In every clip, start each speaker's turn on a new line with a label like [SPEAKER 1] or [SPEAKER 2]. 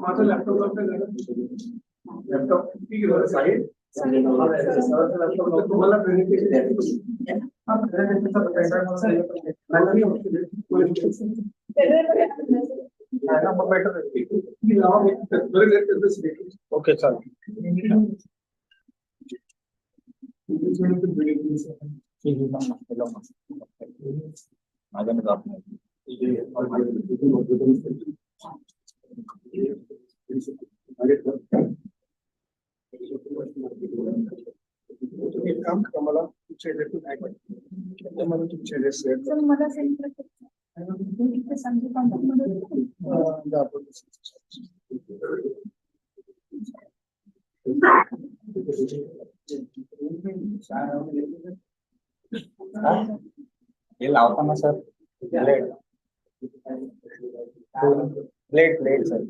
[SPEAKER 1] माझं laptop side तुम्हाला okay चालेल. एक काम करा मला तुमच्या मला तुमचे ड्रेस मला
[SPEAKER 2] हे लावताना सर प्लेट सर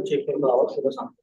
[SPEAKER 2] चेक करून आवाज सुद्धा सांगतो.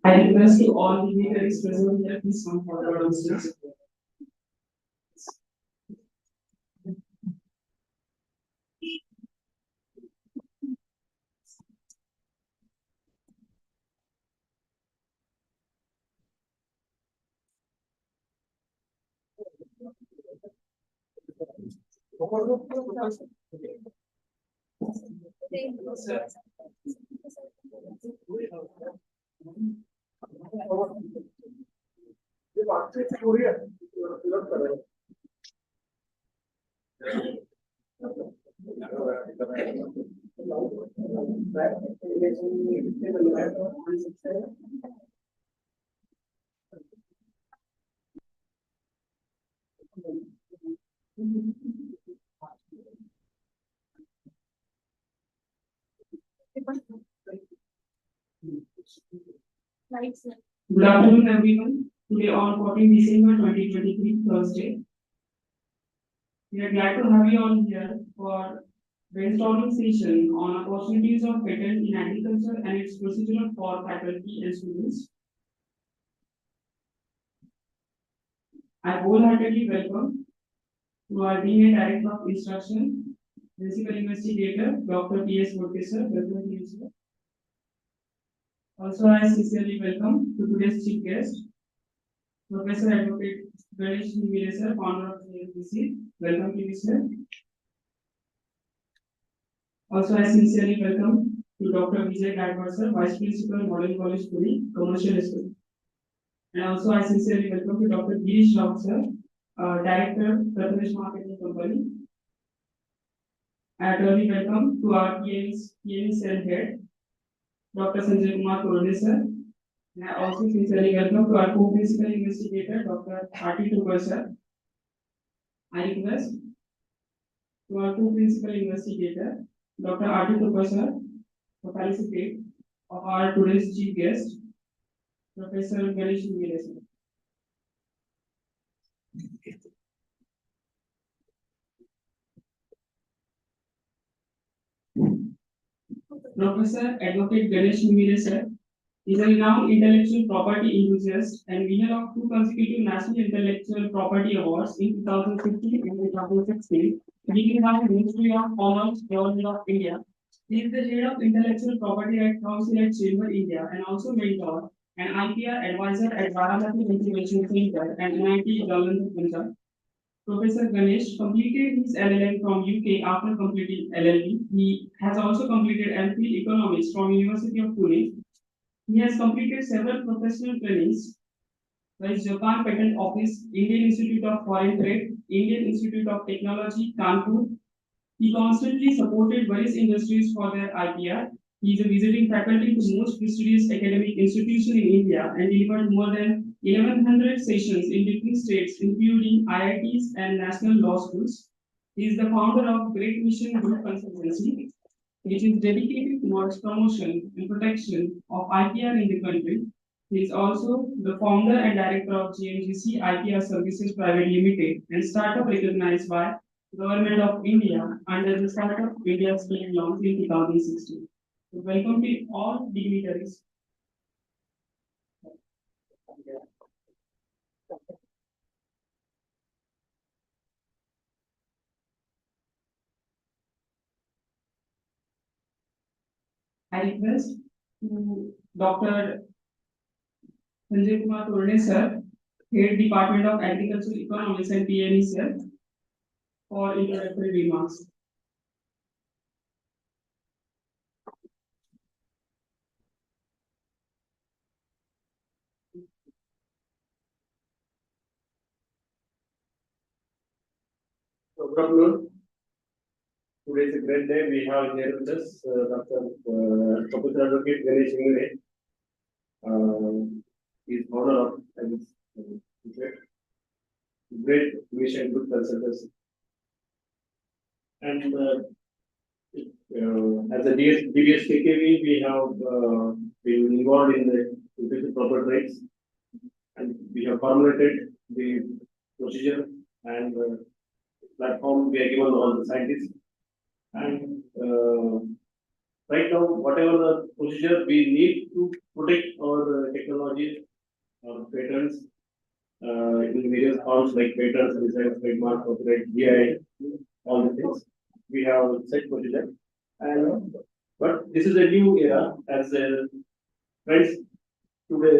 [SPEAKER 3] I request to all dignitaries present here, please come forward on stage. Good afternoon, everyone. Today on 14 December 2023, Thursday. We are glad to have you all here for brainstorming session on opportunities of patent in agriculture and its procedure for faculty and students. I wholeheartedly welcome to our Dean and Director of Instruction, Principal Investigator, Dr. P.S. Murthy, sir. Welcome to you, sir. Also, I sincerely welcome to today's chief guest, Professor Advocate Ganesh Nimire, sir, founder of AFBC. Welcome to you, sir. Also, I sincerely welcome to Dr. Vijay Gadwar, sir, Vice Principal, Modern College, Pune, Commercial School. And also, I sincerely welcome to Dr. Girish Rao, sir, Director, Prathamesh Marketing Company. I truly welcome to our PME cell head, Dr. Sanjay Kumar Korode, sir. And I also sincerely welcome to our co-principal investigator, Dr. R.T. Tukur, sir. I request to our co-principal investigator, Dr. R.T. Tukur, sir, to participate of our today's chief guest, Professor Ganesh Nimire, sir. Professor Advocate Ganesh Nimire, sir, is a renowned intellectual property enthusiast and winner of 2 consecutive National Intellectual Property Awards in 2015 and 2016. He is now Ministry of Commerce, Government of India. He is the head of Intellectual Property Right Council at Chamber India and also mentor and IPR advisor at Varanasi Innovation Center and NIT Jalandhar Punjab. Professor Ganesh completed his LLM from UK after completing LLB. He has also completed MPhil Economics from University of Pune. He has completed several professional trainings West Japan Patent Office, Indian Institute of Foreign Trade, Indian Institute of Technology, Kanpur. He constantly supported various industries for their IPR. He is a visiting faculty to most prestigious academic institutions in India and delivered more than 1100 sessions in different states, including IITs and national law schools. He is the founder of Great Mission Group Consultancy, which is dedicated towards promotion and protection of IPR in the country. He is also the founder and director of GMGC IPR Services Private Limited and startup recognized by Government of India under the Startup India scheme launched in 2016. So welcome to all dignitaries. I request to Dr. Sanjay Kumar Torne sir, Head Department of Agricultural Economics and PME sir, for introductory remarks.
[SPEAKER 4] So, good afternoon. Today is a great day. We have here with us Dr. Professor Advocate Ganesh Ingre. He is owner of Great Mission Group Consultants. And as a DBS KKV, we have been involved in the intellectual property rights, and we have formulated the procedure and platform we are given all the scientists. And right now, whatever the procedure we need to protect our technology or patents in various forms like patents, designs, trademark, copyright, GI, all the things. We have set procedure. And but this is a new era as friends today.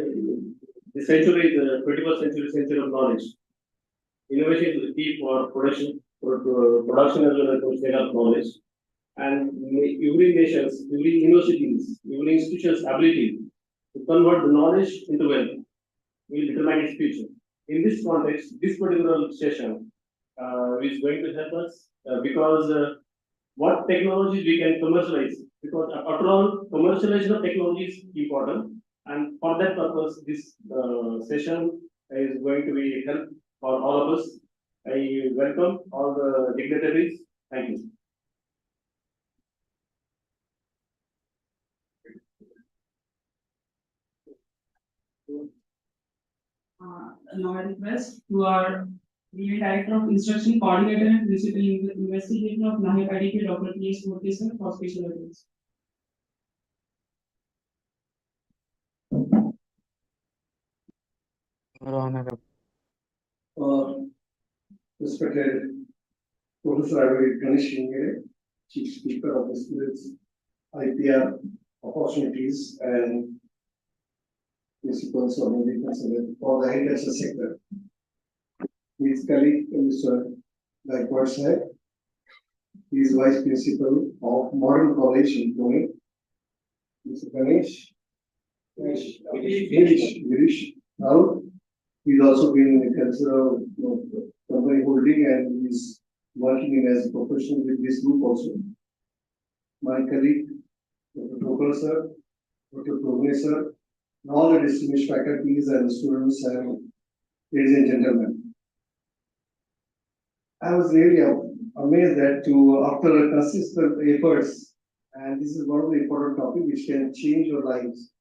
[SPEAKER 4] The century is the 21st century of knowledge. Innovation is the key for production as well as production of knowledge. And every nation's, every universities, every institution's ability to convert the knowledge into wealth will determine its future. In this context, this particular session is going to help us because what technologies we can commercialize, because after all, commercialization of technology is important, and for that purpose, this session is going to be help for all of us. I welcome all the dignitaries. Thank you.
[SPEAKER 3] Now I request to our the Director of Instruction Coordinator and Principal Investigator of Nahi IDP, Dr. P.S. Murthy sir, for special address.
[SPEAKER 1] Respected Professor Advocate Ganesh Ingre, Chief Speaker of the Students IPR Opportunities and Principals of the Consultant for the agriculture sector. His colleague, Mr. Gaikwad Sahib, he is Vice Principal of Modern College in Pune. Mr. Girish Rao, he's also been in the cultural company holding and he's working in as a professional with this group also. My colleague, Dr. Tokar sir, Dr. Progne sir, and all the distinguished faculties and the students and ladies and gentlemen. I was really amazed that after consistent efforts, and this is one of the important topics which can change your lives.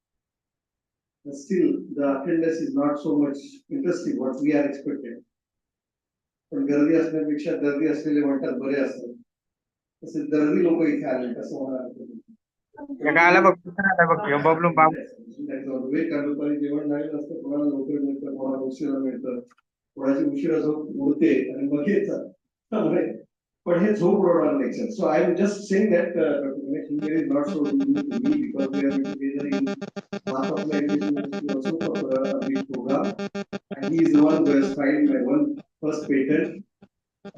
[SPEAKER 1] But still, the attendance is not so much interesting what we are expected. पण गर्दी असण्यापेक्षा दर्दी असलेले म्हणतात बरे असतात तसे दर्दी लोक इथे आले कसं होणार जेवण झालेलं असतं कोणाला लवकर मिळतं कोणाला उशिरा मिळतं कोणाची उशिरा झोप उडते आणि मग येतात पण हे झोप उडवणार lecture so I am just saying that is not so because we are together in part of my education also for a big program and he is the one who has filed my first patent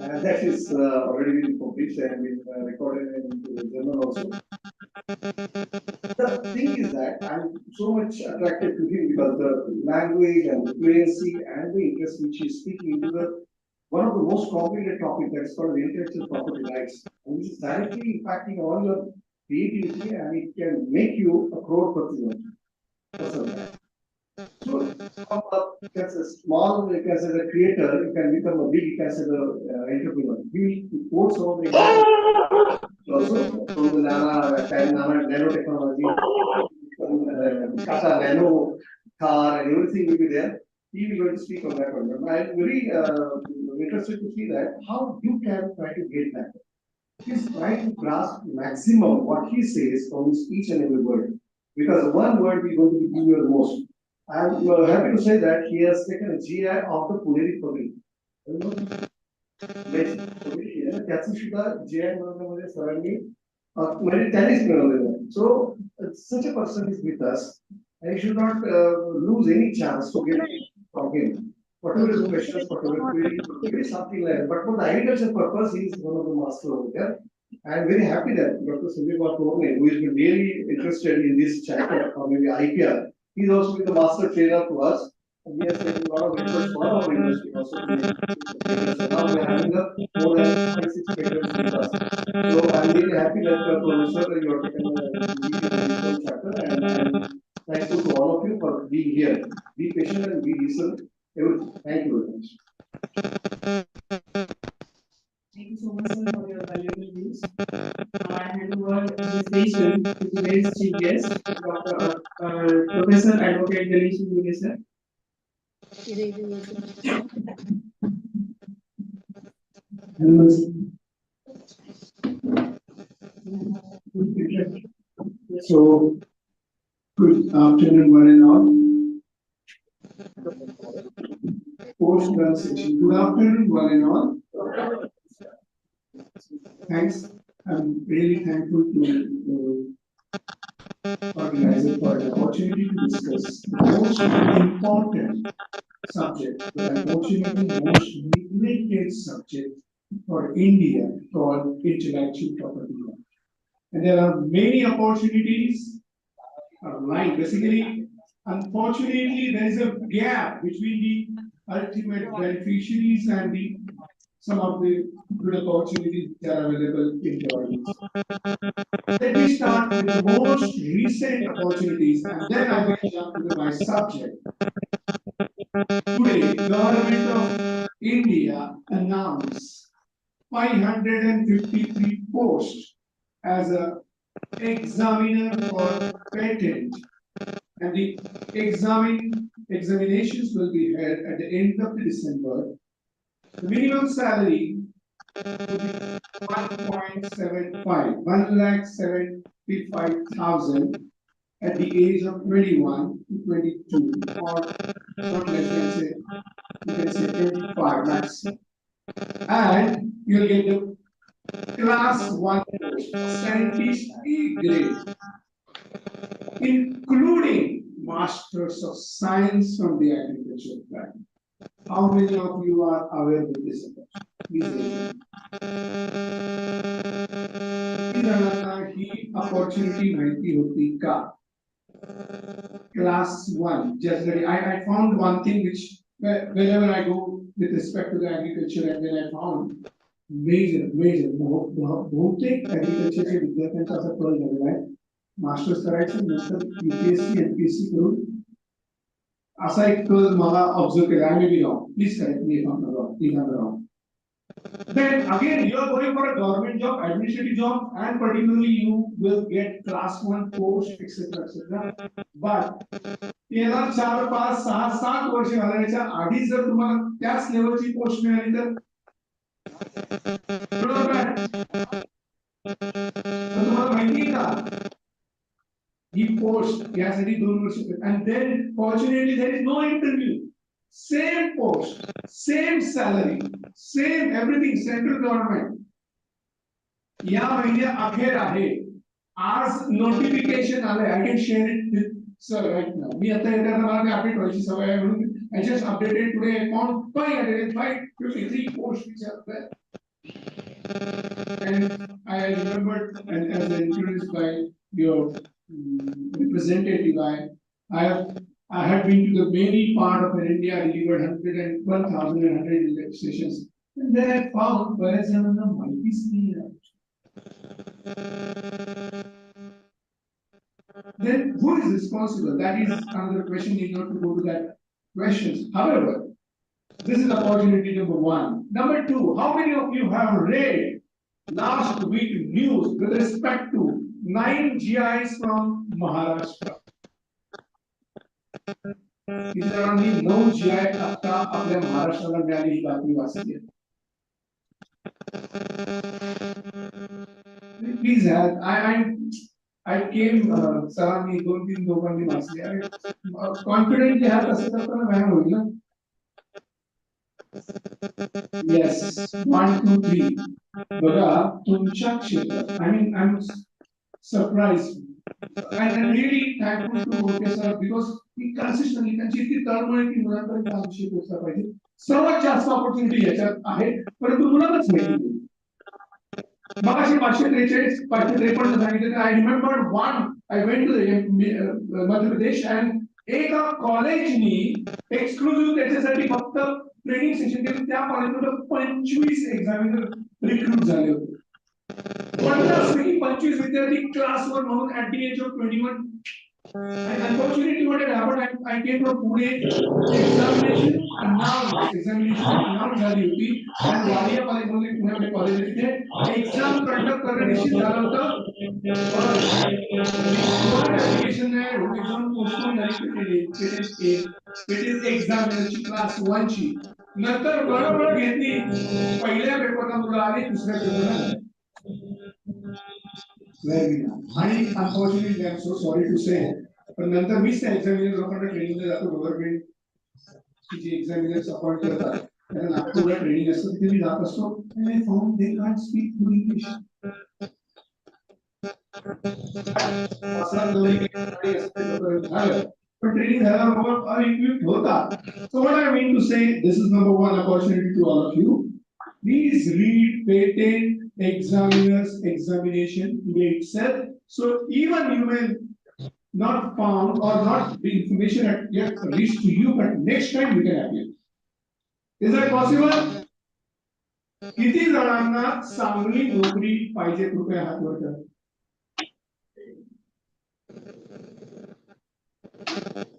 [SPEAKER 1] and that is already been published and been recorded in the journal also. The thing is that I'm I'm so much attracted to him because the language and the fluency and the interest which he's speaking into the one of the most complicated topics that's called the intellectual property rights. And this is directly impacting all your creativity and it can make you a person. So, as a small, as a creator, you can become a big as an entrepreneur. We quote some of the examples also from the nanotechnology, Tata Nano car, and everything will be there. He will going to speak on that one. But I'm very interested to see that how you can try to get that. He's trying to grasp maximum what he says from each and every word. Because one word is going to give you the most. I'm happy to say that he has taken a GI of the Puneri Puri. त्याचं सुद्धा GI मध्ये सरांनी म्हणजे त्यांनीच मिळवलेलं. So such a person is with us and you should not lose any chance to get from him. Whatever the questions, whatever query, maybe something like that. But for the agriculture purpose, he is one of the master over there. I am very happy that Dr. Sandeep Vartone, who has been really interested in this chapter or maybe IPR, he is also been the master trainer to us. And he has taken a lot of efforts for our industry also. So now we are having more than 5-6 papers with us. So I am really happy that Professor, you have taken the lead in this whole chapter and thankful to all of you for being here. Be patient and be listen. Everything. Thank you very much.
[SPEAKER 3] Thank you so much, sir, for your valuable views. Now I hand over the station to today's chief guest, Dr. Professor Advocate Ganesh Mule, sir.
[SPEAKER 5] So, good afternoon, one and all. Post transition. Good afternoon, one and all. Thanks. I'm really thankful to the organizer for the opportunity to discuss the most important subject, but unfortunately most neglected subject for India called intellectual property law. And there are many opportunities lying. Basically, unfortunately, there is a gap between the ultimate beneficiaries and some of the good opportunities that are available in governments. Let me start with the most recent opportunities and then I will jump to my subject. Today, Government of India announced 553 posts as a examiner for patent, and the examinations will be held at the end of December. The minimum salary would be 1,75,000 at the age of 21 to 22, or not less than say, you can say 25 max. And you'll get the class 1 post, scientist E grade, including Masters of Science from the Agricultural Plan. How many of you are aware with this? Please raise he opportunity माहिती होती का? Class 1. Just that I found one thing which wherever I go with respect to the agriculture, and then I found major बहुतेक agriculture चे विद्यार्थ्यांचा असा कल झालेला आहे. मास्टर्स करायचं नंतर UPSC MPSC करून असा एक कल मला ऑब्झर्व केला. I may be wrong. Please correct me if I'm wrong. Then again, you are going for a government job, administrative job, and particularly you will get class 1 post, etc., etc. But याला 4, 5, 6, 7 वर्ष घालण्याच्या आधी जर तुम्हाला त्याच लेवलची post मिळाली तर तुम्हाला माहिती आहे का ही पोस्ट यासाठी 2 वर्ष, and then fortunately there is no interview. Same post, same salary, same everything, central government. या महिन्या अखेर आहे. आज नोटिफिकेशन आले. I can share it with sir right now. मी आता येताना मला ते अपडेट व्हायची सवय आहे म्हणून I just updated today. I found 553 posts which are there. And I remembered, and as introduced by your representative. I had been to the many part of India, delivered 1,100 stations. And then I found whereas there was a multi. Then who is responsible? That is another question. Need not to go to that questions. However, this is opportunity number one. Number two, how many of you have read last week news with respect to 9 GIs from Maharashtra? इतरांनी 9 GI आता आपल्या महाराष्ट्राला मिळाली ही बातमी वाचली. Please, I came सरांनी 2-3 लोकांनी वाचले आणि कॉन्फिडेंटली हात असं करताना व्यायाम होईल ना. Yes, 1, 2, 3. बघा तुमच्या क्षेत्रात I'm surprised and really thankful to Roke sir because he consistently त्यांची इतकी तळमळ आहे की मुलांपर्यंत हा विषय पोहोचला पाहिजे. सर्वात जास्त ऑपॉर्च्युनिटी याच्यात आहे परंतु मुलांनाच माहिती. मगाशी 543 सांगितलं. I remember one, I went to the Madhya Pradesh and एका कॉलेजनी एक्सक्लुझिव्ह त्याच्यासाठी फक्त ट्रेनिंग सेशन केलं. त्या कॉलेजमध्ये 25 एक्झामिनर रिक्रूट झाले होते. 50 पैकी 25 विद्यार्थी क्लास 1 म्हणून at the age of 21. And unfortunately what had happened, I came from Pune, examination announced झाली होती आणि वाडिया कॉलेजमध्ये पुण्यामध्ये कॉलेज आहे तिथे एक्झाम कंडक्ट करणं निश्चित झालं होतं. एप्लिकेशन आहे एक्झाम पोस्टपोन झाली. एक्झामिनरची क्लास 1 ची नंतर बरोबर घेतली. पहिल्या पेपरला मुलं आली, दुसऱ्या पेपरला आणि unfortunately I am so sorry to say पण नंतर मीच त्या एक्झामिनर लोकांना ट्रेनिंगला जातो. गव्हर्नमेंट जी एक्झामिनर्स अपॉइंट करतात त्यांना नागपूरला ट्रेनिंग असतं तिथे मी जात असतो. and I found they can't speak good English. पण ट्रेनिंग झाल्यावर equipped होतात. So what I mean to say, this is number one opportunity to all of you. Please read patent examiners examination today itself. So even you may not found or not the information yet reached to you, but next time you can appear. Is that possible? किती जणांना चांगली नोकरी पाहिजे कृपया हात वर करा.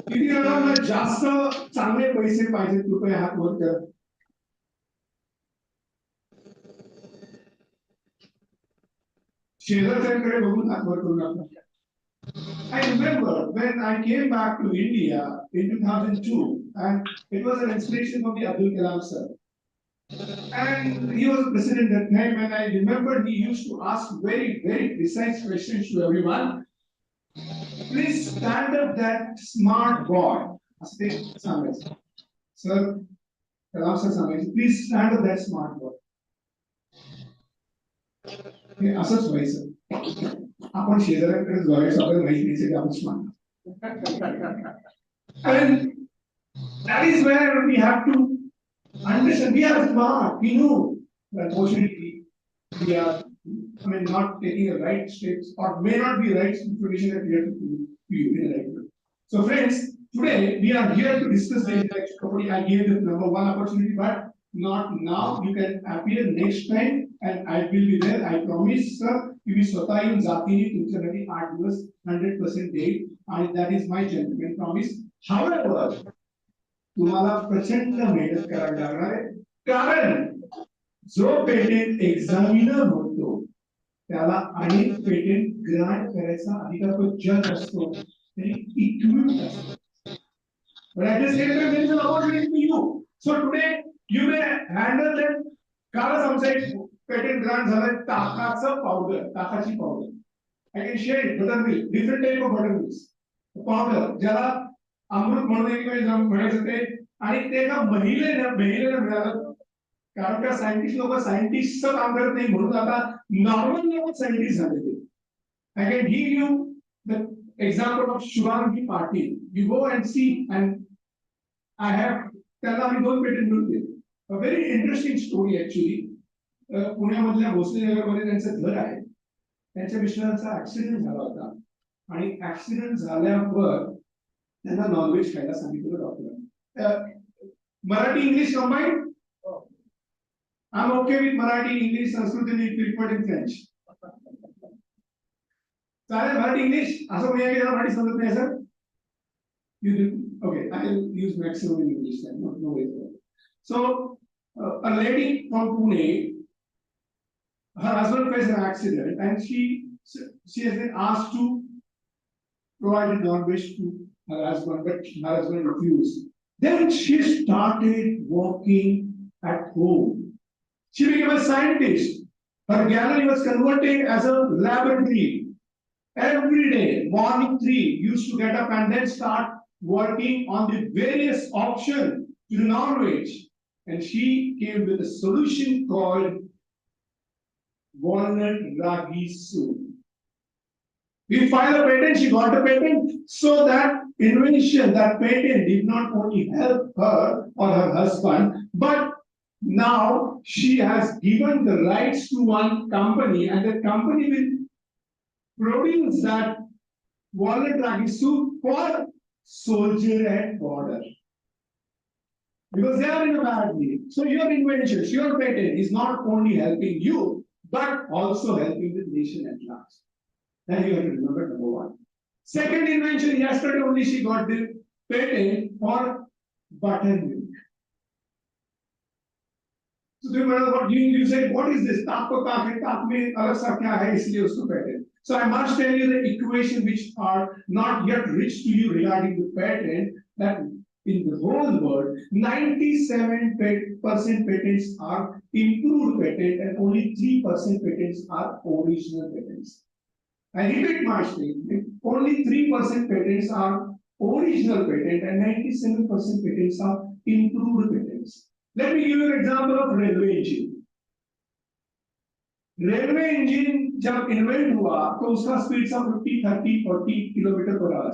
[SPEAKER 5] किती जणांना जास्त चांगले पैसे पाहिजे कृपया हात वर करा. शेजारच्यांकडे बघून हात वर करू नका. I remember when I came back to India in 2002 and it was an inspiration from the Abdul Kalam sir. And he was president at that time and I remember he used to ask very, very precise questions to everyone. Please stand up that smart boy. Sir, Kalam sir सांगायचे, please stand up that smart boy. हे असंच व्हायचं. आपण शेजाऱ्यांकडे जायचं आपल्याला माहिती नाही की आपण smart. And that is where we have to understand we are smart. We know that unfortunately we are not taking the right steps or may not be right information that we have to give in the right way. So friends, today we are here to discuss the intellectual property. I gave the number one opportunity, but not now. You can appear next time and I will be there. I promise, sir. मी स्वतः येऊन जातीने तुमच्यासाठी 8 दिवस 100% देईल आणि that is my gentleman promise. However, तुम्हाला प्रचंड मेहनत करावी लागणार आहे कारण जो पेटेंट एक्झामिनर होतो त्याला अनेक पेटेंट ग्रांट करायचा अधिकार तो जज असतो. त्याने इक्विप्ड असतो. But at the same time, there is an opportunity to you. So today you may handle them. कालच आमचा एक पेटेंट ग्रांट झालाय ताकाचं पावडर, ताकाची powder. I can share it, buttermilk, different type of buttermilk. Powder ज्याला अमृत म्हणून म्हणायचं ते आणि ते एका महिलेला मिळालं कारण का सायंटिस्ट लोक सायंटिस्टचं काम करत नाही म्हणून आता नॉर्मल लेवल सायंटिस्ट झाले ते. I can give you the example of Shubhangi Patil. You go and see and I have त्याला आम्ही 2 पेटेंट मिळून दिले. A very interesting story actually. पुण्यामधल्या Bhosle नगरमध्ये त्यांचं घर आहे. त्यांच्या मिस्टरांचा ऍक्सिडेंट झाला होता आणि ऍक्सिडेंट झाल्यावर त्यांना नॉनव्हेज खायला सांगितलं doctor. Marathi English combine. I am okay with Marathi English Sanskrit treatment in French. चालेल मराठी इंग्लिश असं म्हणूया की त्याला मराठी समजत नाही sir. Okay, I will use maximum in English then, no way. So, a lady from Pune, her husband faced an accident and she has been asked to provide non-veg to her husband, but her husband refused. Then she started working at home. She became a scientist. Her gallery was converted as a laboratory. Every day, morning 3, used to get up and then start working on the various options to the non-veg. And she came with a solution called walnut ragi soup. We filed a patent, she got a patent, so that invention, that patent did not only help her or her husband, but now she has given the rights to one company, and the company will produce that walnut ragi soup for soldier at border. Because they are in a bad need. So your invention, your patent is not only helping you, but also helping the nation at large. That you have to remember, number one. Second invention, yesterday only she got the patent for buttermilk. So do you remember what you said, what is this? ताप को ताप है, ताप में अलग सा क्या है, इसलिए उसको patent. So I must tell you the equation which are not yet reached to you regarding the patent, that in the whole world, 97% patents are improved patent and only 3% patents are original patents. I repeat my statement, only 3% patents are original patent and 97% patents are improved patents. Let me give you an example of railway engine. Railway engine जब invent हुआ तो उसका speed था 50, 30, 40 kilometre per hour.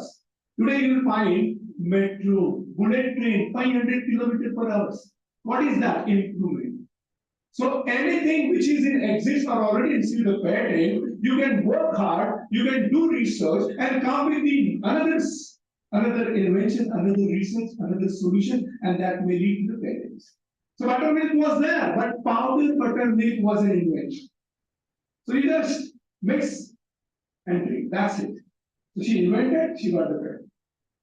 [SPEAKER 5] Today you will find metro, bullet train 500 kilometre per hour. What is that improvement? So anything which is in exist or already received a patent, you can work hard, you can do research and come with another invention, another research, another solution, and that may lead to the patents. So buttermilk was there, but powdered buttermilk was an invention. So you just mix and drink. That's it. So she invented, she got the patent.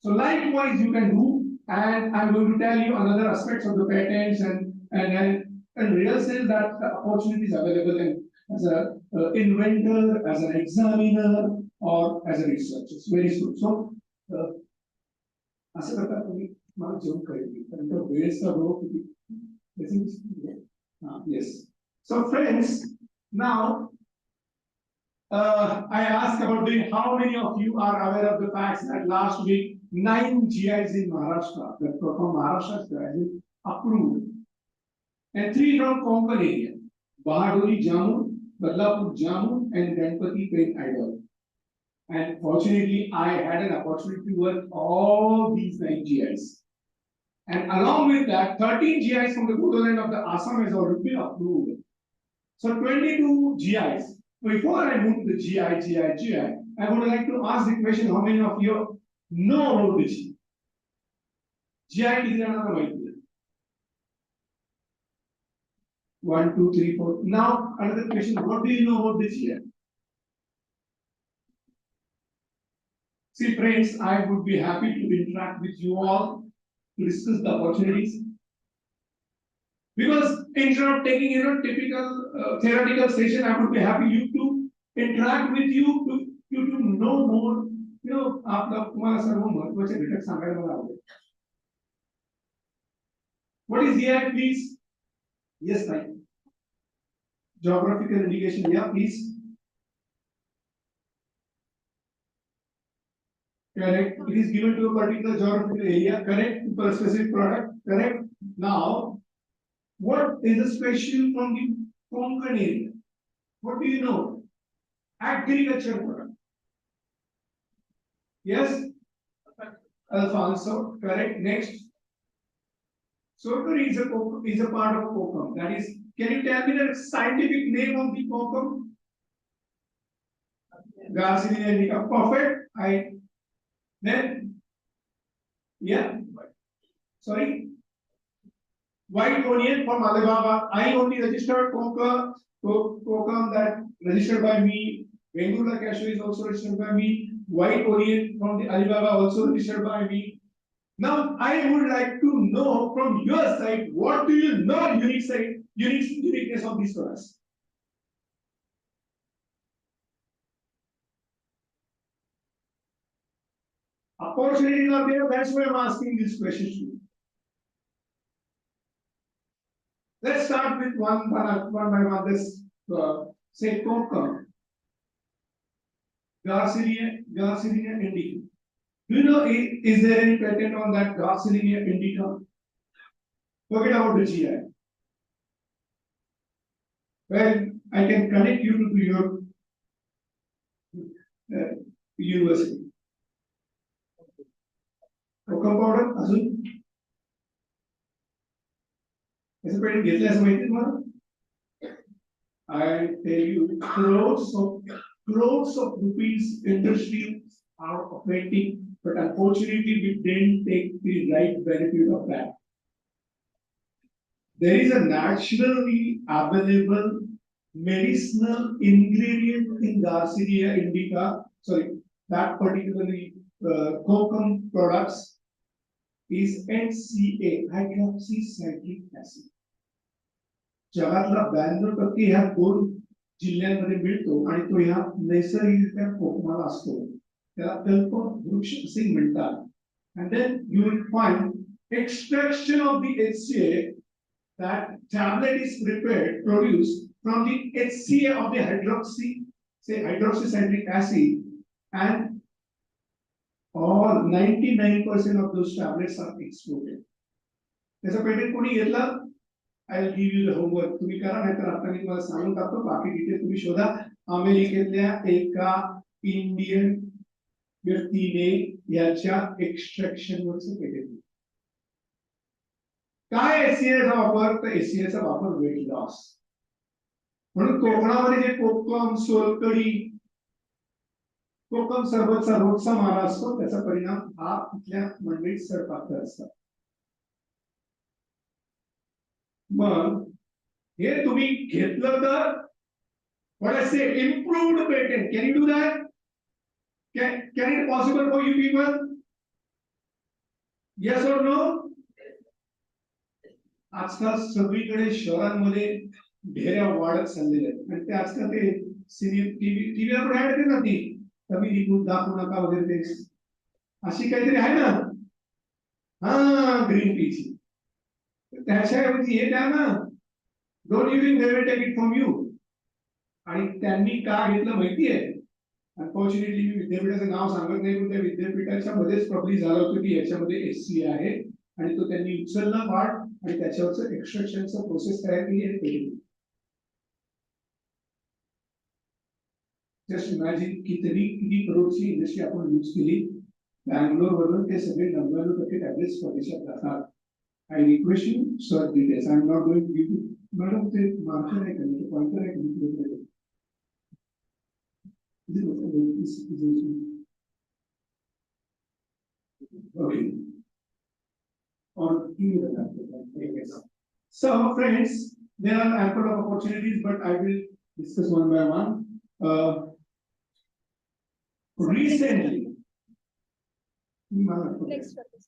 [SPEAKER 5] So likewise you can do, and I'm going to tell you another aspects of the patents and real sense that the opportunities available in, as a inventor, as an examiner, or as a researcher. It's very soon. So असं करता तुम्ही मला जेवण करेल पण तो वेळेचा रोग किती. Yes. So friends, now I asked about how many of you are aware of the fact that last week 9 GIs in Maharashtra, that from Maharashtra have been approved, and 3 from Konkan area: Bahaduri Jamun, Badlapur Jamun, and Ganpati Pen Idol. And fortunately, I had an opportunity to work all these 9 GIs. And along with that, 13 GIs from the borderland of the Assam has already been approved. So 22 GIs. Before I move to the GI, I would like to ask the question: how many of you know about the GI? GI is another idea. 1, 2, 3, 4. Now another question: what do you know about the GI? See friends, I would be happy to interact with you all to discuss the opportunities. Because instead of taking typical theoretical session, I would be happy you to interact with you to know more. आपला तुम्हाला सर्व महत्त्वाचे घटक सांगायला मला आवडेल. What is GI, please? Yes, right. Geographical indication, yeah, please. Correct. It is given to a particular geographical area. Correct. For a specific product. Correct. Now, what is the special from the Konkan area? What do you know? Agriculture product. Yes? Alfonso, correct. Next. Sorghum is a part of kokum. That is, can you tell me the scientific name of the kokum? Garcinia indica, perfect. Then, yeah, sorry. White onion from Alibaba. I only registered Kokum that registered by me. Bengula cashew is also registered by me. White onion from the Alibaba also registered by me. Now I would like to know from your side, what do you know uniqueness of these products? Opportunities are there, that's why I'm asking these questions to you. Let's start with one by one. This say Kokum. Garcinia indica. Do you know is there any patent on that Garcinia indica? Forget about the GI. Well, I can connect you to your university. Kokum powder, अजून ऐसे patent घेतले असं माहिती तुम्हाला? I tell you, crores of rupees industry are operating, but unfortunately we didn't take the right benefit of that. There is a naturally available medicinal ingredient in Garcinia indica, that particularly Kokum products is HCA, hydroxycyclic acid. जगातला 92% ह्या 2 जिल्ह्यांमध्ये मिळतो आणि तो ह्या नैसर्गिकरित्या कोकमाला असतो. त्याला कल्पवृक्ष असे म्हणतात. And then you will find extraction of the HCA, that tablet is produced from the HCA of the hydroxycyclic acid, and all 99% of those tablets are exported. त्याचा पेटेंट कोणी घेतला? I will give you the homework. तुम्ही करा, नाहीतर आता मी तुम्हाला सांगून टाकतो. बाकी डिटेल तुम्ही शोधा. अमेरिकेतल्या एका इंडियन व्यक्तीने याच्या एक्सट्रॅक्शन वरचं पेटेंट. काय एसीएचा वापर? तर एसीएचा वापर वेट लॉस. म्हणून कोकणामध्ये जे कोकम, सोलकढी, कोकम सरबतचा रोजचा मारा असतो, त्याचा परिणाम हा इथल्या मंडळीत सडपातळ असतात. मग हे तुम्ही घेतलं तर what I say improved patent. Can you do that? Can it possible for you people? Yes or no? आजकाल सगळीकडे शहरांमध्ये ढेऱ्या वाढत चाललेल्या आहेत आणि ते आजकाल ते टीव्हीवर ऍड येते ना, ती कमी दूध दाखवू नका वगैरे, ते अशी काहीतरी आहे ना. हा, ग्रीन पीची. त्याच्याऐवजी हे काय ना, don't you think they will take it from you. आणि त्यांनी का घेतलं माहितीये? अनफॉर्च्युनेटली मी विद्यापीठाचं नाव सांगत नाही, पण त्या विद्यापीठाच्या मध्येच पब्लिश झालं होतं की याच्यामध्ये HCA आहे आणि तो त्यांनी उचलला पार्ट आणि त्याच्यावरचं एक्सट्रॅक्शनचं प्रोसेस तयार केली आणि केली. जस्ट इमॅजिन किती करोडची इंडस्ट्री आपण यूज केली. बँगलोर वरून ते सगळे 99% टॅब्लेट्स परदेशात जातात. I request you, sir, details. I am not going to give you. Madam, the marker I can, the pointer I can give you. Okay. Or give you the laptop. So, friends, there are ample of opportunities, but I will discuss one by one. Recently,
[SPEAKER 6] Next one.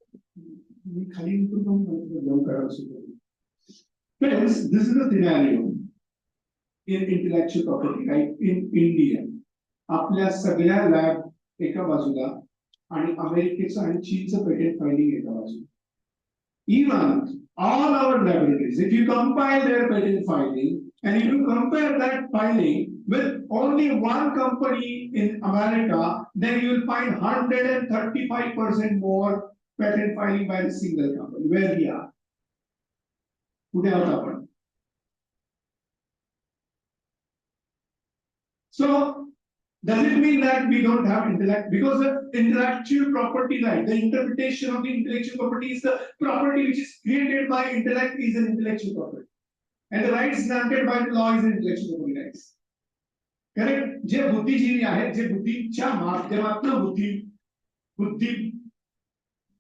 [SPEAKER 5] Friends, this is a scenario in intellectual property, right? In India, आपल्या सगळ्या lab एका बाजूला आणि अमेरिकेचं आणि चीनचं patent filing एका बाजूला. Even all our laboratories, if you compile their patent filing and if you compare that filing with only one company in America, then you will find 135% more patent filing by a single company. Where we are? कुठे आहोत आपण? So, does it mean that we don't have intellect? Because the intellectual property right, the interpretation of the intellectual property is the property which is created by intellect is an intellectual property. And the rights granted by the law is an intellectual property rights. Correct, जे बुद्धिजीवी आहेत, जे बुद्धीच्या माध्यमातून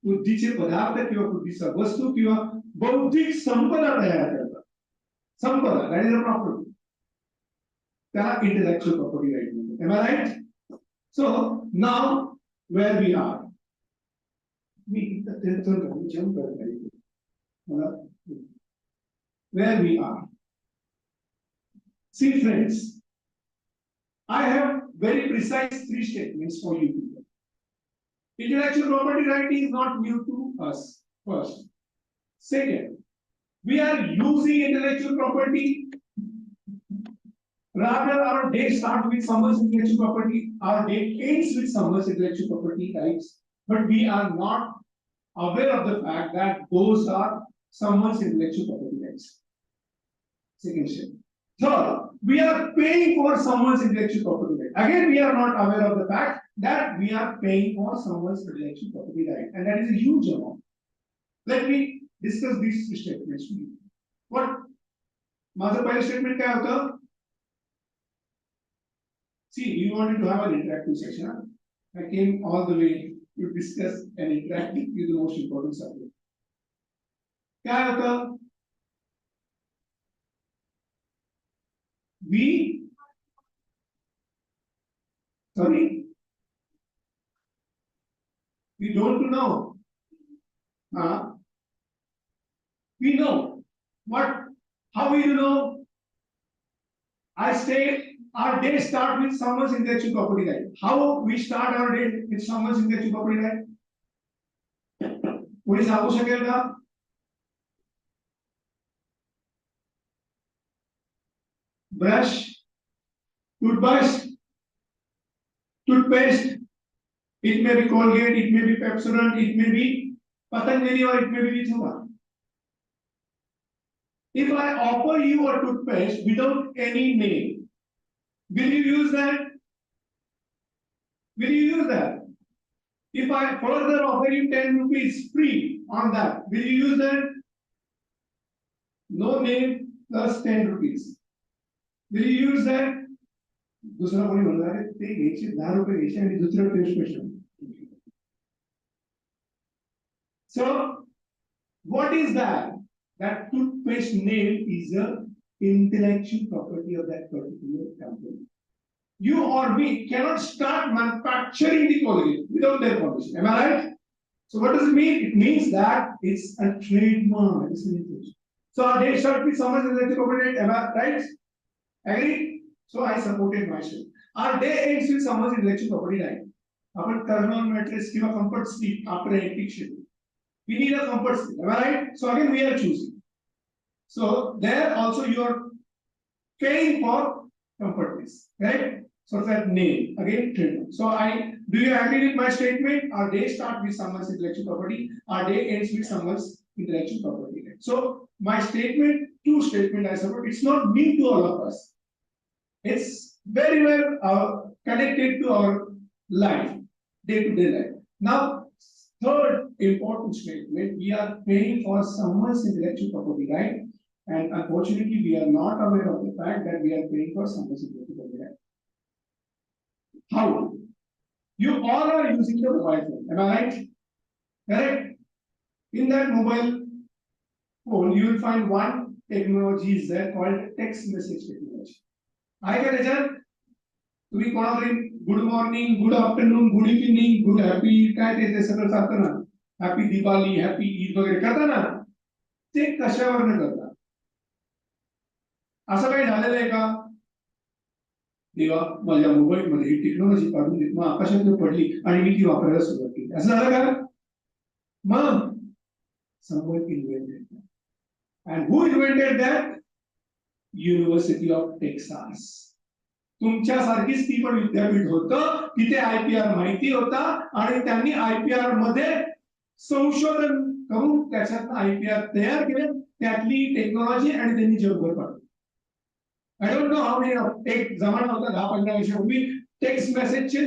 [SPEAKER 5] बुद्धीचे पदार्थ किंवा बुद्धीचा वस्तू किंवा बौद्धिक संपदा तयार करतात, संपदा दॅट इज अ प्रॉपर्टी, त्याला इंटेलेक्चुअल प्रॉपर्टी राईट म्हणतात. Am I right? So now where we are, मी जम्प करत आहे मला, where we are. See friends, I have very precise 3 statements for you people. Intellectual property right is not new to us, first. Second, we are using intellectual property. Rather, our day starts with someone's intellectual property, our day ends with someone's intellectual property rights, but we are not aware of the fact that those are someone's intellectual property rights. Second step. Third, we are paying for someone's intellectual property right. Again, we are not aware of the fact that we are paying for someone's intellectual property right, and that is a huge amount. Let me discuss these 3 statements with you. What? माझं पहिलं statement काय होतं? See, we wanted to have an interactive session. I came all the way to discuss and interact with the most important subject. काय होतं? We don't know. We know. What? How will you know? I say our day start with someone's intellectual property right. How we start our day with someone's intellectual property right? कोणी सांगू शकेल का? Brush, toothbrush, toothpaste, it may be Colgate, it may be Pepsodent, it may be Patanjali, or it may be Vithuma. If I offer you a toothpaste without any name, will you use that? Will you use that? If I further offer you 10 rupees free on that, will you use that? No name plus 10 rupees. Will you use that? दूसरा कोणी म्हणणार आहे ते घ्यायचे 10 रुपये घ्यायचे आणि दुसरं test. So what is that? That toothpaste name is a intellectual property of that particular company. You or we cannot start manufacturing the Colgate without their permission. Am I right? So what does it mean? It means that it's a trademark. So our day starts with someone's intellectual property. Am I right? Agree? So I supported myself. Our day ends with someone's intellectual property right. आपण टर्नऑन mattress किंवा comfort sleep after a hectic schedule. We need a comfort sleep. Am I right? So again we are choosing. So there also you are paying for comfortness, right? So that name again trademark. So do you agree with my statement? Our day starts with someone's intellectual property. Our day ends with someone's intellectual property. Right? So my statement, 2 statement I support. It's not new to all of us. It's very well connected to our life, day-to-day life. Now, third important statement: we are paying for someone's intellectual property right, and unfortunately, we are not aware of the fact that we are paying for someone's intellectual property right. How? You all are using the mobile phone. Am I right? Correct. In that mobile phone, you will find one technology is there called text message technology. आहे का त्याच्यात? तुम्ही कोणाकडे good morning, good afternoon, good evening, good happy काय ते सगळं चालतं ना, हॅपी दिवाळी, हॅपी ईद वगैरे करता ना, ते कशावरनं करतात? असं काही झालेलं आहे का? देवा माझ्या मोबाईल मध्ये ही टेक्नॉलॉजी काढून देत, मग आकाशात पडली आणि मी ती वापरायला सुरुवात केली, असं झालं का? मग someone invented that. And who invented that? University of Texas. तुमच्यासारखीच ती पण विद्यापीठ होतं, तिथे आयपीआर माहिती होता आणि त्यांनी आयपीआर मध्ये संशोधन करून त्याच्यात आयपीआर तयार केले, त्यातली टेक्नॉलॉजी आणि त्यांनी जगभर पाठवली. I don't know how many. एक जमाना होता 10-15 वर्षापूर्वी टेक्स्ट मेसेजचे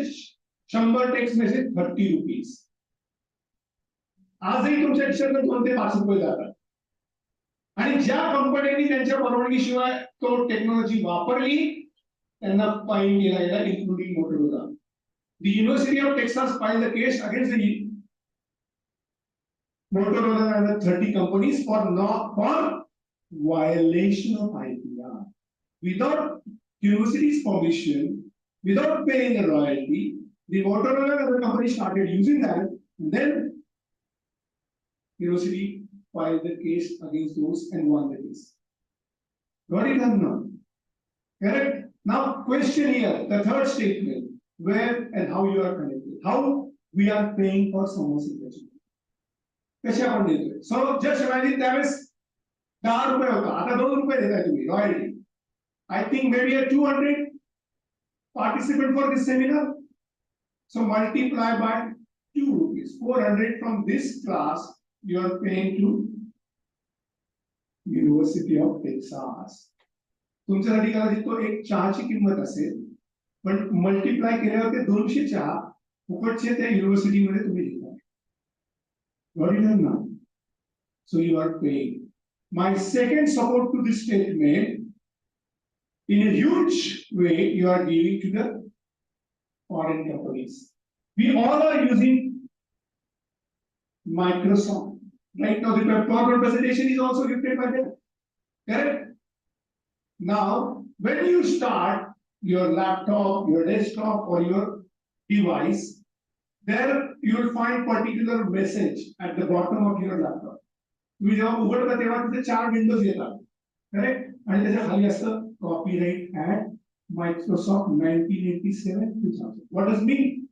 [SPEAKER 5] 100 टेक्स्ट मेसेज 30 रुपीज. आजही तुमच्या खिशातून 2 ते 5 रुपये जातात. आणि ज्या कंपन्यांनी त्यांच्या परवानगीशिवाय तो टेक्नॉलॉजी वापरली त्यांना फाईन केला गेला including Motorola. The University of Texas filed a case against the Motorola and the 30 companies for violation of IPR. Without university's permission, without paying a royalty, the Motorola and the company started using that. And then university filed the case against those and won the case. Got it or not? Correct? Now question here, the third statement, where and how you are connected. How we are paying for someone's investment. कसे आपण देतोय. So just imagine त्यावेळेस 10 रुपये होता, आता 2 रुपये देताय तुम्ही royalty. I think maybe a 200 participant for this seminar. So multiply by 2 rupees. 400 from this class you are paying to University of Texas. तुमच्यासाठी कदाचित तो एक चहाची किंमत असेल, पण मल्टिप्लाय केल्यावर ते 200 चहा फुकटचे त्या युनिव्हर्सिटीमध्ये तुम्ही घेता. Got it or not? So you are paying. My second support to this statement, in a huge way, you are giving to the foreign companies. We all are using Microsoft. Right now, the PowerPoint presentation is also gifted by them. Correct? Now, when you start your laptop, your desktop, or your device, there you will find particular message at the bottom of your laptop. तुम्ही जेव्हा उघडता तेव्हा तिथे 4 Windows येतात. Correct? आणि त्याच्या खाली असतं copyright at Microsoft 1987-2000. What does mean?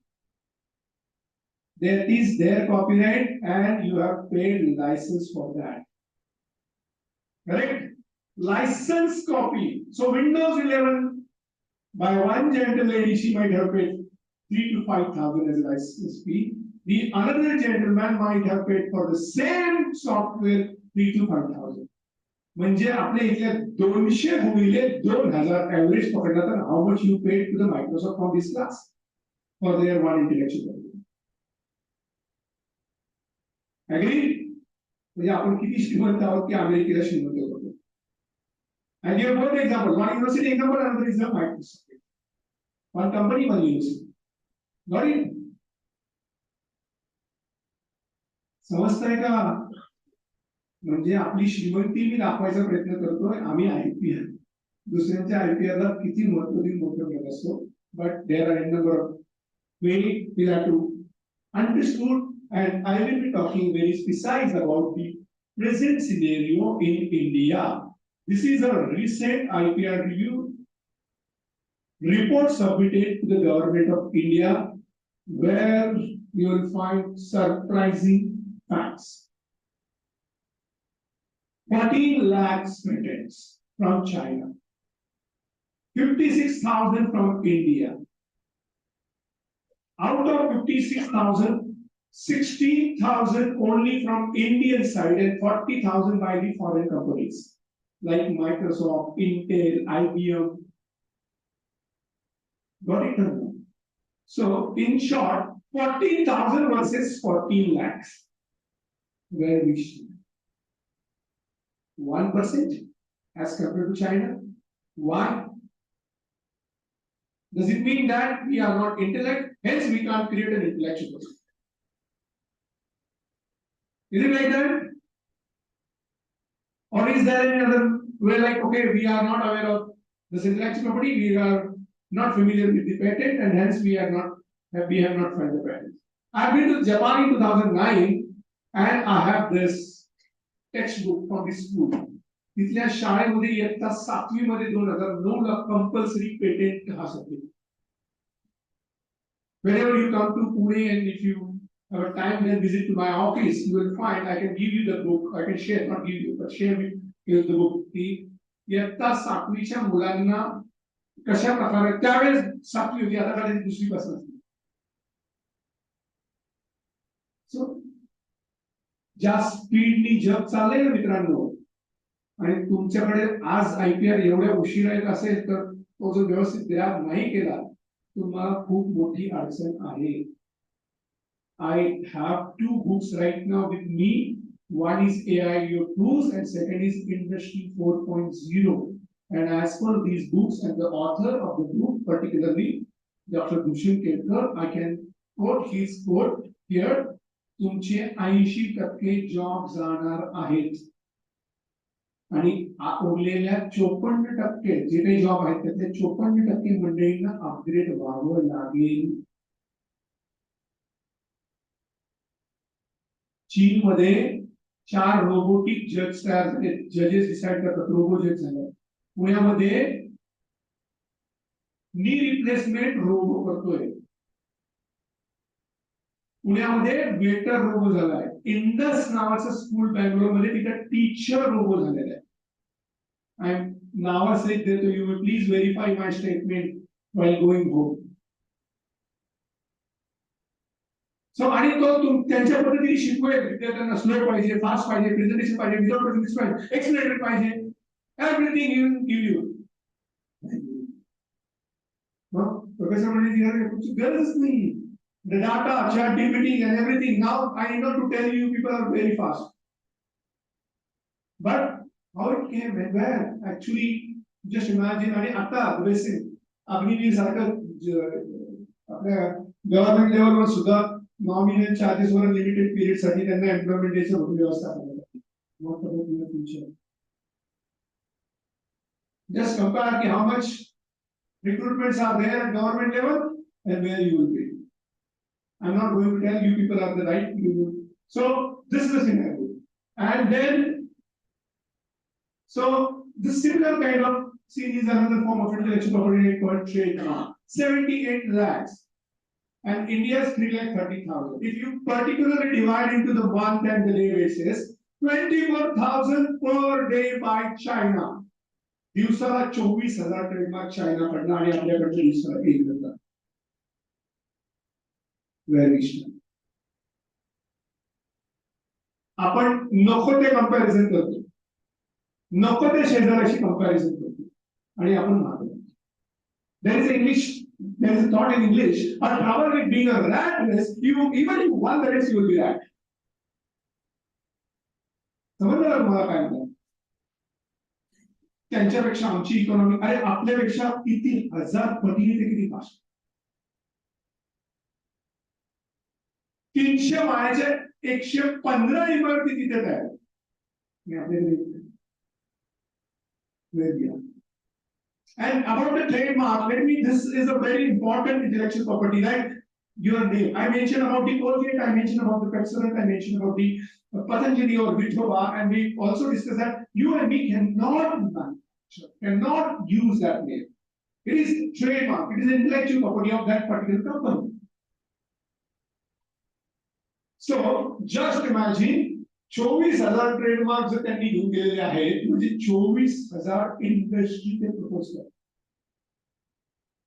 [SPEAKER 5] That is their copyright and you have paid license for that. Correct? License copy. So Windows 11 by one gentle lady, she might have paid 3,000 to 5,000 as a license fee. The another gentleman might have paid for the same software 3,000 to 5,000. म्हणजे आपल्या इथल्या 200 गुणिले 2,000 average पकडला तर how much you paid to the Microsoft on this class for their one intellectual property. Agree? म्हणजे आपण किती श्रीमंत आहोत की अमेरिकेला श्रीमंत होतो. And you have one example, one university example, another is the Microsoft. One company, one university. Got it? समजताय का? म्हणजे आपली श्रीमंती मी दाखवायचा प्रयत्न करतोय. आम्ही IPR दुसऱ्यांच्या IPR ला किती महत्व देऊन मोठं करत असतो. But there are a number of ways we have to understood, and I will be talking very precise about the present scenario in India. This is a recent IPR review report submitted to the government of India, where you will find surprising facts. 14 lakhs patents from China, 56,000 from India. Out of 56,000, 16,000 only from Indian side and 40,000 by the foreign companies like Microsoft, Intel, IBM. Got it or no? So, in short, 14,000 versus 14 lakhs. Where we should 1% as compared to China. Why? Does it mean that we are not intellect? Hence, we can't create an intellectual person. Is it like that? Or is there any other way, like, okay, we are not aware of this intellectual property, we are not familiar with the patent, and hence we have not filed the patent. I've been to Japan in 2009, and I have this textbook from the school. तिथल्या शाळेमध्ये इयत्ता 7वी मध्ये 2009 ला compulsory patent हा subject. Whenever you come to Pune and if you have a time then visit to my office, you will find I can give you the book. I can share, not give you, but share with you the book. की इयत्ता 7वीच्या मुलांना कशा प्रकारे त्यावेळेस 7वी होती, आता कदाचित 2वी पासून असते. सो ज्या स्पीडनी जग चाललंय ना मित्रांनो, आणि तुमच्याकडे आज IPR एवढ्या उशिरा येत असेल तर तो जो व्यवस्थित ग्रॅब नाही केला तुम्हाला खूप मोठी अडचण आहे. I have 2 books right now with me. One is AI Your Tools and second is Industry 4.0. And as per these books and the author of the book, particularly Dr. Bhushan Kelkar, I can quote his quote here. तुमचे 80% job जाणार आहेत आणि उरलेल्या 54% जे काही job आहेत त्यातल्या 54% मंडळींना upgrade व्हावं लागेल. चीन मध्ये 4 रोबोटिक जज तयार झाले, जजेस डिसाइड करतात, रोबो जज झाले. पुण्यामध्ये नी रिप्लेसमेंट रोबो करतोय. पुण्यामध्ये वेटर रोबो झालाय. इंडस नावाचं स्कूल बँगलोर मध्ये तिथे टीचर रोबो झालेला आहे. आय नावासहित देतो, you will please verify my statement while going home. So आणि तो त्यांच्या पद्धतीने शिकवेल. विद्यार्थ्यांना स्लो पाहिजे, फास्ट पाहिजे, प्रेझेंटेशन पाहिजे, विदाउट प्रेझेंटेशन पाहिजे, एक्सप्लेनेटरी पाहिजे, everything he will give you. Professor म्हणजे तुमची गरजच नाही. The data, ChatGPT and everything. Now I know to tell you, people are very fast. But how it came and where? Actually, just imagine. आणि आता basic Agniveer सारखं आपल्या government लेवलवर सुद्धा नॉमिनल चार्जेस वर लिमिटेड पिरियड साठी त्यांना एम्प्लॉयमेंट द्यायचं व्यवस्था करण्यात. What about in the future? Just compare how much recruitments are there at government level and where you will be. I'm not going to tell you people are the right people. So this is the scenario. And then, so this similar kind of scene is another form of intellectual property called trademark. 78 lakhs. And India's 3,30,000. If you particularly divide into the month and the day basis, 24,000 per day by China. दिवसाला 24,000 trademark China कडनं आणि आपल्याकडे दिवसाला 1,000. आपण नको ते comparison करतो, नको ते शेजाऱ्याशी कंपॅरिझन करतो आणि आपण मागतो. There is English, there is a thought in English, a travel with being a rat race, even if you won the race, you will be rat. समजलं का मला काय म्हणतात? त्यांच्यापेक्षा आमची इकॉनॉमी, अरे आपल्यापेक्षा किती हजार पटीने ते किती फास्ट. 300 माळ्याच्या 115 इमारती तिथे तयार. And about the trademark, this is a very important intellectual property, right? Your name. I mentioned about the Colgate, I mentioned about the Pepsodent, I mentioned about the Patanjali or Vitova, and we also discussed that you and me cannot use that name. It is trademark, it is intellectual property of that particular company. So just imagine 24,000 trademark जर त्यांनी घेऊन गेलेले आहेत, म्हणजे 24,000 industry ते propose करतात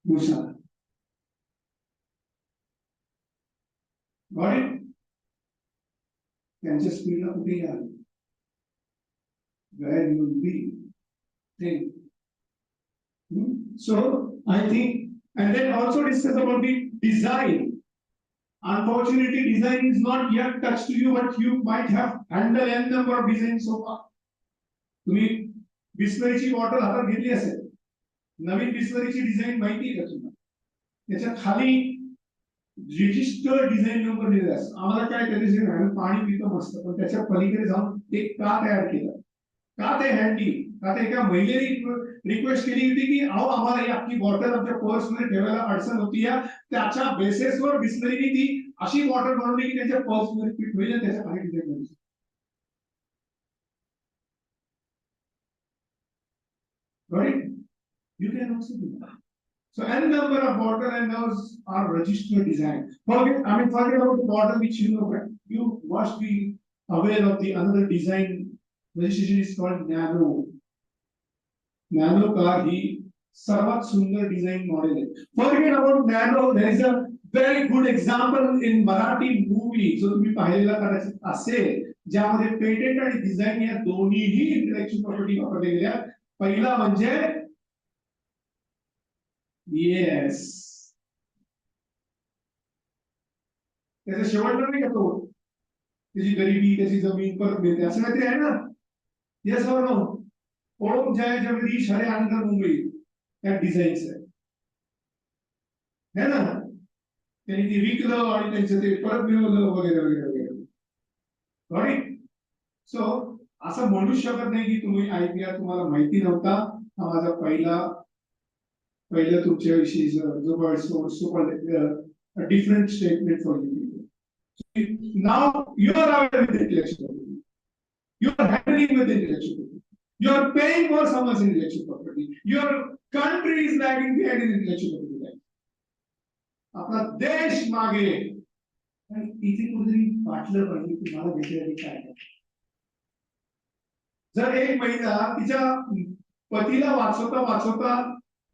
[SPEAKER 5] दिवसाला. त्यांच्या स्पीडला कुठेही आले. Where you will be. Think. So I think, and then also discuss about the design. Unfortunately, design is not yet touched to you, but you might have handled n number of designs so far. तुम्ही बिस्लरीची bottle हातात घेतली असेल, नवीन बिस्लरीची design माहिती आहे का तुम्हाला? त्याच्या खाली रजिस्टर डिझाईन नंबर दिलेला असतो. आम्हाला काय त्याचे पाणी पितो मस्त, पण त्याच्या पलीकडे जाऊन ते का तयार केलं, का ते हँडी, का ते एका महिलेने रिक्वेस्ट केली होती की अहो आम्हाला ही आपली बॉटल आमच्या पर्स मध्ये ठेवायला अडचण होती, या त्याच्या बेसिसवर बिस्लरीने ती अशी बॉटल बनवली की त्याच्या पर्स मध्ये फिट होईल, त्याच्या खाली design. Right? You can also do that. So n number of bottle and those are registered design. Forget about the bottle which you know, but you must be aware of the another design registration is called Nano. Nano car ही सर्वात सुंदर design model आहे. Forget about Nano. There is a very good example in Marathi movie जो तुम्ही पाहिलेला कदाचित असेल, ज्यामध्ये patent आणि डिझाईन या दोन्हीही इंटेलेक्चुअल प्रॉपर्टी वापरले गेल्या. पहिला म्हणजे येस, त्याचा शेवटला नाही का तो, त्याची गरिबी, त्याची जमीन परत मिळते असं काहीतरी आहे ना. येस और नो? ओम जय जगदीश हरे आनंद मुंबई त्या डिझाईन्स आहे ना, त्यांनी ते विकलं आणि त्यांचं ते परत मिळवलं वगैरे वगैरे वगैरे. राईट. सो असं म्हणू शकत नाही की तुम्ही IPR तुम्हाला माहिती नव्हता. हा माझा पहिलं तुमच्याविषयी डिफरंट स्टेटमेंट फॉर यू. नाव you are aware with intellectual property. You are handling with intellectual property. You are paying for someone's intellectual property. Your country is lagging behind in intellectual property. आपला देश मागे आणि इथे कुठेतरी वाटलं पाहिजे की मला देशासाठी काय करायचं. जर एक महिला तिच्या पतीला वाचवता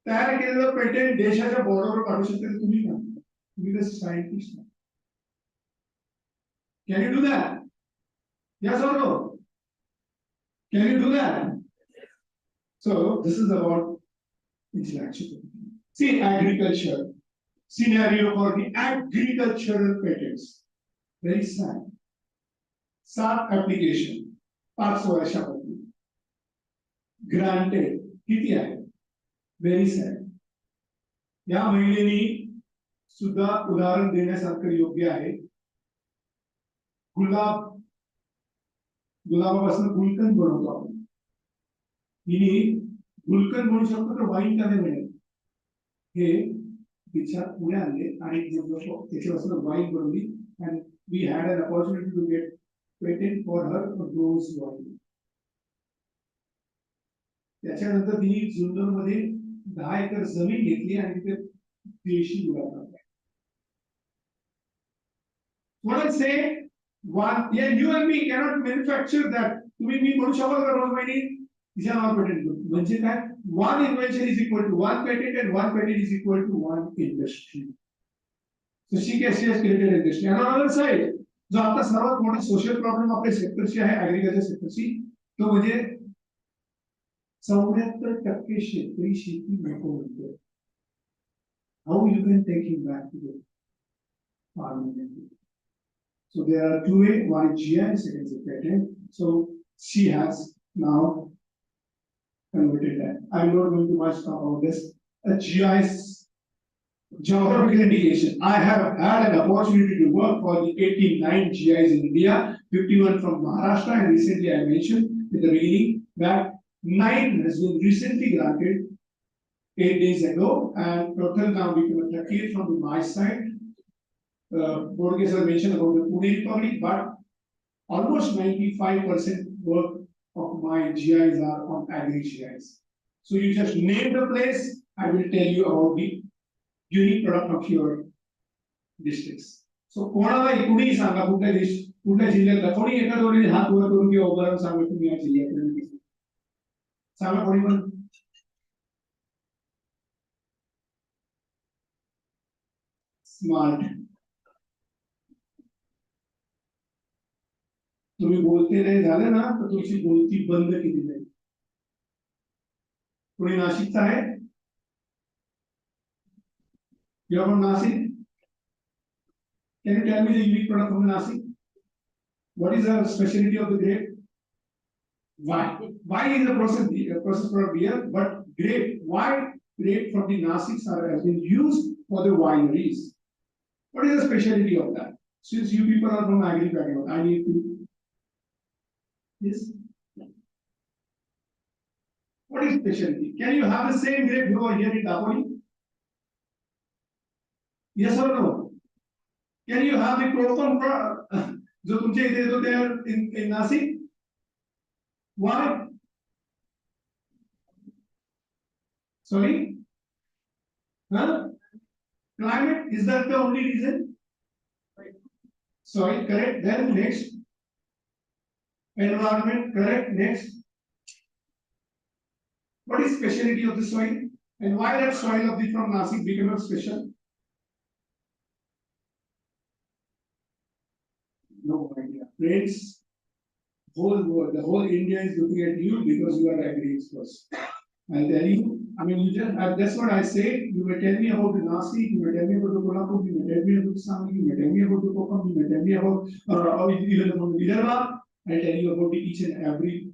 [SPEAKER 5] तयार केलेलं पेटेंट देशाच्या बॉर्डरवर काढू शकते, तर तुम्ही का? तुम्ही scientist. Can you do that? Yes or no? Can you do that? So this is about intellectual property. See, agriculture scenario for the agricultural patents. Very sad. 7 application 5 वर्षापूर्वी granted किती आहे? Very sad. या महिलेनी सुद्धा उदाहरण देण्यासारखं योग्य आहे. गुलाबापासून गुलकंद बनवतो आपण. हिने गुलकंद बनवू शकतो तर वाईन का नाही मिळेल? हे विचार पुढे आणले आणि त्याच्यापासून वाईन बनवली. and we had an opportunity to get patent for her for those wine. त्याच्यानंतर तिने जुन्नर मध्ये 10 एकर जमीन घेतली आणि तिथे देशी गुलाब लावला. What I say, one, yeah, you and me cannot manufacture that. तुम्ही मी म्हणू शकतो का रोज महिने तिच्या नावावर पेटेंट करू? म्हणजे काय? One invention is equal to one patent and one patent is equal to one industry. So she has created industry. And on the other side, जो आता सर्वात मोठा सोशल प्रॉब्लेम आपल्या सेक्टरची आहे, ऍग्रीकल्चर सेक्टरची, तो म्हणजे 74% शेतकरी शेती नको म्हणतोय. How you can take him back to the farming? So there are 2 ways. One is GI, second is patent. So she has now converted that. I'm not going to much talk about this. A GI's geographical indication. I have had an opportunity to work for the 89 GIs in India, 51 from Maharashtra, and recently I mentioned in the beginning that 9 has been recently granted 8 days ago, and total now we can calculate from my side. Borges has mentioned about the Pune Republic, but almost 95% work of my GIs are on agri GIs. So you just name the place, I will tell you about the unique product of your districts. So कोणाला कुणीही सांगा कुठल्या जिल्ह्यातला कोणी एका जोडीने हात वर करून किंवा उभारून सांगा तुम्ही या जिल्ह्यात सांगा कोणी पण. स्मार्ट. तुम्ही बोलते नाही झाले ना तर तुमची बोलती बंद केली जाईल. कोणी नाशिकचा आहे? You are from Nashik? Can you tell me the unique product from Nashik? What is the specialty of the grape? Wine is a process product here, but grape, why grape from the Nashik has been used for the wineries? What is the specialty of that? Since you people are from agri background, I need to. Yes. What is specialty? Can you have the same grape grower here in Dapoli? Yes or no? Can you have the Crofton जो तुमच्या इथे येतो there in Nashik? Why? Sorry? Huh? Climate, is that the only reason? Sorry, correct. Then next. Environment, correct. Next. What is speciality of the soil? And why that soil of the from Nashik became special? No idea. Friends, whole world, the whole India is looking at you because you are agri experts. I'll tell you, I mean, you just, that's what I say. You may tell me about the Nashik, you may tell me about the Kolhapur, you may tell me about the Sangli, you may tell me about the Kokam, you may tell me about even from the Vidarbha. I'll tell you about the each and every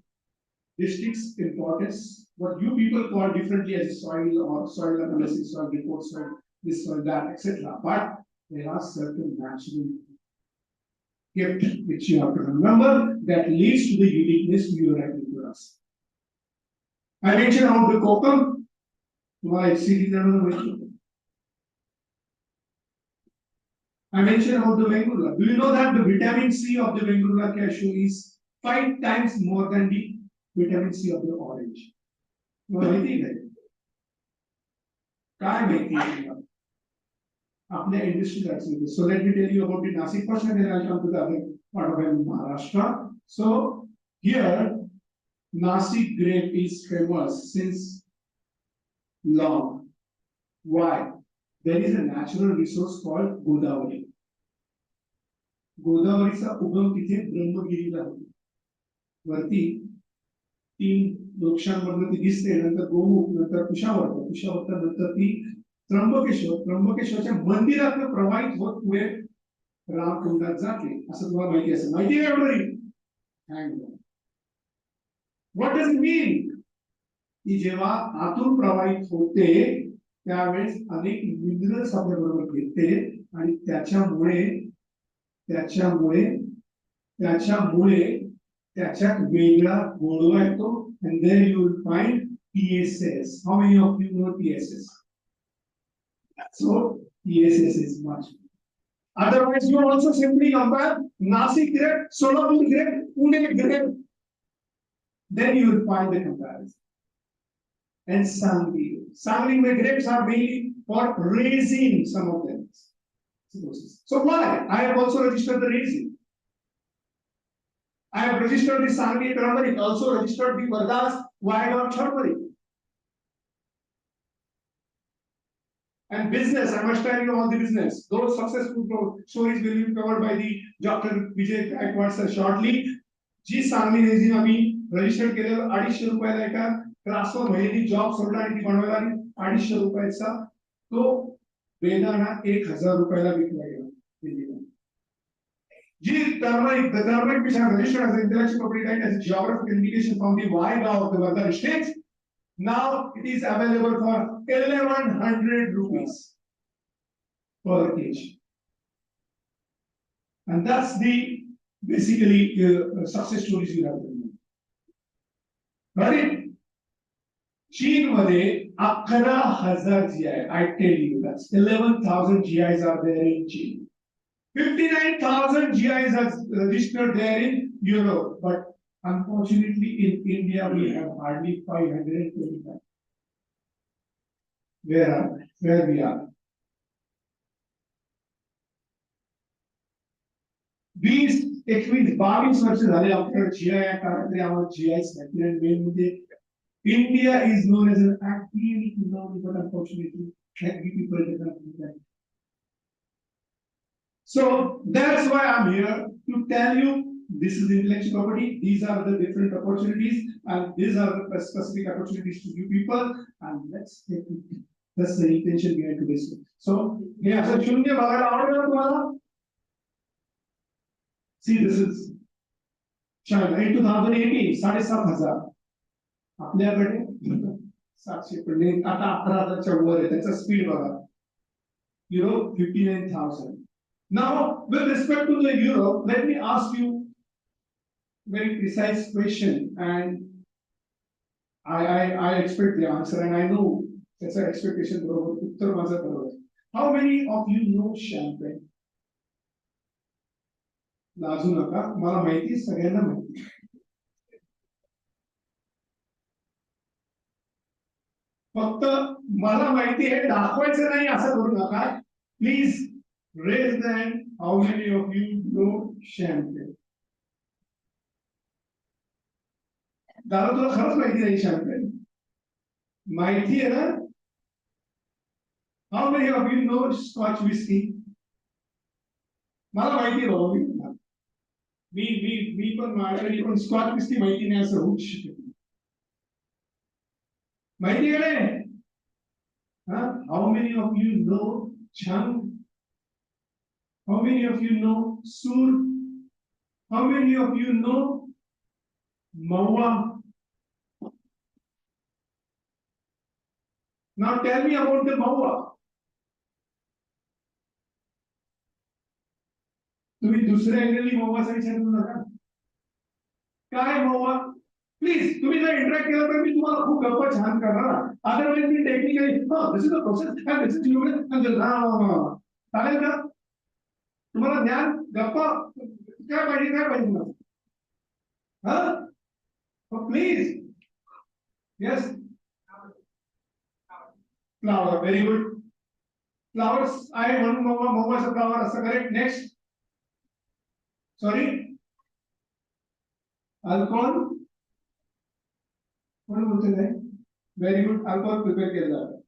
[SPEAKER 5] district's importance, what you people call differently as soil or soil analysis, soil report, soil this, soil that, etc. But there are certain natural gift which you have to remember that leads to the uniqueness you are agriculture. I mentioned about the kokum. Why see I mentioned about the Vengurla. Do you know that the vitamin C of the Vengurla cashew is 5 times more than the vitamin C of the orange? माहिती आहे काय माहिती आहे आपल्या industrial activities so let me tell you about the Nashik first and then I'll come to the other part of Maharashtra. So here Nashik grape is famous since long. Why? There is a natural resource called Godavari. गोदावरीचा उगम तिथे ब्रह्मगिरीला होतो वरती 3 वृक्षांमधून ती दिसते नंतर गोमुख नंतर कुशावर्त नंतर ती त्र्यंबकेश्वरच्या मंदिरात प्रवाहित होत पुढे रामकुंडात जाते असं तुम्हाला माहिती असेल माहिती आहे एवढी व्हॉट डज इट मीन की जेव्हा आतून प्रवाहित होते त्यावेळेस अनेक मिनरल्स आपल्या बरोबर घेते आणि त्याच्यात वेगळा गोडवा येतो and there you will find TSS. How many of you know TSS? So TSS is much. Otherwise you also simply compare Nashik grape, Solapur grape, Pune grape. Then you will find the comparison. And Sangli. Sangli where grapes are mainly for raising some of them. So why? I have also registered the raising. I have registered the Sangli turmeric, also registered the Vardas Viagra turmeric. And business, I must tell you all the business. Those successful stories will be covered by the Dr. Vijay Gaikwad sir shortly. Ji Sangli raising आम्ही registered केलं 250 रुपयाला एका transfer महिन्याची job सोडला आणि ती बनवायला 250 रुपयाचा तो वेदाना 1000 रुपयाला विकला गेला दिल्लीला. G turmeric, the turmeric which are registered as an intellectual property right as a geographical indication from the Viagra of the Varda states, now it is available for 1100 rupees per kg. And that's the basically success stories you have to know. Right? China मध्ये 11,000 GI. I tell you that 11,000 GIs are there in China. 59,000 GIs are registered there in Europe, but unfortunately in India we have hardly 525. Where we are? 20-22 वर्ष झाले आपल्याकडे GI या काळात आम्हाला GIs भेटले main मध्ये India is known as an active economy, but unfortunately, people cannot do that. So that's why I'm here to tell you this is intellectual property. These are the different opportunities, and these are the specific opportunities to you people. And let's take it. That's the intention behind today's. So, yeah, so Shunya Bhagara. See, this is China in 2018, 7,500. आपल्याकडे 700 पण आता 11,000च्या वर आहे त्याचा speed बघा Europe 59,000. Now with respect to the Europe, let me ask you very precise question and I expect the answer and I know त्याचा expectation बरोबर उत्तर माझं बरोबर. How many of you know champagne? लाजू नका मला माहिती सगळ्यांना माहिती. फक्त मला माहिती आहे दाखवायचं नाही असं करू नका please raise the hand how many of you know champagne दारू तुला खरंच माहिती नाही शॅम्पेन माहिती आहे ना how many of you know Scotch whisky मला माहिती आहे बाबा मी पण माझ्याकडे पण स्कॉच विस्की माहिती नाही असं होऊ शकत माहिती आहे how many of you know Chang? How many of you know Sur? How many of you know Mawa? Now tell me about the Mahua. तुम्ही दुसऱ्या अँगलनी महुआचा विचार करू नका. काय महुआ? प्लीज तुम्ही जर इंटरॅक्ट केलं तर मी तुम्हाला खूप गप्पा छान करणार. Otherwise me technically this is the process and this is चालेल का? तुम्हाला ज्ञान गप्पा काय पाहिजे तुम्हाला? हा please. Yes flower very good. Flowers आहे म्हणून महुआचा फ्लावर असं करेक्ट. नेक्स्ट सॉरी अल्कोहोल कोण बोलते काय? Very good. अल्कोहोल प्रिपेअर केलं जातं.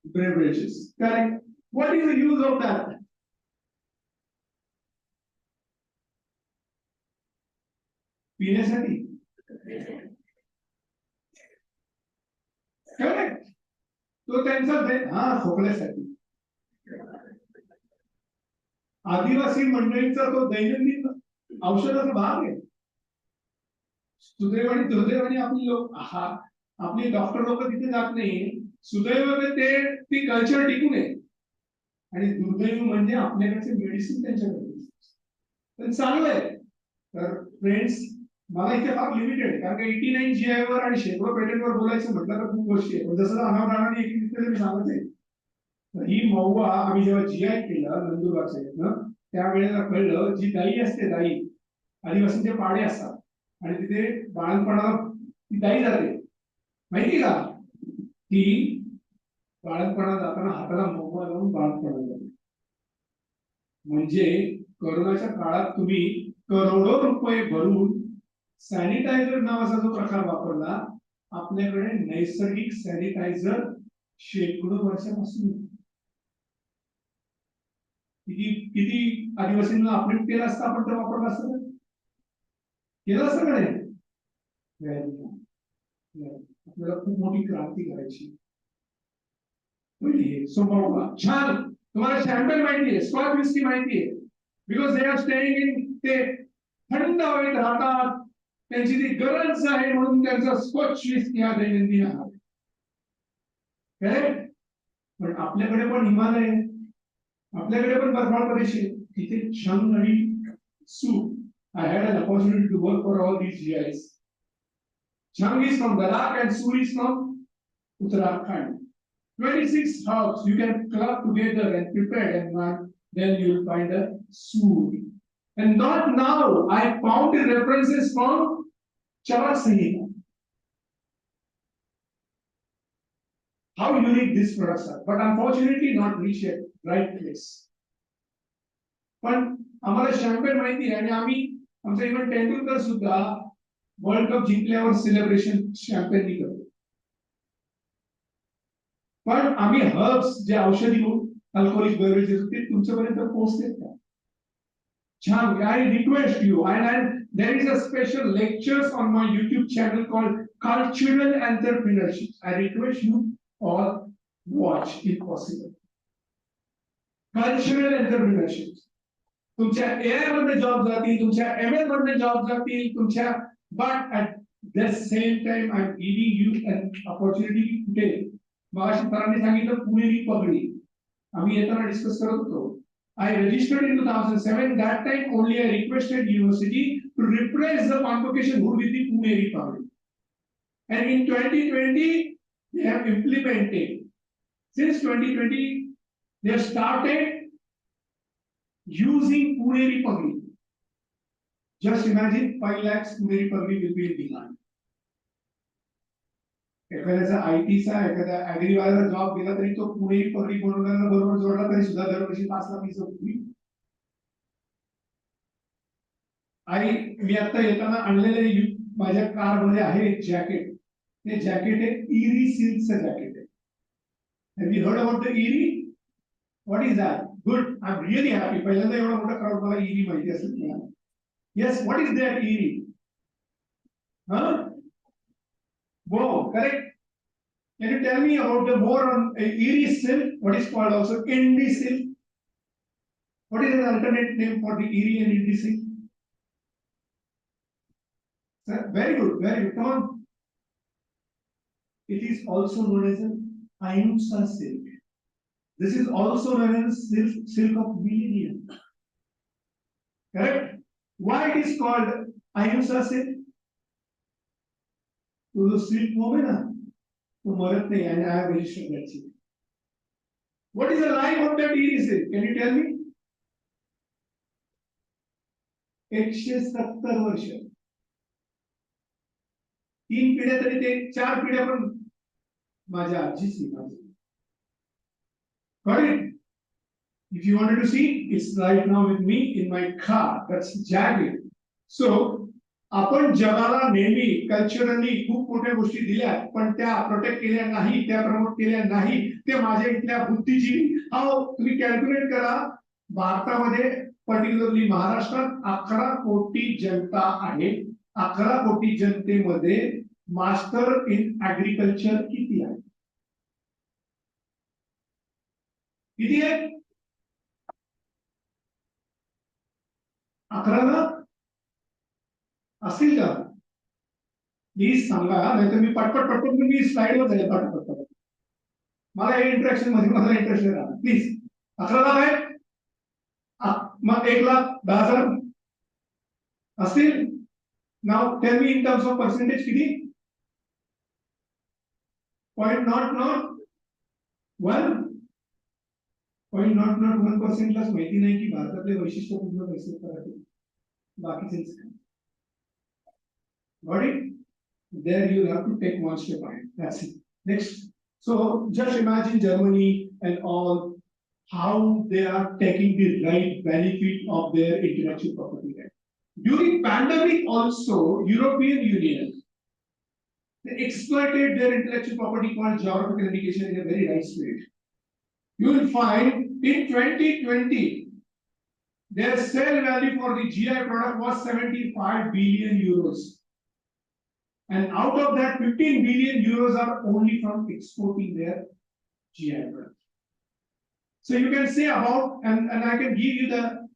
[SPEAKER 5] Beverages. Correct. What is the use of that? पिण्यासाठी. Correct. तो त्यांचा खोकल्यासाठी. आदिवासी मंडळींचा तो दैनंदिन औषधाचा भाग आहे. सुदैव आणि दुर्दैवाने आपली डॉक्टर लोक तिथे जात नाही. सुदैव ती कल्चर टिकून आहे आणि दुर्दैव म्हणजे आपल्याकडचे मेडिसिन त्यांच्याकडे. पण चांगलं आहे. तर फ्रेंड्स मला इथे फार लिमिटेड आहे कारण का 89 GI वर आणि शेकडो पेटंटवर बोलायचं म्हटलं तर खूप गोष्टी आहे. पण जसं अनावराने एक मी सांगत आहे. ही महुआ आम्ही जेव्हा GI केलं नंदुरबारच्या त्यावेळेला कळलं जी दाई असते दाई आदिवासींचे पाडे असतात आणि तिथे बाळणपणाला ती दाई जाते माहिती का? ती बाळणपणा जाताना हाताला महुआ लावून बाळणपणा जाते. म्हणजे कोरोनाच्या काळात तुम्ही करोडो रुपये भरून सॅनिटायझर नावाचा जो प्रकार वापरला. आपल्याकडे नैसर्गिक सॅनिटायझर शेकडो वर्षापासून किती आदिवासींना अपडेट केलं असतं आपण तर वापरलं असतं केलं असतं का नाही? आपल्याला खूप मोठी क्रांती करायची. छान. तुम्हाला शॅम्पेन माहिती आहे, स्कॉच विस्की माहिती आहे. Because they are staying in ते थंड हवेत राहतात. त्यांची ती गरज आहे म्हणून त्यांचा स्कॉच विस्की हा दैनंदिन आहार. करेक्ट. पण आपल्याकडे पण हिमालय आहे. आपल्याकडे पण बर्फाळ प्रदेश आहे. तिथे छंग आणि soup. I had an opportunity to work for all these GIs. Chang is from Ladakh and Sur is from Uttarakhand. 26 herbs you can club together and prepare and then you will find a Sur. And not now. I found the references from Charak Samhita. How unique these products are, but unfortunately not reached at right place. पण आम्हाला champagne माहिती आहे आणि आम्ही आमचा even Tendulkar सुद्धा world cup जिंकल्यावर celebration शॅम्पेननी करतो. पण आम्ही हर्ब्स जे औषधी अल्कोहोलिक बेवरेजेस ते तुमच्यापर्यंत पोहोचतात का? छान. I request you and there is a special lectures on my YouTube channel called Cultural Entrepreneurship. I request you all watch if possible. Cultural Entrepreneurship. तुमच्या AI मध्ये जॉब जातील, तुमच्या ML मध्ये जॉब जातील, तुमच्या but at the same time I'm giving you an opportunity today. मगाशी सरांनी सांगितलं पुणेरी पगडी आम्ही येताना डिस्कस करत होतो. I registered in 2007. That time only I requested university to replace the convocation board with the Puneri pagdi. And in 2020 they have implemented. Since 2020 they have started using Puneri pagdi. Just imagine 5 lakhs Puneri pagdi will be in demand. एखाद्याचा आयटीचा एखाद्या ऍग्रीवाल्याला job दिला तरी तो पुणेरी पगडी बनवण्याला बरोबर जोडला तरी सुद्धा दरवर्षी 5 लाख होती. आणि मी आता येताना आणलेले माझ्या कार मध्ये आहे जॅकेट. ते जॅकेट आहे इरी सिल्कचं जॅकेट आहे. Have you heard about the Erie? What is that? Good. I'm really happy. पहिल्यांदा एवढा मोठा क्राउड मला Erie माहिती असेल. Yes, what is that Erie? Huh? Wow, correct. Can you tell me about the more on Erie silk? What is called also Indi silk? What is the alternate name for the Erie and Indi silk? Sir, very good, very good. Come on. It is also known as a Ahimsa silk. This is also known as silk of millennium. Correct? Why it is called Ahimsa silk? तो जो silk वो है ना तो मरत नहीं and I have registered that silk. What is the life of that silk? Can you tell me? 170 वर्ष. 3 पिढ्या तरी ते 4 पिढ्या पण माझ्या आजीची माझी. Got it? If you wanted to see, it's right now with me in my car. That's jagged. So आपण जगाला नेहमी कल्चरली खूप मोठ्या गोष्टी दिल्या पण त्या प्रोटेक्ट केल्या नाही त्या प्रमोट केल्या नाही ते माझ्या इथल्या बुद्धीची तुम्ही कॅल्क्युलेट करा भारतामध्ये पर्टिक्युलरली महाराष्ट्रात 11 कोटी जनता आहे 11 कोटी जनतेमध्ये मास्टर इन ऍग्रिकल्चर किती आहे किती आहे 11 लाख असतील का प्लीज सांगा नाहीतर मी पटपट मी स्लाइडवर जाईल पटपट मला हे इंटरेक्शन मध्ये मला इंटरेस्ट आहे प्लीज 11 लाख आहे मग 1,10,000 असतील नाव tell me in terms of percentage किती 0.001% लाच माहिती नाही की भारतातले वैशिष्ट्यपूर्ण पैसे करायचे बाकीचे Got it? There you have to take one step ahead. That's it. Next. So just imagine Germany and all how they are taking the right benefit of their intellectual property right. During pandemic also, European Union they exploited their intellectual property called geographical indication in a very right spirit. You will find in 2020 their sale value for the GI product was 75 billion euros. And out of that, 15 billion euros are only from exporting their GI product. So you can say about, and I can give you the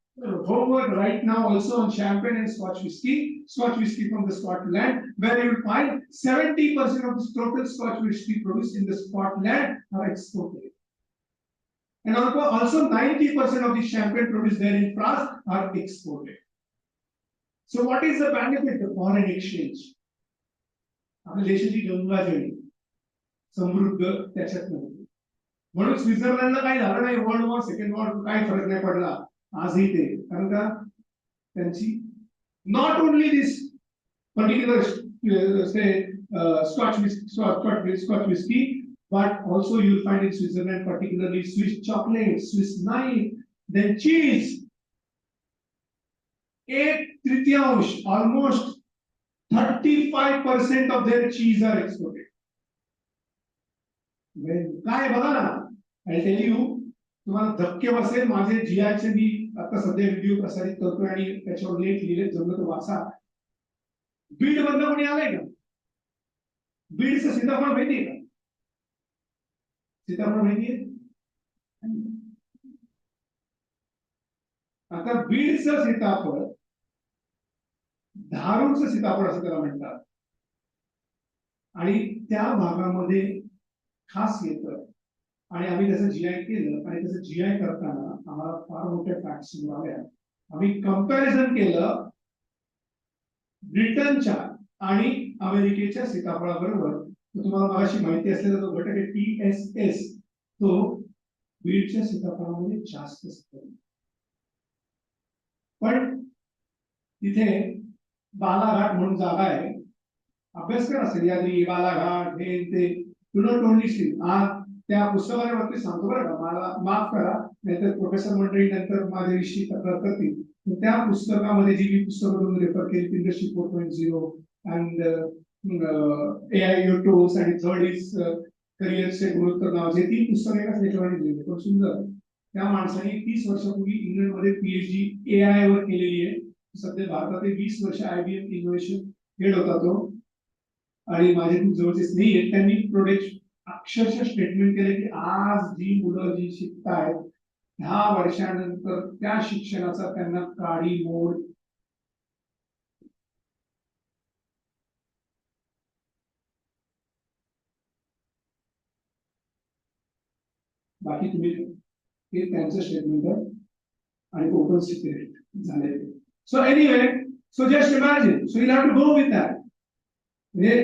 [SPEAKER 5] homework right now also on champagne and Scotch whiskey from the Scotland, where you will find 70% of the total Scotch whiskey produced in the Scotland are exported. And also 90% of the champagne produced there in France are exported. So what is the benefit? The foreign exchange. आपल्या देशाची गंगाजळी समृद्ध त्याच्यात नव्हती म्हणून स्वित्झर्लंडला काही झालं नाही world war second war काही फरक नाही पडला आजही ते कारण का त्यांची not only this particular Scotch whiskey but also you will find in Switzerland particularly Swiss chocolate Swiss knife then cheese 1/3 almost 35% of their cheese are exported. काय बघा ना I tell you तुम्हाला धक्के बसेल माझे जीआयचे मी आता सध्या व्हिडिओ प्रसारित करतोय आणि त्याच्यावर लेख लिहिले जमलं तर वाचा बीड मधनं कोणी आलंय का बीडचं सीताफळ माहितीये का सीताफळ माहितीये आता बीडचं सीताफळ धारूरचं सीताफळ असं त्याला म्हणतात आणि त्या भागामध्ये खास येतं आणि आम्ही त्याचं जीआय केलं आणि त्याचं जीआय करताना आम्हाला फार मोठ्या फॅक्ट्स मिळाल्या आम्ही कंपॅरिझन केलं ब्रिटनच्या आणि अमेरिकेच्या सीताफळाबरोबर तुम्हाला मगाशी माहिती असलेला जो घटक आहे TSS तो बीडच्या सीताफळामध्ये जास्त असतो पण तिथे बालाघाट म्हणून जागा आहे अभ्यास करा सह्याद्री बालाघाट हे ते डू नॉट ओनली सी आज त्या पुस्तकाच्या बाबतीत सांगतो बरं का मला माफ करा नाहीतर प्रोफेसर मंडळी नंतर माझ्या विषयी तक्रार करतील त्या पुस्तकामध्ये जी मी पुस्तकातून रेफर केली इंडस्ट्री 4.0 अँड AI टूल्स आणि थर्ड इज करिअरचे गुणोत्तर नावाचे 3 पुस्तक एकाच याच्यामध्ये दिले पण सुंदर त्या माणसाने 30 वर्षापूर्वी इंग्लंडमध्ये PhD AI वर केलेली आहे सध्या भारतातील 20 वर्ष IBM इनोव्हेशन हेड होता तो आणि माझे खूप जवळचे स्नेही आहेत त्यांनी प्रोडक्ट अक्षरशः स्टेटमेंट केले की आज जी मुलं जी शिकतायत 10 वर्षानंतर त्या शिक्षणाचा त्यांना काडी मोड बाकी तुम्ही हे त्यांचं स्टेटमेंट आहे आणि ओपन सिक्रेट झाले. So anyway, so just imagine, so you have to go with that. म्हणजे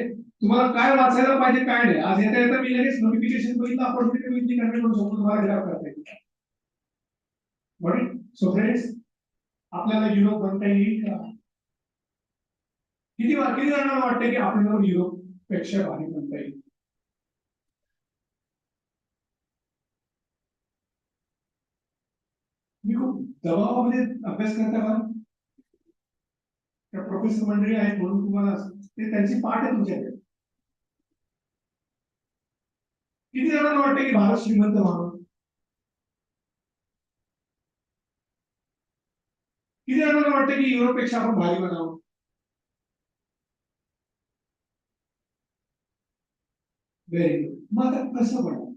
[SPEAKER 5] तुम्हाला काय वाचायला पाहिजे काय नाही. आज येता येता मी लगेच नोटिफिकेशन बघितलं, अपॉर्च्युनिटी बघितली, कंटिन्यू करू शकतो, तुम्हाला ग्राफ करता येईल. बट सो फ्रेंड्स, आपल्याला युरोप बनता येईल का? किती जणांना वाटतं की आपल्याला युरोप पेक्षा भारी बनता येईल? मी खूप दबावामध्ये अभ्यास करता का? त्या प्रोफेसर मंडळी आहेत म्हणून तुम्हाला ते त्यांची पाठ आहे तुमच्याकडे. किती जणांना वाटतं की भारत श्रीमंत व्हावं? किती जणांना वाटतं की युरोपपेक्षा आपण भारी बनावं? Very good. मग आता कसं बनावं?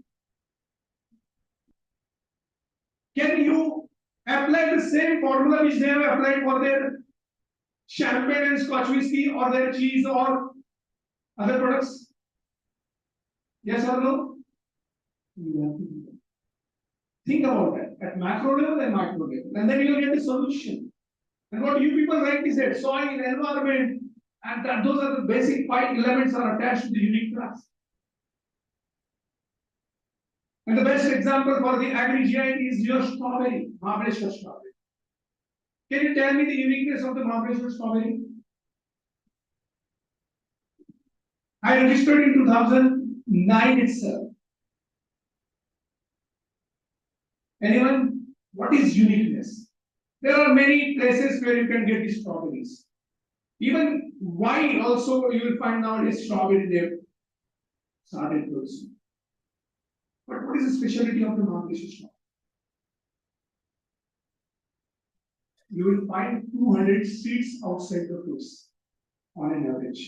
[SPEAKER 5] Can you apply the same formula which they have applied for their champagne and Scotch whiskey or their cheese or other products? Yes or no? You have to do that. Think about that at macro level and micro level, and then you will get the solution. And what you people rightly said, soil, environment, and that those are the basic 5 elements are attached to the unique class. And the best example for the agri-GI is your strawberry, Mahabaleshwar strawberry. Can you tell me the uniqueness of the Mahabaleshwar strawberry? I registered in 2009 itself. Anyone? What is uniqueness? There are many places where you can get the strawberries. Even wine also you will find nowadays strawberry they've started producing. But what is the specialty of the Mahabaleshwar strawberry? You will find 200 seeds outside the fruits on an average.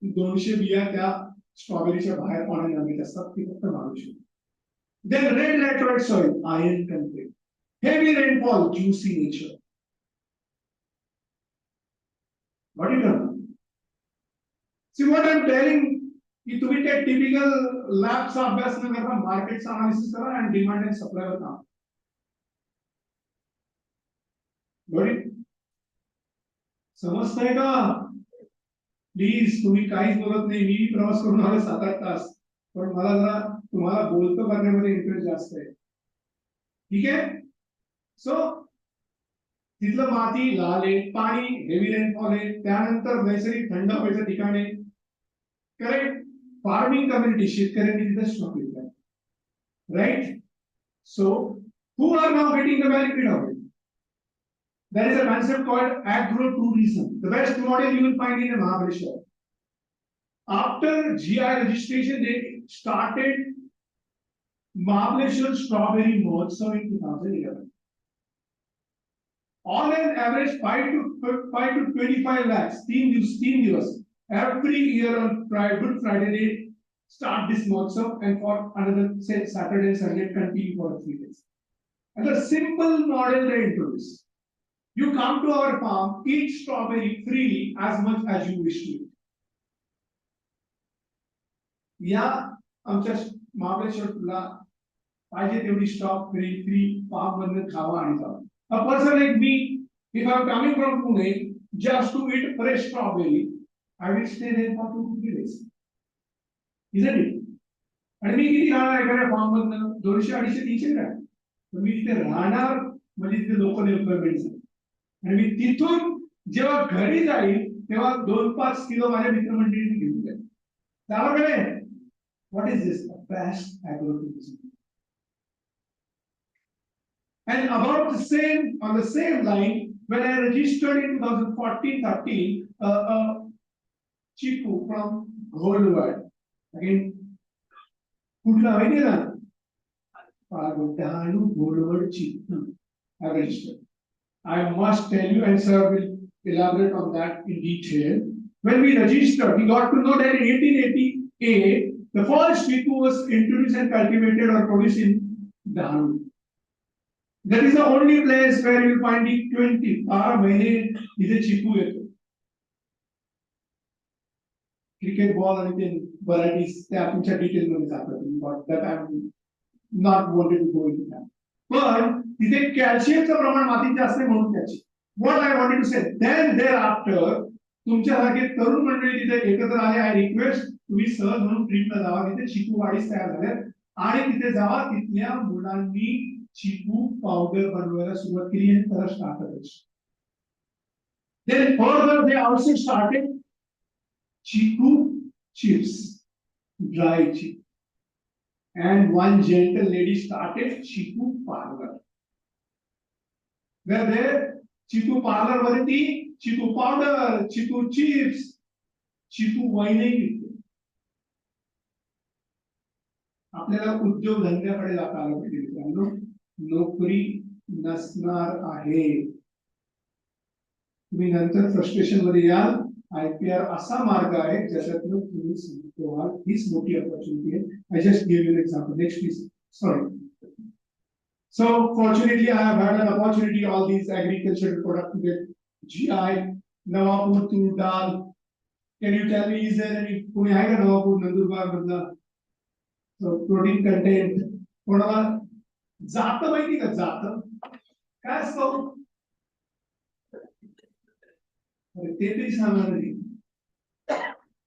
[SPEAKER 5] 200 बिया त्या स्ट्रॉबेरीच्या बाहेर on an average असतात, ती फक्त Mahabaleshwar. Then red laterite soil, iron content. Heavy rainfall, juicy nature. What do you know? See what I'm telling, की तुम्ही ते typical लॅबचा अभ्यास न करता मार्केटचा अनालिसिस करा आणि डिमांड आणि सप्लाय वर काम. बरोबर समजतंय का? प्लीज तुम्ही काहीच बोलत नाही. मी प्रवास करून आलो 7-8 तास, पण मला जरा तुम्हाला बोलतो करण्यामध्ये इंटरेस्ट जास्त आहे. ठीक आहे? सो तिथलं माती लाल आहे, पाणी हेवी रेनफॉल आहे, त्यानंतर नैसर्गिक थंड हवेचं ठिकाण आहे. करेक्ट? फार्मिंग कम्युनिटी, शेतकऱ्यांनी तिथे स्टॉक घेतला. Right? So who are now getting the benefit of it? There is a concept called agro-tourism. The best model you will find in Mahabaleshwar. After GI registration, they started Mahabaleshwar Strawberry Mahotsav in 2011. On an average, 5 to 25 lakhs, 3 years, every year on Good Friday, they start this Mahotsav, and for another, say, Saturday and Sunday, continue for 3 days. And the simple model they introduce. You come to our farm, eat strawberry freely as much as you wish to eat. या आमच्या महाबळेश्वरला पाहिजे तेवढी strawberry free farm मधून खावा आणि जावा. A person like me, if I'm coming from Pune just to eat fresh strawberry, I will stay there for 2 to 3 days. Isn't it? आणि मी किती राहणार एखाद्या फार्म मधून 200-250-300 ग्रॅम. तर मी तिथे राहणार म्हणजे तिथे लोकल एम्प्लॉयमेंट. आणि मी तिथून जेव्हा घरी जाईल तेव्हा 2-5 किलो माझ्या मित्रमंडळीने घेऊन जाईल. त्यामुळे what is this? The best agro-tourism. And about the same, on the same line, when I registered in 2014-13, Chiku from Goldward, again, कुठला माहिती ना? Pagotanu Goldward Chiku, I registered. I must tell you, and sir will elaborate on that in detail. When we registered, we got to know that in 1888, the first Chiku was introduced and cultivated or produced in Dahanu. That is the only place where you will find the 12 mahine is a Chiku yeto. Cricket ball and then varieties, they are tuमच्या detail मध्ये जातात. But that I am not wanted to go into that. पण तिथे कॅल्शियमचं प्रमाण मातीत जास्त आहे म्हणून त्याची. What I wanted to say, then thereafter तुमच्यासारखे तरुण मंडळी तिथे एकत्र आले. आय रिक्वेस्ट तुम्ही सहज म्हणून ट्रिपला जावा. तिथे चिकू वाडीस तयार झाले आणि तिथे जावा. तिथल्या मुलांनी चिकू पावडर बनवायला सुरुवात केली आणि त्याला startup. Then further they also started chiku chips, dry chiku. And one gentle lady started chiku parlor. Where there chiku parlour मध्ये ती चिकू पावडर, चिकू चिप्स, चिकू वाईनही विकते. आपल्याला उद्योग धंद्याकडे जाता आलं पाहिजे मित्रांनो. नोकरी नसणार आहे. तुम्ही नंतर फ्रस्ट्रेशन मध्ये याल. IPR असा मार्ग आहे ज्याच्यातून तुम्ही सांगतो आहात हीच मोठी अपॉर्च्युनिटी आहे. I just give you example. Next please. Sorry. So fortunately, I have had an opportunity all these agricultural products to get GI, Nawapur tur dal. Can you tell me, is there any kuni hai ka Nawapur Nandurbar madla? So protein content. कोणाला जातं माहिती का जातं? काय असतं? अरे ते तरी सांगणार नाही.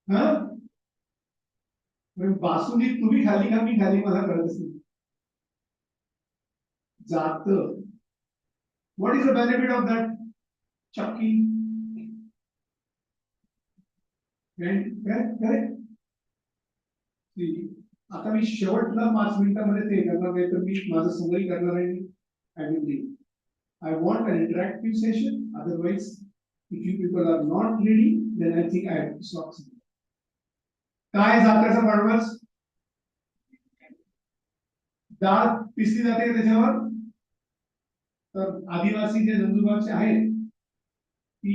[SPEAKER 5] हा? बासुंदी तुम्ही खाली का मी खाली मला कळतच नाही. जातं. What is the benefit of that? Chucky. Correct? See, आता मी शेवटला 5 मिनिटांमध्ये ते करणार नाही तर मी माझं समरी करणार आहे. I will leave. I want an interactive session. Otherwise, if you people are not ready, then I think I have to stop. काय जात्याचा पडवस? डाळ पिसली जाते का त्याच्यावर? तर आदिवासी जे नंदुरबारचे आहेत ती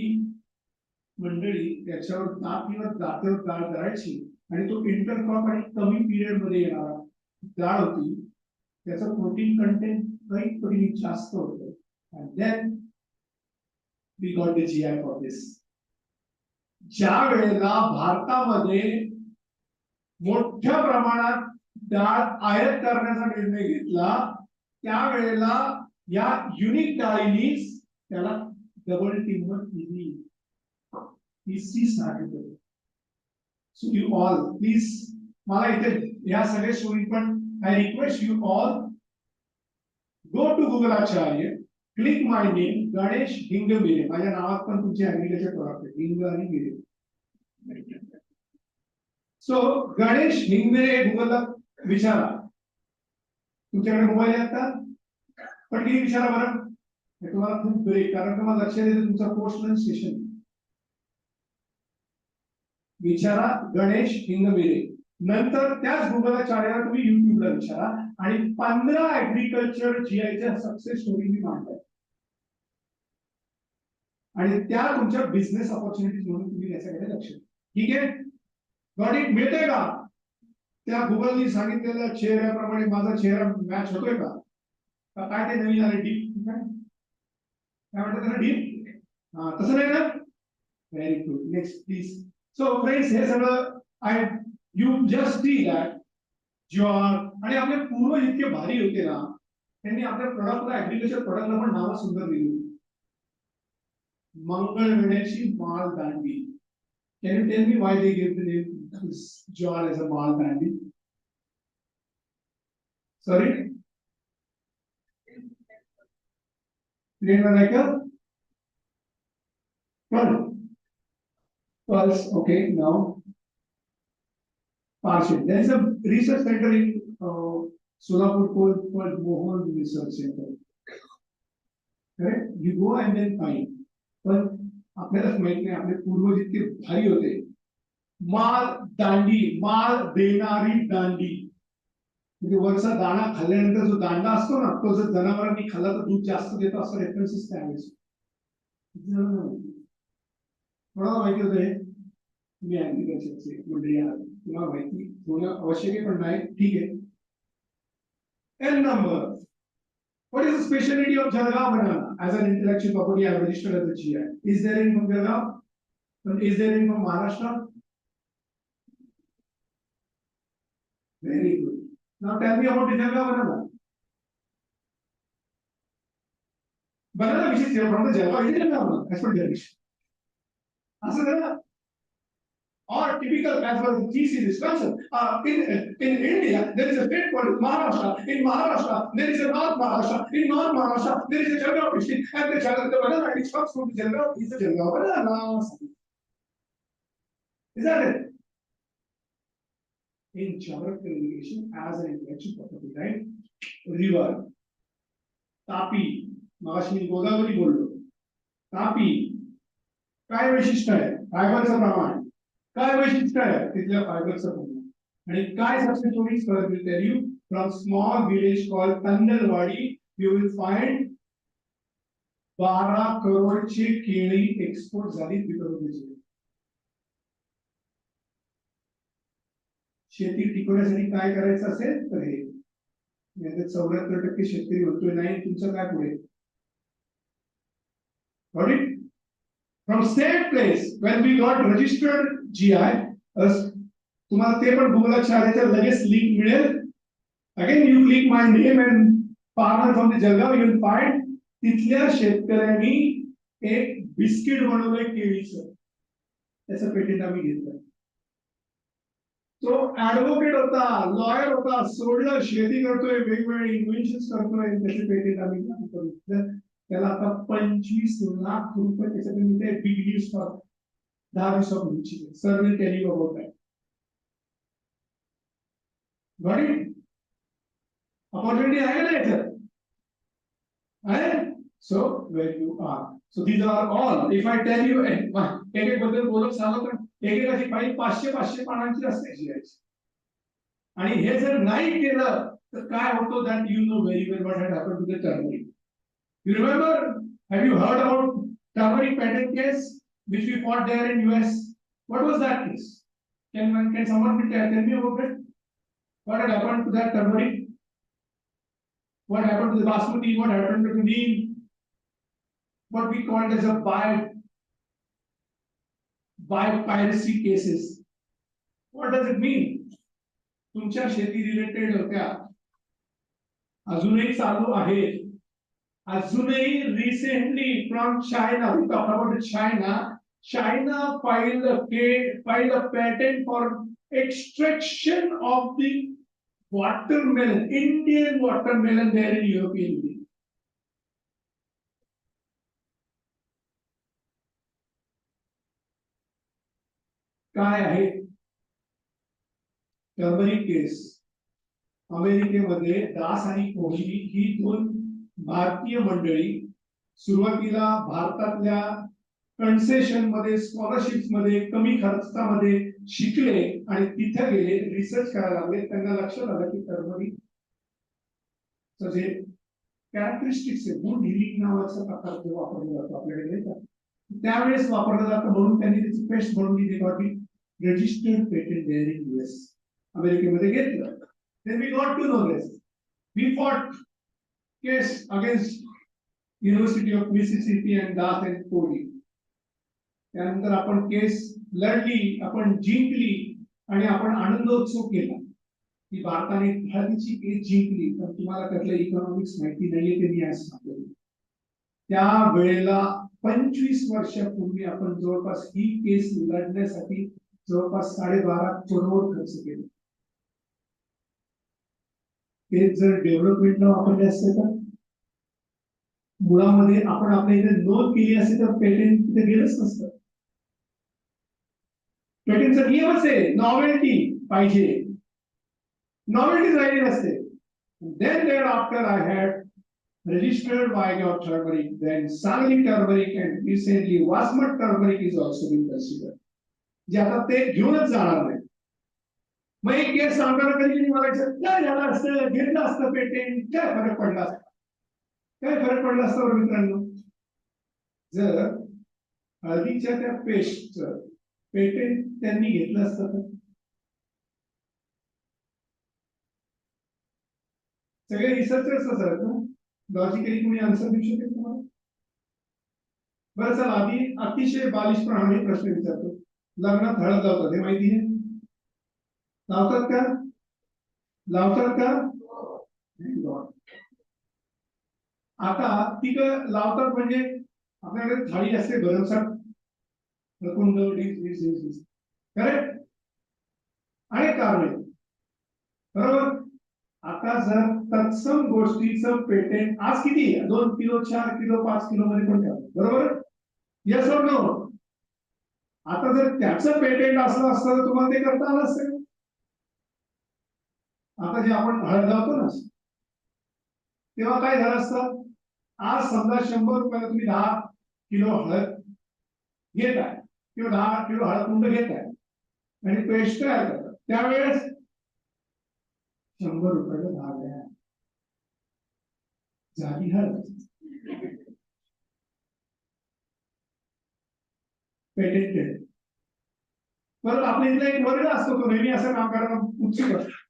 [SPEAKER 5] मंडळी त्याच्यावर ताप किंवा दातावर डाळ करायची आणि तो इंटरक्रॉप आणि कमी पिरियड मध्ये येणारा डाळ होती. त्याचं प्रोटीन कंटेंट काही पटीने जास्त होतं. And then we got the GI for this. ज्या वेळेला भारतामध्ये मोठ्या प्रमाणात डाळ आयात करण्याचा निर्णय घेतला त्यावेळेला या युनिक डाळीनीच त्याला डबल किंमत दिली. ती start. So you all please मला इथे या सगळे स्टोरी पण I request you all go to Google Acharya, click my name Ganesh Hingmire. माझ्या नावात पण तुमचे ऍग्रिकल्चर प्रोडक्ट आहे हिंग आणि मिरे. सो गणेश हिंगमिरे गुगलला विचारा. तुमच्याकडे मोबाईल आहे आता? पण किती विचारा बरं. तुम्हाला खूप ब्रेक कारण तुम्हाला लक्षात येते तुमचा पोस्टमॅन स्टेशन. विचारा गणेश हिंगमिरे. नंतर त्याच गुगलच्या चार्याला तुम्ही युट्यूबला विचारा आणि 15 ऍग्रिकल्चर जीआयच्या सक्सेस स्टोरी मी मांडल्या आणि त्या तुमच्या बिझनेस ऑपॉर्च्युनिटीज म्हणून तुम्ही त्याच्याकडे लक्ष द्या. ठीक आहे? Got it? मिळते का? त्या गुगलनी सांगितलेल्या चेहऱ्याप्रमाणे माझा चेहरा मॅच होतोय का? काय ते नवीन आले डीप काय म्हणतात त्याला डीप? हा तसं नाही ना? Very good. Next please. So friends हे सगळं I you just see that ज्वार आणि आपले पूर्वज इतके भारी होते ना त्यांनी आपल्या प्रोडक्टला ऍग्रिकल्चर प्रोडक्टला पण नावं सुंदर दिली. मंगळवेढ्याची माल Dandi. Can you tell me why they gave the name jowar as a mall Dandi? Sorry? Like a pulse. Okay, now partial. There is a research center in Solapur called Mohan Research Center. Correct? You go and then find. पण आपल्यालाच माहित नाही आपले पूर्वज इतके भारी होते. माल दांडी, माल देणारी दांडी. म्हणजे वरचा दाणा खाल्ल्यानंतर जो दांडा असतो ना तो जर जनावरांनी खाल्ला तर दूध जास्त देतो असं रेफरन्सेस त्यावेळेस. कोणाला माहिती होतं हे? तुम्ही ऍग्रिकल्चरचे मंडळी आहात तुम्हाला माहिती होणं आवश्यक आहे पण नाही. ठीक आहे. N number. What is the specialty of Jalgaon banana? As an intellectual property, I have registered as a GI. Is there any from Jalgaon? Is there any from Maharashtra? Very good. Now tell me about December banana. Banana which is from the Java, is it banana? As per definition. Asana, or typical as per the GC is concerned. In India, there is a state called Maharashtra. In Maharashtra, there is a North Maharashtra. In North Maharashtra, there is a Jalgaon district, and the banana which comes from the Jalgaon is a Jalgaon banana. Is that it? In geographical irrigation as an intellectual property, right? River, Tapi, Maharashtra Godavari बोललो, तापी काय वैशिष्ट्य आहे फायबरचं प्रमाण काय वैशिष्ट्य आहे तिथल्या फायबरचं प्रमाण आणि काय substituting for will tell you from small village called Tandalwadi you will find 12 करोडची केळी एक्सपोर्ट झाली बिकॉज ऑफ दिस. शेती टिकवण्यासाठी काय करायचं असेल तर हे 74% शेतकरी होतोय नाही तुमचं काय पुढे. Got it? From same place when we got registered GI, तुम्हाला ते पण गुगलच्या आल्याच्या लगेच लिंक मिळेल. Again you click my name and farmer from the Jalgaon you will find तिथल्या शेतकऱ्यांनी एक बिस्किट बनवलंय केळीचं. त्याचं पेटेंट आम्ही घेतलं. तो ऍडव्होकेट होता, लॉयर होता, सोडलं शेती करतोय, वेगवेगळे इन्व्हेन्शन्स करतोय, त्याचे पेटेंट आम्ही घेतलं. त्याला आता 25 लाख रुपये त्याच्याकडे मिळते. बिग न्यूज फॉर 10 दिवसापूर्वीची. Sir will tell you about that. Got it? Opportunity आहे ना याच्यात? आहे. So where you are. So these are all. If I tell you एक बद्दल बोलत चाललो तर एकेकाची फाईल 500 पानांची असते GIची. आणि हे जर नाही केलं तर काय होतं that you know very well what had happened to the turmeric. You remember? Have you heard about turmeric patent case which we fought there in US? What was that case? Can someone tell me about it? What had happened to that turmeric? What happened to the basmati? What happened to the neem? What we called as a buy piracy cases. What does it mean? तुमच्या शेती related होत्या अजूनही चालू आहेत. Azunai recently from China, we talk about China. China filed a patent for extraction of the watermelon, Indian watermelon there in European Union. काय आहे turmeric case? अमेरिकेमध्ये दास आणि कोहली ही दोन भारतीय मंडळी सुरुवातीला भारतातल्या कन्सेशन मध्ये स्कॉलरशिप्स मध्ये कमी खर्चामध्ये शिकले आणि तिथे गेले रिसर्च करायला लागले. त्यांना लक्षात आलं की टर्मरिक जे कॅरेक्टरिस्टिक्स आहे गुड हिलिंग नावाचा प्रकार जो वापरला जातो आपल्याकडे त्यावेळेस वापरला जातो म्हणून त्यांनी त्याची पेस्ट म्हणून दिली. Registered patent there in US. अमेरिकेमध्ये घेतलं. Then we got to know this. We fought case against University of Mississippi and Das and Cody. त्यानंतर आपण केस लढली, आपण जिंकली आणि आपण आनंदोत्सव केला की भारताने हळदीची केस जिंकली. पण तुम्हाला त्यातलं इकॉनॉमिक्स माहिती नाहीये ते मी आज सांगतो. त्या वेळेला 25 वर्षापूर्वी आपण जवळपास ही केस लढण्यासाठी जवळपास 12.5 करोड खर्च केले. ते जर डेव्हलपमेंटला वापरले असते तर मुळामध्ये आपण आपल्या इथे नोंद केली असते तर पेटेंट तिथे गेलंच नसतं. पेटेंटचा नियमच आहे नॉवेल्टी पाहिजे. नॉवेल्टी राहिली नसते. Then thereafter I had registered Vaigaon turmeric, then Sangli turmeric, and recently Wasmat turmeric is also being considered. जे आता ते घेऊनच जाणार नाही. मग एक केस सांगताना कधी मला काय झालं असतं घेतलं असतं पेटेंट काय फरक पडला असता. काय फरक पडला असता मित्रांनो जर हळदीच्या त्या पेस्टचं पेटेंट त्यांनी घेतलं असतं तर. सगळे रिसर्चर्स असतात ना लॉजिकली कोणी आन्सर देऊ शकेल तुम्हाला. बरं चला आधी अतिशय बालिशपणाने प्रश्न विचारतो. लग्नात हळद लावतात हे माहिती आहे? लावतात का? लावतात का? Thank God. आता ती लावतात म्हणजे आपल्याकडे थाळी असते भरमसाठ रकुंड करेक्ट अनेक कारणे बरोबर. आता जर तत्सम गोष्टीचं पेटेंट आज किती 2 किलो 4 किलो 5 किलो मध्ये पण ठेवलं बरोबर. यस और नो. आता जर त्याचं पेटेंट असलं असतं तर तुम्हाला ते करता आलं असतं. आता जे आपण हळद लावतो ना तेव्हा काय झालं असतं. आज समजा 100 रुपयाला तुम्ही 10 किलो हळद घेताय किंवा 10 किलो हळद कुंड घेताय आणि पेस्ट तयार करतात त्यावेळेस 100 रुपयाला 10 घ्या झाली हळद. पेटेंटेड. परत आपल्या इथला एक वर्ग असतो तो नेहमी असं काम करायला उत्सुक असतो.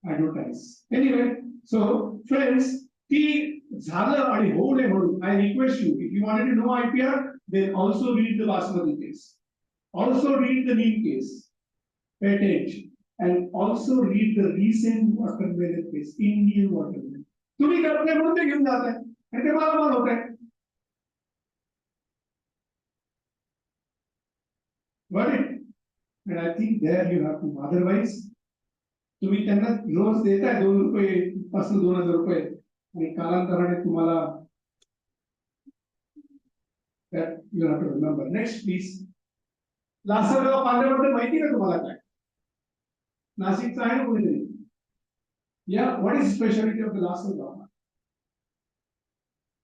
[SPEAKER 5] Advertise. Anyway, so friends, ती झालं आणि होऊ नये म्हणून I request you, if you wanted to know IPR, then also read the Basmati case, also read the Neem case, patent, and also read the recent watermelon case, Indian watermelon. तुम्ही करत नाही म्हणून ते घेऊन जात आहे आणि ते मला होत आहे. Got it? And I think there you have to. Otherwise, तुम्ही त्यांना रोज देताय 2 रुपये पासून 2000 रुपये आणि कालांतराने तुम्हाला that you have to remember. Next please. Lasalgaon पांढऱ्याबद्दल माहिती का तुम्हाला काय? नाशिकचं आहे कोणीतरी? या what is speciality of the Lasalgaon?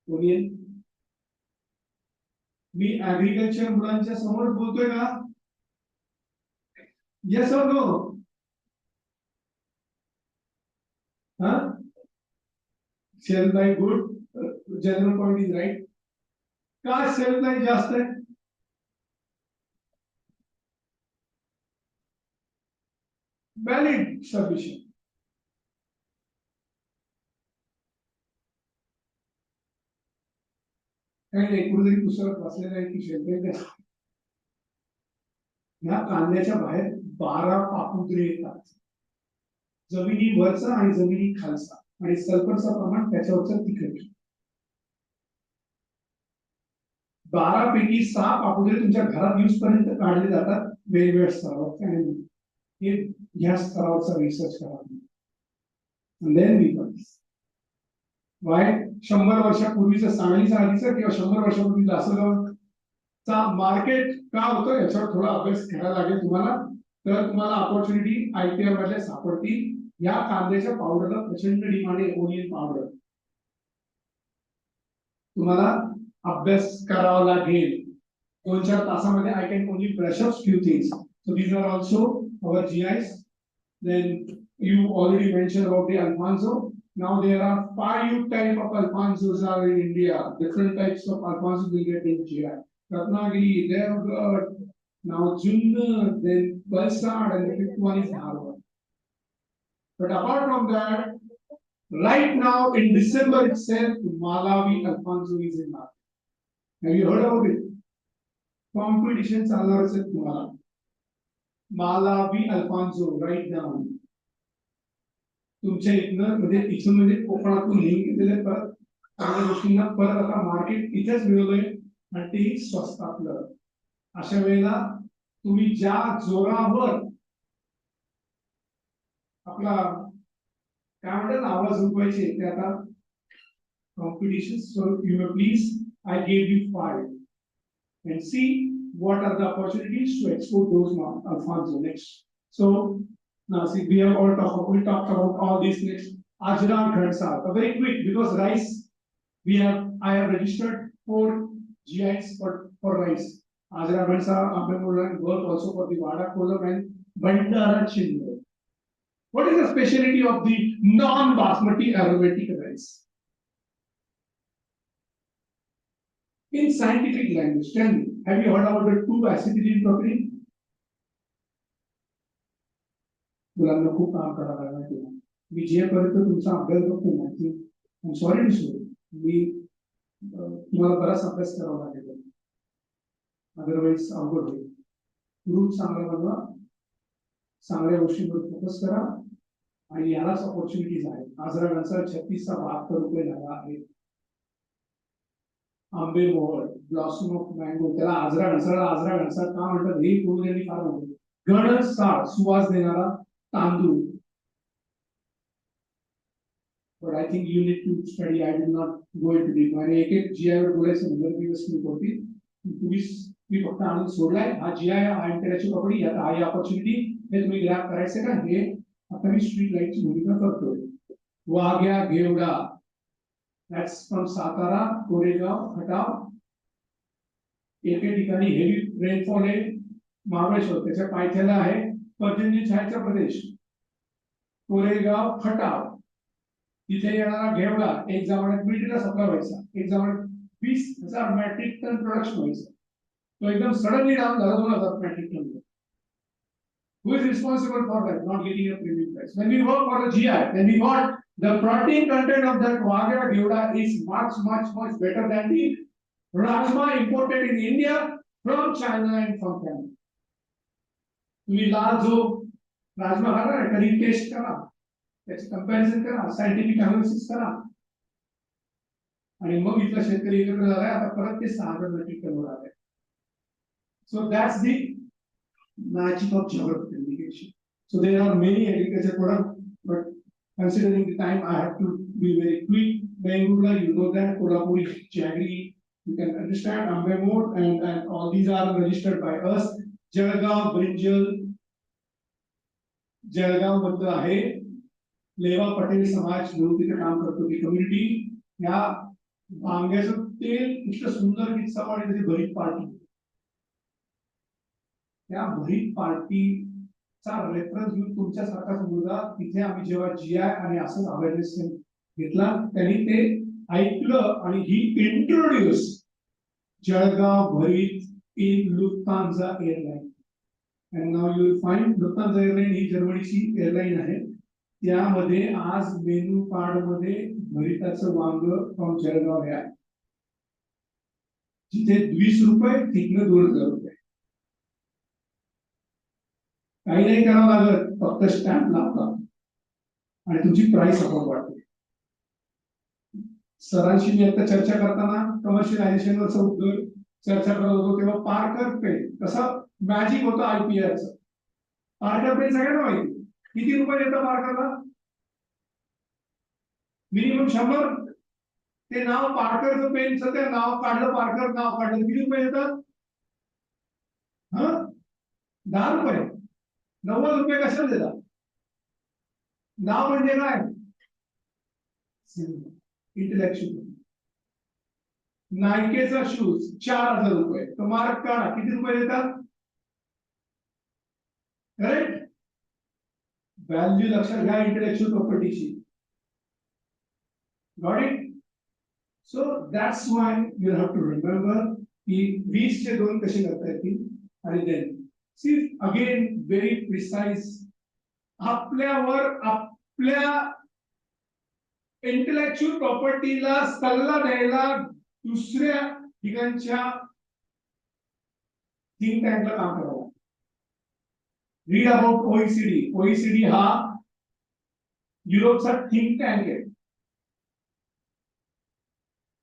[SPEAKER 5] Onion. Me agriculture मुलांच्या समोर बोलतोय का? येस और no? Huh? Shelf life good, general point is right. का shelf life जास्त आहे? Valid submission. काही नाही कुठेतरी पुस्तकात वाचलेलं आहे की shelf life जास्त. या कांद्याच्या बाहेर 12 पापुद्रे येतात. जमिनीवरचा आणि जमिनी खालचा आणि सल्फरचं प्रमाण त्याच्यावरचं तिखट. 12 पैकी 6 पापुद्रे तुमच्या घरात यूज पर्यंत काढले जातात वेगवेगळ्या स्तरावर आणि हे ह्या स्तरावरचा रिसर्च करा. देन वी वाय 100 वर्षापूर्वीचं सांगलीचं आधीचं किंवा 100 वर्षापूर्वी लासलगावचा मार्केट का होतं याच्यावर थोडा अभ्यास करायला लागेल तुम्हाला. तर तुम्हाला ऑपॉर्च्युनिटी IPR मध्ये सापडतील. या कांद्याच्या पावडरला प्रचंड डिमांड आहे. ओनियन पावडर तुम्हाला अभ्यास करावा लागेल 2-4 तासामध्ये. I can only brush up few things. So these are also our GIs. Then you already mentioned about the Alfonso. Now there are 5 type of Alfonsos are in India. Different types of Alfonsos will get in GI. Ratnagiri, Devgarh, now Junnar, then Valsad, and the 5th one is Dharwad. But apart from that, right now in December itself, Malawi Alfonso is in market. Have you heard about it? Competition चालणार असेल तुम्हाला. Malawi Alfonso, write down. तुमच्या इथनं म्हणजे इथून म्हणजे कोकणातून link केलेले परत चांगल्या गोष्टींना परत आता मार्केट इथेच मिळवलंय आणि तेही स्वस्तातलं. अशा वेळेला तुम्ही ज्या जोरावर आपला काय म्हणतात आवाज उठवायचे ते आता competition. So you may please I gave you 5 and see what are the opportunities to export those Alfonso next. So now see we have all talked about all these next. Ajran Ghansal, very quick because rice I have registered 4 GIs for rice. Ajran Ghansal, Ambemura work also for the Vada Kolam and Bandara Chindra. What is the speciality of the non-basmati aromatic rice? In scientific language, tell me, have you heard about the 2-acetylene propylene? मुलांना खूप काम करावं लागेल. मी जेपर्यंत तुमचा अभ्यास बघतो ना की I'm sorry to say, मी तुम्हाला बराच अभ्यास करावा लागेल. अदरवाईज अवघड होईल. ग्रुप चांगला बनवा. चांगल्या गोष्टींवर फोकस करा आणि यालाच ऑपॉर्च्युनिटीज आहेत. आजरा घनसाळ 3672 झाला आहे. आंबे मोहर, ब्लॉसम ऑफ मँगो, त्याला आजरा घनसाळ का म्हणतात हे पूर्ण यांनी फार म्हणतो. घनसाळ सुवास देणारा तांदूळ. But I think you need to study. I will not go into deep. आणि एक GI वर बोलायचं नंबर दिवस मी होती. मी फक्त आणून सोडलाय. हा GI हा इंटरनॅशनल प्रॉपर्टी, आता हा ऑपॉर्च्युनिटी हे तुम्ही ग्रॅब करायचं का, हे आता मी स्ट्रीट लाईटची भूमिका करतोय. वाघ्या घेवडा, that's from सातारा, कोरेगाव, खटाव. एके ठिकाणी हेवी रेनफॉल आहे महाबळेश्वर, त्याच्या पायथ्याला आहे पर्जन्य छायाचा प्रदेश कोरेगाव, खटाव. तिथे येणारा घेवडा एक जमान्यात मिलिटरीला सप्लाय व्हायचा, एक जमान्यात 20,000 मेट्रिक टन प्रोडक्शन व्हायचं. तो एकदम सडनली डाऊन झाला 2,000 metric tonne. Who is responsible for that? Not getting a premium price. When we work for the GI, then we got the protein content of that Wagyu Gouda is much better than the Rajma imported in India from China and from Canada. तुम्ही लाल जो राजमा खाता ना, कधी test करा, त्याचे comparison करा, scientific analysis करा, आणि मग इथला शेतकरी एकत्र झालाय. आता परत ते 6,000 मेट्रिक टनवर आले. So that's the magic of geographical indication. So there are many agriculture products, but considering the time, I have to be very quick. Bengaluru, you know that, Kolhapuri, Jaggery, you can understand, Ambemor, and all these are registered by us. Jalgaon, Brinjal, Jalgaon मध्ये आहे लेवा पटेल समाज म्हणून तिथे काम करतो. ती community या वांग्याचं तेल इतकं सुंदर की चव आणि त्याची भरीत पार्टी, त्या भरीत पार्टीचा रेफरन्स घेऊन तुमच्यासारखाच मुलगा तिथे आम्ही जेव्हा GI आणि असंच अवेअरनेस घेतला, त्यांनी ते ऐकलं आणि ही introduce Jalgaon bharit in Lufthansa airline. And now you will find Lufthansa airline ही जर्मनीची एअरलाइन आहे. त्यामध्ये आज मेनू कार्ड मध्ये भरिताचं वांग फ्रॉम जळगाव आहे, जिथे 20 रुपये तिथनं 2,000 रुपये. काही नाही करावं लागत, फक्त स्टॅम्प लावतात आणि तुमची प्राइस आपण वाढते. सरांशी मी आता चर्चा करताना कमर्शियलायझेशन वर चर्चा करत होतो, तेव्हा पार्कर पेन कसं मॅजिक होतं IPRचं. पार्कर पेन सगळ्यांना माहिती किती रुपये देतं पार्करला, मिनिमम 100. ते नाव पार्करचं पेनचं ते नाव काढलं, पार्कर नाव काढलं, किती रुपये देतात? 10 रुपये. 90 रुपये कशाला देतात? नाव म्हणजे काय? इंटेलेक्च्युअल. नायकेचा शूज 4,000 रुपये. तो मार्क काढा, किती रुपये देतात? करेक्ट. व्हॅल्यू लक्षात घ्या इंटेलेक्च्युअल प्रॉपर्टीची. Got it? So that's why you have to remember की 20 चे 2 कसे करता येतील. आणि then see again very precise. आपल्यावर आपल्या इंटेलेक्च्युअल प्रॉपर्टीला सल्ला द्यायला दुसऱ्या ठिकाणच्या थिंक टँकला काम करावं. Read about OECD. OECD हा युरोपचा थिंक टँक आहे.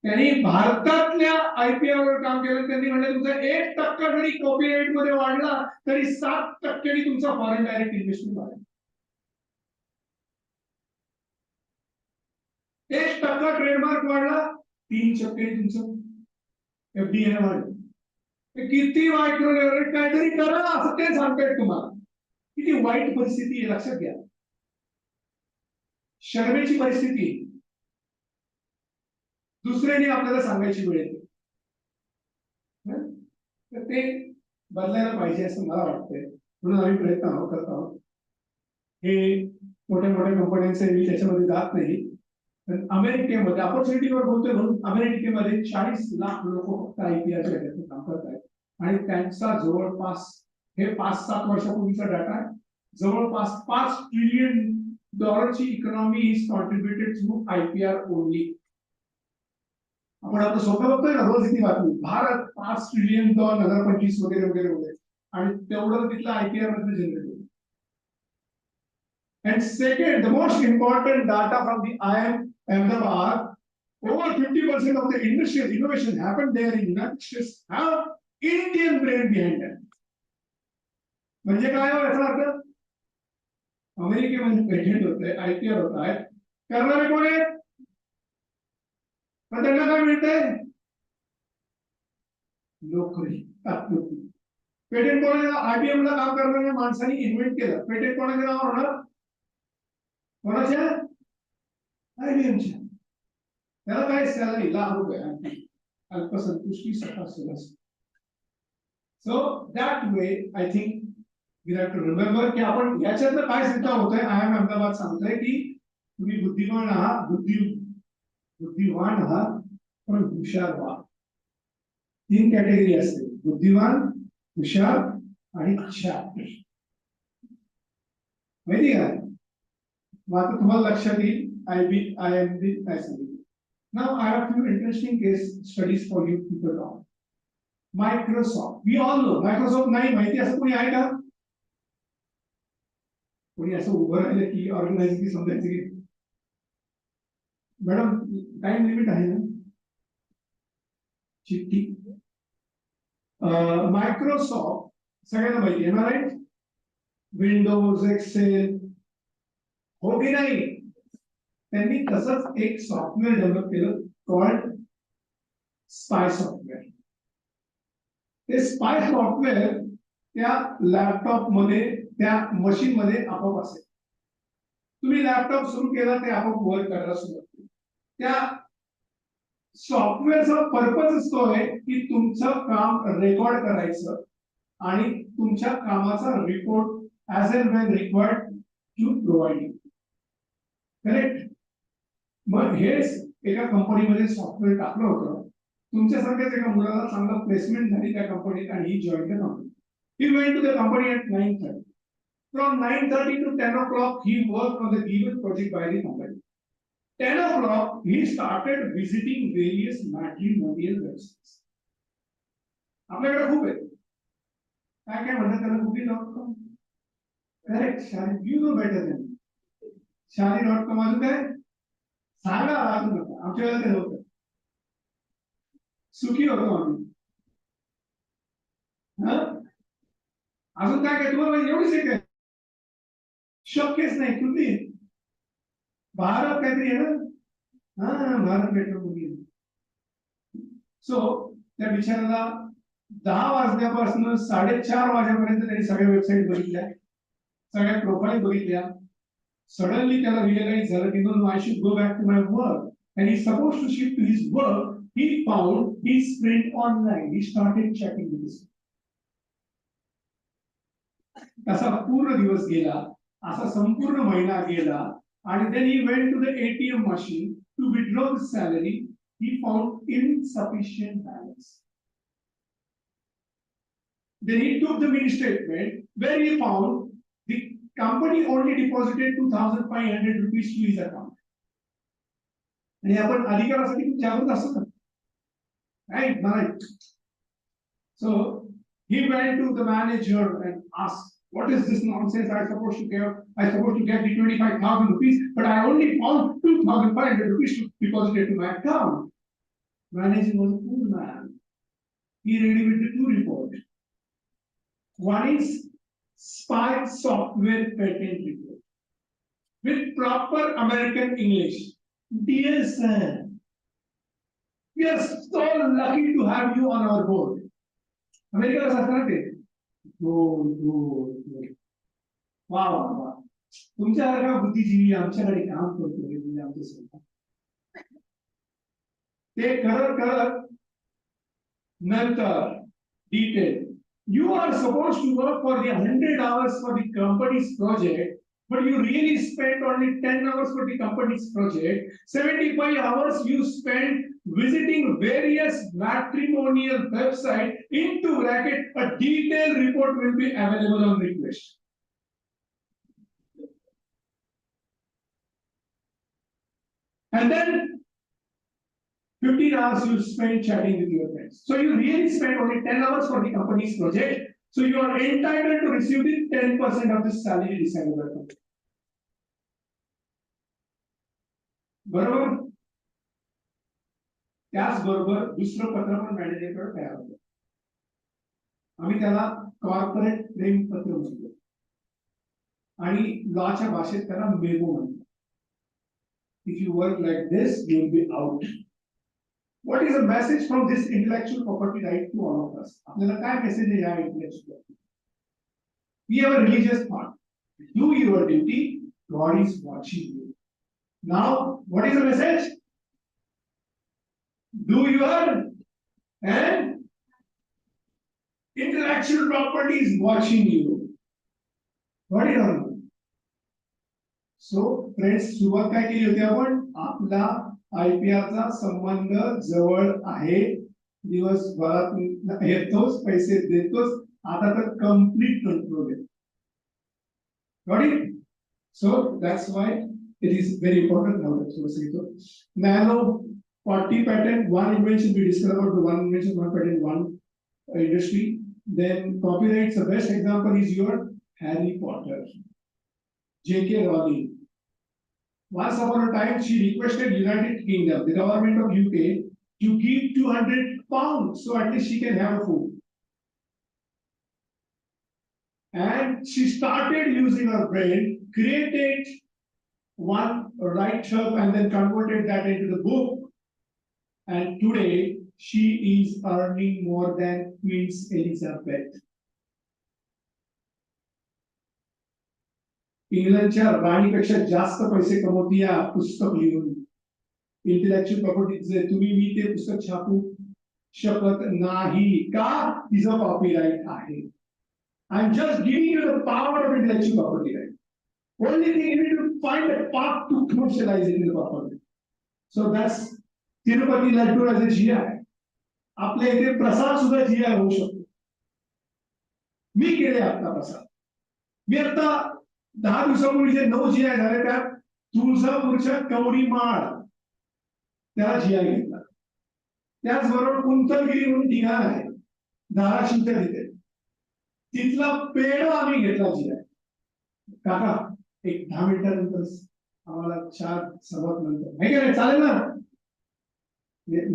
[SPEAKER 5] त्यांनी भारतातल्या IPR वर काम केलं. त्यांनी म्हणलं तुमचा 1% जरी कॉपीराइट मध्ये वाढला तरी 7% तुमचा फॉरेन डायरेक्ट इन्व्हेस्टमेंट वाढेल. 1% ट्रेडमार्क वाढला 3% तुमचं FDI वाढेल. किती मायक्रो लेव्हरेज काहीतरी करा असं ते सांगतायत तुम्हाला. किती वाईट परिस्थिती आहे लक्षात घ्या. शर्मेची परिस्थिती दुसऱ्याने आपल्याला सांगायची वेळ येते. तर ते बदलायला पाहिजे असं मला वाटतंय. म्हणून आम्ही प्रयत्न करत आहोत. हे मोठ्या मोठ्या कंपन्यांचे मी त्याच्यामध्ये जात नाही. पण अमेरिकेमध्ये ऑपॉर्च्युनिटीवर बोलतोय म्हणून अमेरिकेमध्ये 40 लाख लोक फक्त IPRच्या ह्याच्यात काम करत आहेत. आणि त्यांचा जवळपास हे 5-7 वर्षापूर्वीचा डाटा आहे. जवळपास $5 ट्रिलियन ची economy is contributed through IPR only. आपण आता स्वतः बघतोय ना रोज किती बातमी. भारत $5 ट्रिलियन 2025 वगैरे वगैरे वगैरे, आणि तेवढं तिथलं IPR मध्ये जनरेट होतं. And second, the most important data from the IIM Ahmedabad, over 50% of the industrial innovation happened there in United States have Indian brain behind them. म्हणजे काय हो याचा अर्थ? अमेरिकेमध्ये पेटंट होत आहे, IPR होत आहे, करणारे कोण आहेत? पण त्यांना काय मिळतंय? नोकरी, तात्पुरती. पेटंट कोणाच्या IBM ला काम करणाऱ्या माणसाने इन्व्हेंट केलं. पेटंट कोणाच्या नावावर होणार? कोणाच्या? IBMच्या. त्याला काय सॅलरी लाख रुपये, अल्पसंतुष्टी सकाळ. So that way, I think we have to remember की आपण याच्यातनं काय सिद्ध होतंय, IIM अहमदाबाद सांगतोय की तुम्ही बुद्धिमान आहात, बुद्धिवान आहात, पण हुशार व्हा. 3 कॅटेगरी असते, बुद्धिमान, हुशार आणि शातिर. माहिती का? मग आता तुम्हाला लक्षात येईल IIM काय सांगितलं. Now I have few interesting case studies for you people now. Microsoft. We all know Microsoft नाही माहिती असं कोणी आहे का? कोणी असं उभं राहिलं की ऑर्गनायझेशन समजायचं की मॅडम टाइम लिमिट आहे ना? चिठ्ठी. मायक्रोसॉफ्ट सगळ्यांना माहिती आहे ना, राईट? विंडोज, एक्सेल, हो की नाही? त्यांनी तसंच एक सॉफ्टवेअर डेव्हलप केलं कॉल्ड स्पाय सॉफ्टवेअर. ते स्पाय सॉफ्टवेअर त्या लॅपटॉप मध्ये, त्या मशीन मध्ये आपोआप असेल. तुम्ही लॅपटॉप सुरू केला ते आपोआप वर्क करायला सुरुवात केली. त्या सॉफ्टवेअरचा पर्पज असतो आहे की तुमचं काम रेकॉर्ड करायचं आणि तुमच्या कामाचा report as and when required to provide. Correct? मग हेच एका कंपनीमध्ये सॉफ्टवेअर टाकलं होतं. तुमच्यासारख्याच एका मुलाला चांगलं प्लेसमेंट झाली त्या कंपनीत आणि he join the company. He went to the company at 9:30. From 9:30 to 10 o'clock, he worked on the given project by the company. 10 o'clock, he started visiting various matrimonial websites. आपल्याकडे खूप आहे. काय काय म्हणतात त्याला? Booking.com. Correct. शादी, you know better than me. शादी.com अजून काय? सांगा अजून नका. आमच्या वेळेला ते नव्हतं. सुखी होतो आम्ही. अजून काय काय तुम्हाला एवढीच एक आहे? शक्यच नाही. कुठली? भारत काहीतरी आहे ना? भारत पेट्रोल. सो त्या बिचाराला 10 वाजल्यापासून 4:30 वाजेपर्यंत त्यांनी सगळ्या वेबसाईट बघितल्या, सगळ्या प्रोफाईल बघितल्या. सडनली त्याला रिअलाइज झालं की no, I should go back to my work. And he's supposed to shift to his work. He found his print online. He started checking with his. असा पूर्ण दिवस गेला, असा संपूर्ण महिना गेला, आणि then he went to the ATM machine to withdraw the salary. He found insufficient balance. Then he took the mini statement where he found the company only deposited 2,500 rupees to his account. आणि आपण अधिकारासाठी खूप जागृत असतो ना, right? Right. So he went to the manager and asked, what is this nonsense? I supposed to get the 25,000 rupees, but I only found 2,500 rupees to deposit to my account. Manager was a cool man. He ready with the 2 reports. One is spy software patent report with proper American English. Dear sir, we are so lucky to have you on our board. America कसं असणार ते? वा वा वा, तुमच्यासारखा बुद्धिजीवी आमच्याकडे काम करतो म्हणजे आमचं स्वतः. ते करत नंतर detail, you are supposed to work for the 100 hours for the company's project, but you really spent only 10 hours for the company's project. 75 hours you spent visiting various matrimonial websites. Into bracket, a detailed report will be available on request. And then 15 hours you spend chatting with your friends. So you really spent only 10 hours for the company's project. So you are entitled to receive the 10% of the salary decided by the company. बरोबर. त्याचबरोबर दुसरं पत्र पण मॅनेजरकडे तयार होतं. आम्ही त्याला कॉर्पोरेट प्रेम पत्र म्हणतो आणि लॉच्या भाषेत त्याला मेमो म्हणतो. If you work like this, you will be out. What is the message from this intellectual property right to all of us? आपल्याला काय मेसेज आहे या intellectual property? We have a religious thought. Do your duty, God is watching you. Now, what is the message? Do your and intellectual property is watching you. What is it? So, friends, सुरुवात काय केली होती आपण? आपला IPR चा संबंध जवळ आहे. दिवसभरात येतोच, पैसे देतोच. आता तर complete control आहे. Got it? So that's why it is very important now. That's what I say. So, Nano 40 patent, one invention we discussed about the one invention, one patent, one industry. Then copyrights, the best example is your Harry Potter. J.K. Rowling. Once upon a time, she requested United Kingdom, the government of UK, to give 200 pounds so at least she can have a food. And she started using her brain, created one write-up and then converted that into the book. And today, she is earning more than Queen Elizabeth. इंग्लंडच्या राणीपेक्षा जास्त पैसे कमवती या पुस्तक लिहून. Intellectual प्रॉपर्टीचे तुम्ही मी ते पुस्तक छापू शकत नाही का? तिचं कॉपीराइट आहे. I'm just giving you the power of intellectual property right. Only thing you need to find a path to commercialize it in the property. So that's Tirupati Laddu as a GI. आपल्या इथे प्रसाद सुद्धा GI होऊ शकतो. मी केले आता प्रसाद. मी आता 10 दिवसापूर्वी जे 9 GI झाले त्यात तुळजापूरच्या कवडी माळ त्याला GI घेतला. त्याचबरोबर कुंतलगिरी म्हणून ठिकाण आहे धाराशिवच्या तिथे, तिथला पेढा आम्ही घेतला GI. काका एक 10 मिनिटानंतर आम्हाला 4 सर्वात नंतर आहे का नाही? चालेल ना?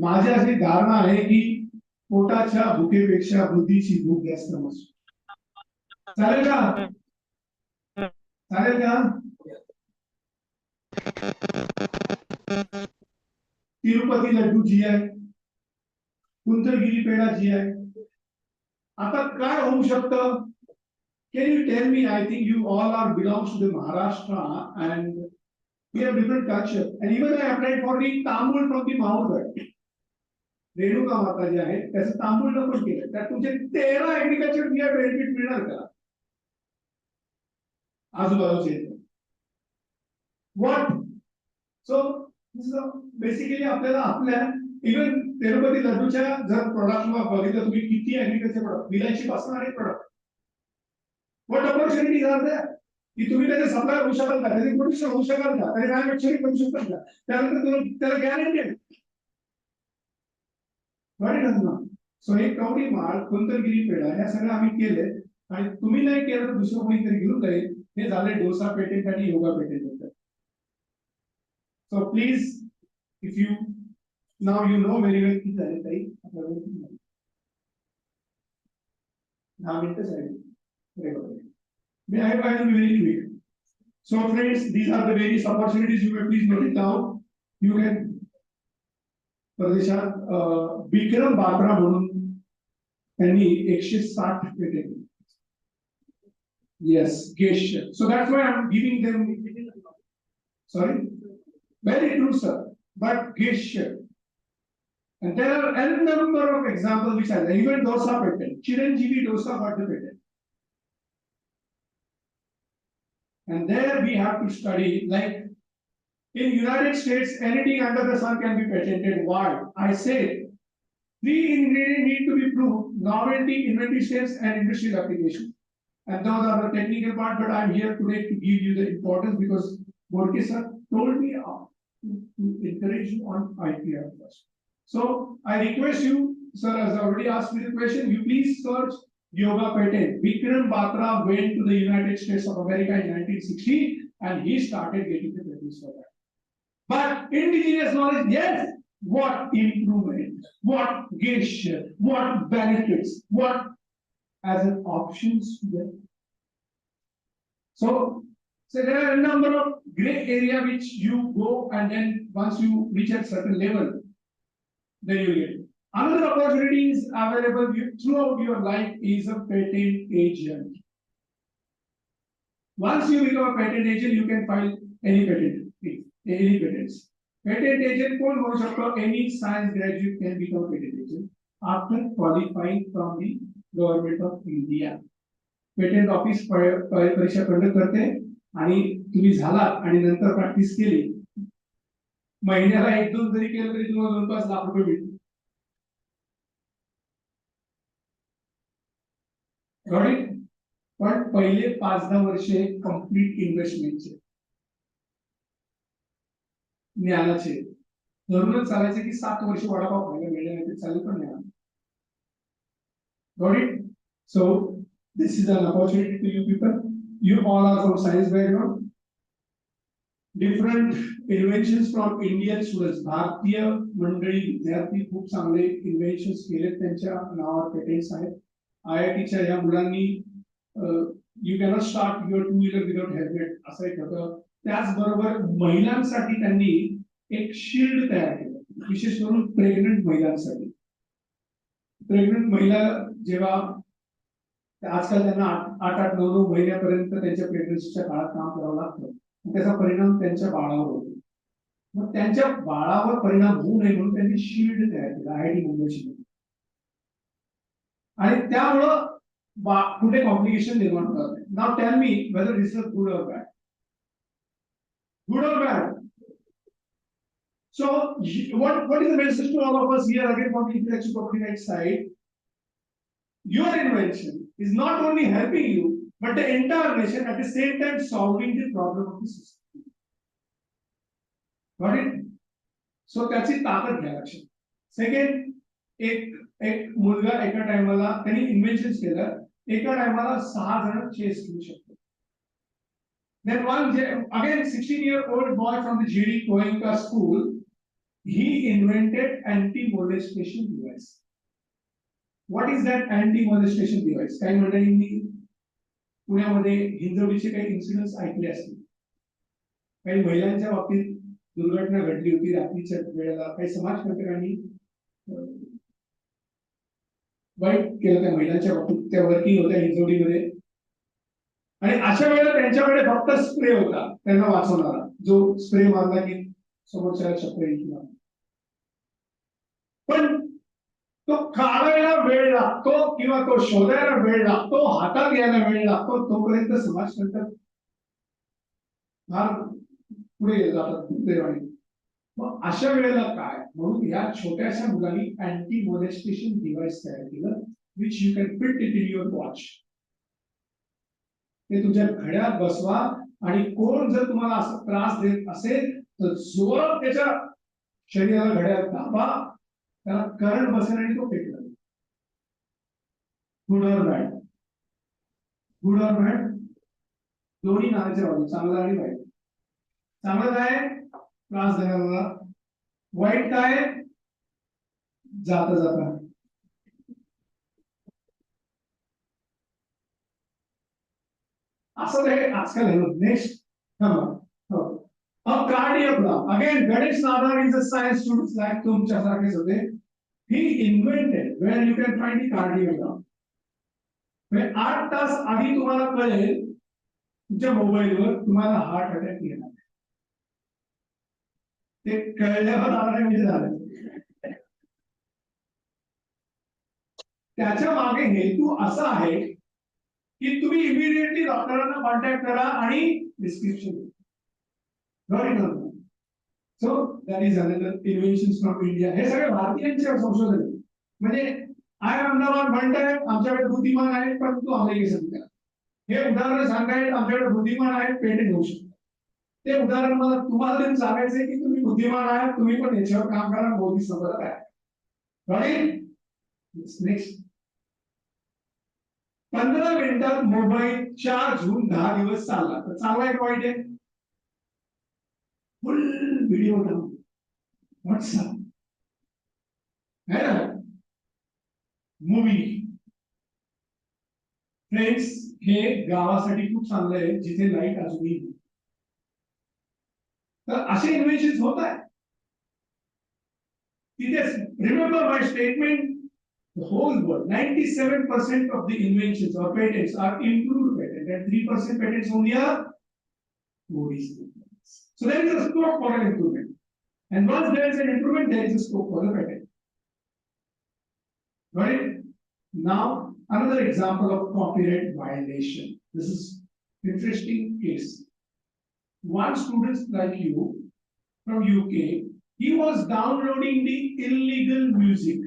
[SPEAKER 5] माझी अशी धारणा आहे की पोटाच्या भुकेपेक्षा बुद्धीची भूक जास्त नसते. चालेल का? चालेल का? Tirupati Laddu GI, कुंतलगिरी peda GI. आता काय होऊ शकतं? Can you tell me? I think you all are belongs to the Maharashtra and we have different culture. And even I applied for the Tambul from the Mahurgarh. Renuka माता जे आहेत त्याचं तांबूळ पण केलं. त्यात तुमचे 13 ऍग्रिकल्चर बेनिफिट मिळणार का? आजूबाजूचे व्हॉट? सो बेसिकली आपल्याला आपल्या इव्हन तिरुपती लड्डूच्या जर प्रोडक्ट बघितलं तुम्ही किती ऍग्रिकल्चर प्रोडक्ट विलायची पासून आणि product what opportunities are there की तुम्ही त्याचे सप्लाय होऊ शकाल का? त्याचे प्रोड्युसर होऊ शकाल का? त्याचे मॅन्युफॅक्चरिंग करू शकतात का? त्यानंतर त्याला गॅरंटी आहे. सो हे कवडी माळ कुंतलगिरी पेढा या सगळं आम्ही केले आणि तुम्ही नाही केलं तर दुसरं कोणीतरी घेऊन जाईल. हे झाले डोसा पेटेंट आणि योगा पेटेंट होतं. So please if you now you know very well की झाले ताई आपल्याला 10 मिनिटं झाली. May I will be very quick. So friends, these are the various opportunities. You may please note it down. You can परदेशात विक्रम बात्रा म्हणून त्यांनी 160 patent. Yes, Geshe. So that's why I'm giving them. Sorry, very true, sir. But Geshe, and there are n number of examples which are even dosa patent. Chiranjeevi dosa got the patent. And there we have to study, like in United States, anything under the sun can be patented. Why? I said, 3 ingredients need to be proved: novelty, inventive strengths, and industrial application. And those are the technical part, but I'm here today to give you the importance because Borke sir told me to encourage you on IPR first. So I request you, sir, as I already asked me the question, you please search yoga patent. Vikram Batra went to the United States of America in 1960 and he started getting the patents for that. But indigenous knowledge, yes, what improvement, what gesture, what benefits, what as an options to them. So there are a number of gray area which you go, and then once you reach a certain level, then you get. Another opportunity is available throughout your life is a patent agent. Once you become a patent agent, you can file any patent, any patents. Patent agent कोण होऊ शकतो? Any science graduate can become a patent agent after qualifying from the government of India. Patent office परीक्षा conduct करते आणि तुम्ही झाला आणि नंतर प्रॅक्टिस केली, महिन्याला 1-2 जरी केलं तरी तुम्हाला 2-5 लाख रुपये मिळतील. पण पहिले 5-10 वर्षे कम्प्लीट इन्व्हेस्टमेंटचे, ज्ञानाचे धरूनच चालायचे की 7 वर्ष वडापाव खायला मिळेल नाही ते चालेल पण नाही. Got it? So this is an opportunity to you people. You all are from science background. Different inventions from Indian students. भारतीय मंडळी विद्यार्थी खूप चांगले इन्व्हेन्शन्स केले, त्यांच्या नावावर पेटेंट्स आहेत. IITच्या या मुलांनी you cannot start your 2-wheeler without helmet असं एक होतं. त्याचबरोबर महिलांसाठी त्यांनी एक शील्ड तयार केलं, विशेष करून प्रेग्नंट महिलांसाठी. प्रेग्नंट महिला जेव्हा आजकाल त्यांना 8-9 महिन्यापर्यंत त्यांच्या प्रेग्नन्सीच्या काळात काम करावं लागतं, त्याचा परिणाम त्यांच्या बाळावर होतो. मग त्यांच्या बाळावर परिणाम होऊ नये म्हणून त्यांनी शील्ड तयार केलं IIT मुंबईची. आणि त्यामुळं कुठे कॉम्प्लिकेशन निर्माण होतात नाही. Now tell me whether this is good or bad. Good or bad. So what is the message to all of us here again from the intellectual property rights side? Your invention is not only helping you, but the entire nation at the same time solving the problem of the system. Got it? So त्याची ताकद घ्या लक्षात. Second, एक मुलगा एका टायमाला त्यांनी invention केलं, एका टायमाला 6 जण चेस खेळू शकतो. Then one again 16-year-old boy from the GD Goenka school, he invented anti-molestation device. What is that anti-molestation device? काही मंडळींनी पुण्यामध्ये हिंजवडीचे काही इन्सिडेंट्स ऐकले असतील. काही महिलांच्या बाबतीत दुर्घटना घडली होती रात्रीच्या वेळेला. काही समाजकंटकांनी वाईट केलं त्या महिलांच्या बाबतीत. त्या वर्किंग होत्या हिंजवडीमध्ये, आणि अशा वेळेला त्यांच्याकडे फक्त स्प्रे होता त्यांना वाचवणारा, जो स्प्रे मारला की समोरच्या चक्र येईल. पण तो काढायला वेळ लागतो किंवा तो शोधायला वेळ लागतो, हातात घ्यायला वेळ लागतो, तोपर्यंत समाजकंटक फार पुढे जातात देवाने. मग अशा वेळेला काय, म्हणून या छोट्याशा मुलांनी अँटी मोलेस्टेशन डिव्हाइस तयार केलं, which you can fit it in your watch. ते तुमच्या घड्यात बसवा, आणि कोण जर तुम्हाला असं त्रास देत असेल तर जोरात त्याच्या शरीराला घड्यात दाबा, त्याला करंट बसेल आणि तो पेटला. Good or bad? Good or bad दोन्ही नावाच्या बाजू, चांगला आणि वाईट. चांगलं काय? त्रास देणारा. वाईट काय? जाता जाता. असं हे आजकाल हे next cardiogram. Again Ganesh Nadar is a science student like तुमच्यासारखेच होते. He invented where you can find the cardiogram. म्हणजे 8 तास आधी तुम्हाला कळेल तुमच्या मोबाईलवर तुम्हाला हार्ट अटॅक येणार. ते कळल्यावर म्हणजे झालं. त्याच्या मागे हेतू असा आहे की तुम्ही इमिडिएटली डॉक्टरांना कॉन्टॅक्ट करा आणि प्रिस्क्रिप्शन द्या. So that is another inventions from India. हे सगळे भारतीयांचे संशोधन आहे. म्हणजे आय अहमदाबाद म्हणताय आमच्याकडे बुद्धिमान आहेत परंतु अमेरिकेसाठी करा. हे उदाहरण सांगायला आमच्याकडे बुद्धिमान आहेत, पेटेंट होऊ शकतात. ते उदाहरण मला तुम्हाला तरी सांगायचंय की तुम्ही बुद्धिमान आहात, तुम्ही पण याच्यावर काम करा. मोदी सोबत आहे. राईट. नेक्स्ट 15 मिनिटात मोबाईल चार्ज होऊन 10 दिवस चालला तर चांगला आहे वाईट आहे? फुल व्हिडिओ डाउन व्हॉट्सअप है ना मूवी फ्रेंड्स हे गावासाठी खूप चांगलं आहे जिथे लाईट अजूनही नाही. तर असे इन्व्हेन्शन होत आहे तिथेच remember my statement the whole world 97% of the inventions or patents are improved patent and 3% patents only are original. So there is a scope for an improvement. And once there is an improvement, there is a scope for a patent. Got it? Now, another example of copyright violation. This is interesting case. One student like you from UK, he was downloading the illegal music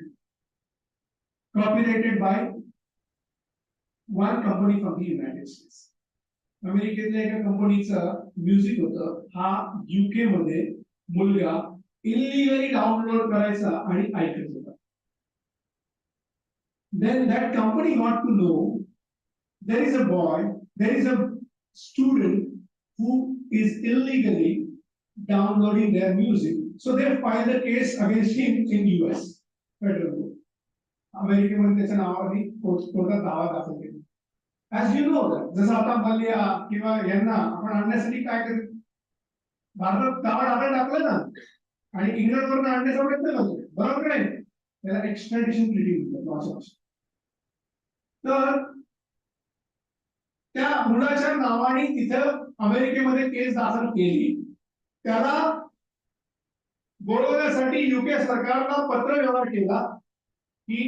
[SPEAKER 5] copyrighted by one company from the United States. अमेरिकेतल्या एका कंपनीचं music होतं हा UK मध्ये मुलगा illegally download करायचा आणि ऐकत होता. Then that company got to know there is a boy, there is a student who is illegally downloading their music. So they filed a case against him in US federal court. अमेरिकेमध्ये त्याच्या नावाने कोर्टात दावा दाखल केला. As you know जसं आता मल्लिया किंवा यांना आपण आणण्यासाठी काय करू भारतात दावा दाखल टाकलं ना आणि इंग्लंडवरून आणण्याचा प्रयत्न करतो बरोबर नाही त्याला एक्स्ट्रॅडिशन ट्रीटी म्हणतात. तर त्या मुलाच्या नावाने तिथं अमेरिकेमध्ये केस दाखल केली त्याला बोलवण्यासाठी युके सरकारला पत्र व्यवहार केला की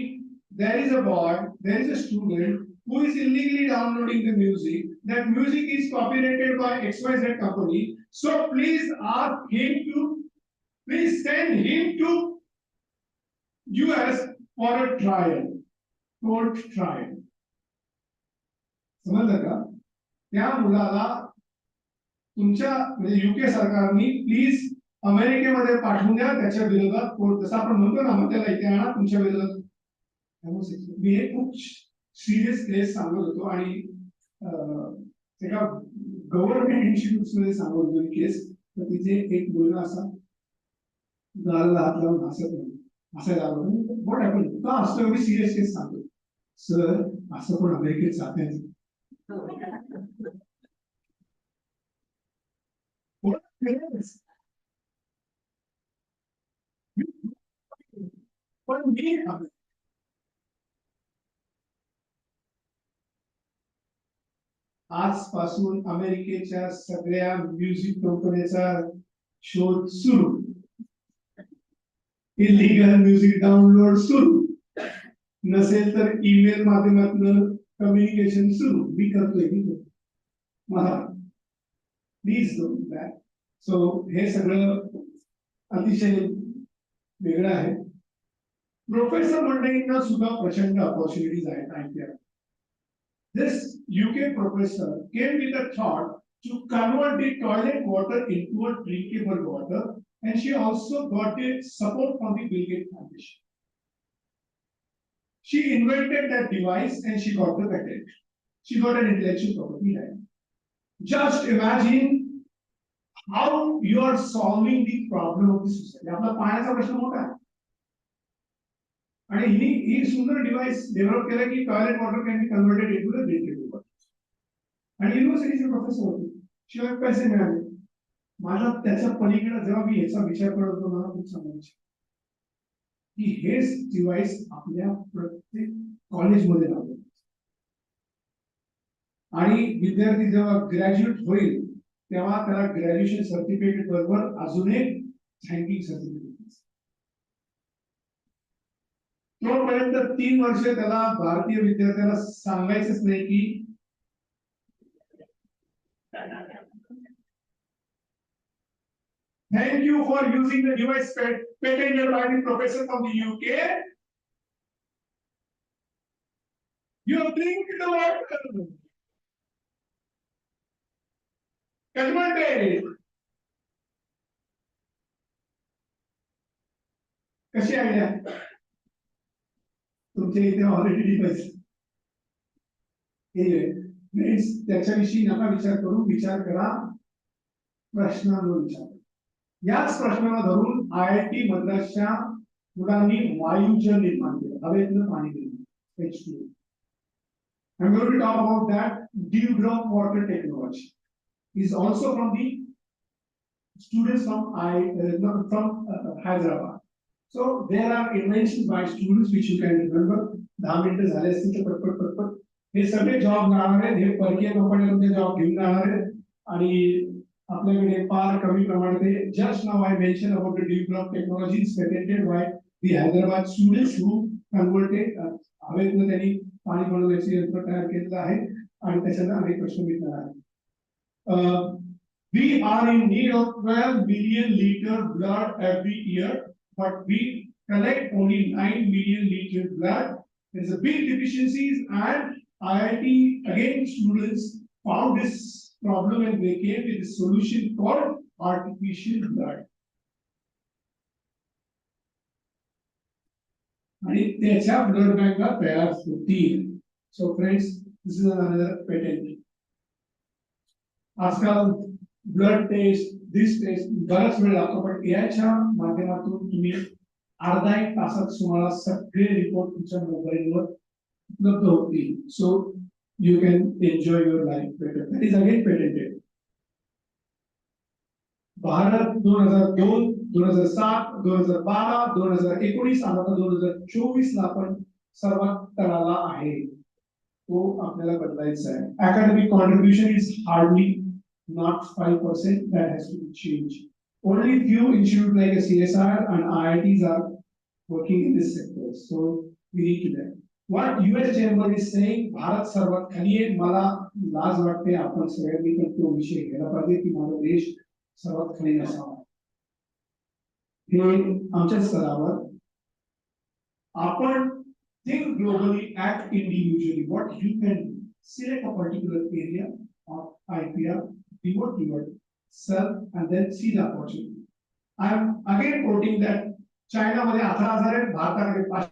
[SPEAKER 5] there is a boy, there is a student who is illegally downloading the music. That music is copyrighted by XYZ company. So please ask him to, please send him to US for a trial, court trial. समजलं का? त्या मुलाला तुमच्या म्हणजे UK सरकारने please अमेरिकेमध्ये पाठवून द्या त्याच्या विरोधात कोर्ट जसं आपण म्हणतो ना मग त्याला इथे आणा तुमच्या विरोधात. मी हे खूप सिरियस केस सांगत होतो आणि एका गव्हर्नमेंट इन्स्टिट्यूट मध्ये सांगत होतो केस तर तिथे एक मुलगा असा गालाला हात लावून हसायला लागला. व्हॉट हॅपन का असं एवढी सिरियस केस सांगतो सर असं पण अमेरिकेत जात पण मी आजपासून अमेरिकेच्या सगळ्या म्युझिक कंपन्याचा शोध सुरू इलिगल म्युझिक डाउनलोड सुरू नसेल तर ईमेल माध्यमातून कम्युनिकेशन सुरू मी करतोय मला प्लीज डोंट दॅट. सो हे सगळं अतिशय वेगळं आहे. प्रोफेसर मंडळींना सुद्धा प्रचंड ऑपॉर्च्युनिटीज आहेत IPR. This UK professor came with a thought to convert the toilet water into a drinkable water, and she also got a support from the Bill Gates Foundation. She invented that device and she got the patent. She got an intellectual property right. Just imagine how you are solving the problem of the society. आपला पाण्याचा प्रश्न मोठा आहे. आणि ही सुंदर device develop केलं की toilet water can be converted into the drinkable water. आणि युनिव्हर्सिटीचे प्रोफेसर होते शिवाय पैसे मिळाले. माझा त्याच्या पलीकडे जेव्हा मी याचा विचार करत होतो मला खूप सांगायचे की हेच डिव्हाइस आपल्या प्रत्येक कॉलेजमध्ये लावलं आणि विद्यार्थी जेव्हा ग्रॅज्युएट होईल तेव्हा त्याला ग्रॅज्युएशन सर्टिफिकेट बरोबर अजून एक थँकिंग सर्टिफिकेट. तोपर्यंत 3 वर्ष त्याला भारतीय विद्यार्थ्याला सांगायचंच नाही की thank you for using the device patented by the professor from the UK. You drink the water. Converted. कशी आयडिया तुमच्या इथे ऑलरेडी डिव्हाइस त्याच्याविषयी नका विचार करू विचार करा प्रश्नांवर विचार याच प्रश्नाला धरून IIT मद्रासच्या मुलांनी वायुजल निर्माण केलं, हवेतलं पाणी निर्माण H2O. I'm going to talk about that. Dewdrop water technology is also from the students from Hyderabad. So there are inventions by students which you can remember. 10 मिनिटं झाले असतील तर पटपट पटपट हे सगळे जॉब जाणार आहेत, हे परकीय कंपन्यांमध्ये जॉब घेऊन जाणार आहेत आणि आपल्याकडे फार कमी प्रमाणात just now I mention about the develop technologies patented by the Hyderabad students who converted हवेतनं त्यांनी पाणी बनवण्याचे यंत्र तयार केलेलं आहे आणि त्याच्यात अनेक प्रश्न मिळणार आहेत. We are in need of 12 billion liter blood every year, but we collect only 9 million liter blood. There's a big deficiencies, and IIT again students found this problem and they came with a solution called artificial blood. आणि त्याच्या blood बँका तयार होतील. So friends, this is another patent. आजकाल blood test this test बराच वेळ लागतो, पण याच्या माध्यमातून तुम्ही अर्धा एक तासात तुम्हाला सगळे रिपोर्ट तुमच्या मोबाईलवर उपलब्ध होतील. So you can enjoy your life better. That is again patented. Bharat 2002, 2007, 2012, 2019 आणि आता 2024 ला पण सर्वात तळाला आहे. तो आपल्याला बदलायचा आहे. Academic contribution is hardly not 5%. That has to change. Only few institutes like a CSR and IITs are working in this sector. So we need to learn. What US Chamber is saying, Bharat सर्वात खाली आहे. मला लाज वाटते आपण सगळ्यांनी पण तो विषय घ्यायला पाहिजे की माझा देश सर्वात खाली नसावा. हे आमच्या स्तरावर आपण think globally, act individually. What you can do, select a particular area of IPR, devote yourself, and then see the opportunity. I am again quoting that China मध्ये 11,000 आहेत, भारताकडे 5.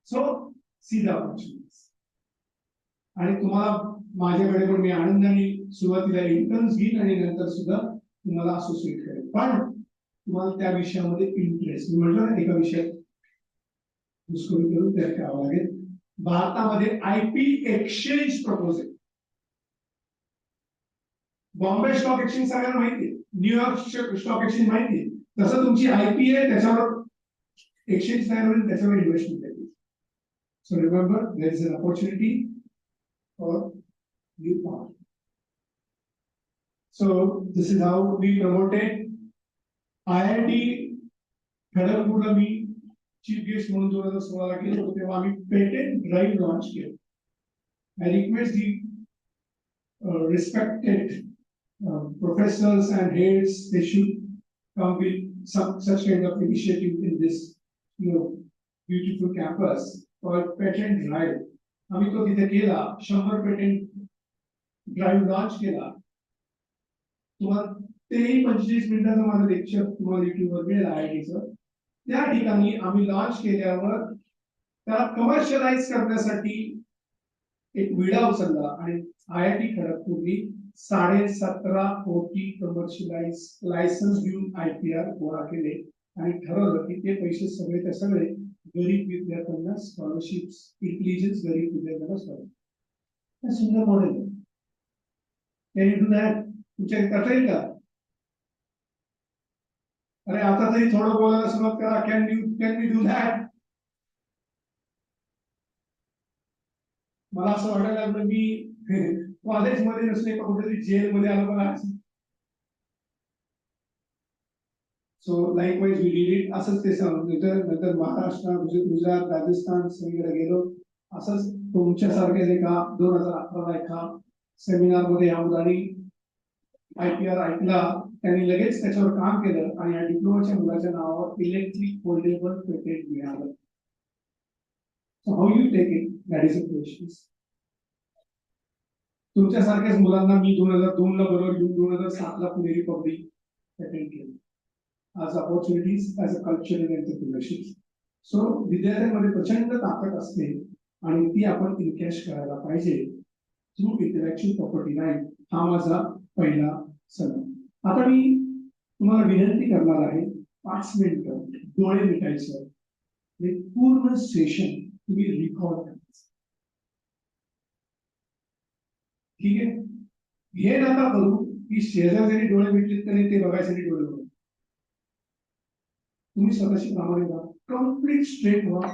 [SPEAKER 5] So see the opportunities. आणि तुम्हाला माझ्याकडे पण मी आनंदाने सुरुवातीला interns घेईन आणि नंतर सुद्धा तुम्हाला असोसिएट करेन, पण तुम्हाला त्या विषयामध्ये इंटरेस्ट, मी म्हटलं ना एका विषयात घुसखोरी करून त्यात करावं लागेल. भारतामध्ये IP exchange proposal, Bombay stock exchange सगळ्यांना माहिती आहे, न्यूयॉर्क स्टॉक एक्सचेंज माहिती आहे, तसं तुमची IP आहे त्याच्यावर एक्सचेंज तयार होईल, त्याच्यावर इन्व्हेस्टमेंट आहे. So remember, there is an opportunity for you all. So this is how we promoted IIT खडगपूरला मी चीफ गेस्ट म्हणून 2016 ला केलं होतं, तेव्हा आम्ही पेटेंट ड्राईव्ह लॉन्च केलं. I request the respected professors and heads, they should come with some such kind of initiative in this, beautiful campus called patent drive. आम्ही तो तिथे केला, 100 पेटेंट ड्राईव्ह लॉन्च केला. तुम्हाला 45 मिनिटाचं माझं लेक्चर तुम्हाला युट्यूबवर मिळेल IITचं. त्या ठिकाणी आम्ही लॉन्च केल्यावर त्याला कमर्शियलाइज करण्यासाठी एक विडा उचलला आणि IIT खडगपूरनी 17.5 कोटी कमर्शियलाइज लायसन्स घेऊन IPR गोळा केले आणि ठरवलं की ते पैसे सगळे ते सगळे गरीब विद्यार्थ्यांना स्कॉलरशिप्स, इंटेलिजन्स गरीब विद्यार्थ्यांना स्कॉलरशिप. सुंदर model. Can you do that? तुमच्याकडे करता येईल का? अरे आता तरी थोडं बोलायला सुरुवात करा. Can we do that? मला असं वाटायला लागलं मी कॉलेजमध्ये नसले का कुठेतरी जेलमध्ये आलो बघा. सो लाईकवाईज वी डिड इट. असंच ते नंतर महाराष्ट्र, गुजरात, राजस्थान सगळीकडे गेलो. असंच तुमच्यासारखेच एका 2011 एका सेमिनार मध्ये या मुलांनी IPR ऐकला, त्यांनी लगेच त्याच्यावर काम केलं आणि या डिप्लोमाच्या मुलाच्या नावावर इलेक्ट्रिक फोल्डेबल पेटेंट मिळालं. So how you take it, that is the question. तुमच्यासारख्याच मुलांना मी 2002 ला बरोबर घेऊन 2007 ला पुणे रिपब्लिक अटेंड केलं आज opportunities as a cultural entrepreneurship. सो विद्यार्थ्यांमध्ये प्रचंड ताकद असते आणि ती आपण इनकॅश करायला पाहिजे थ्रू इंटलेक्च्युअल प्रॉपर्टी राईट. हा माझा पहिला सल्ला. आता मी तुम्हाला विनंती करणार आहे 5 मिनिटं डोळे मिटायचं हे पूर्ण सेशन तुम्ही रेकॉर्ड करायचं. ठीक आहे, हे नका करू की शेजारी डोळे मिटलेत तरी ते बघायसाठी डोळे बघू. तुम्ही स्वतःशी प्रामाणिक व्हा, कम्प्लीट स्ट्रेट व्हा,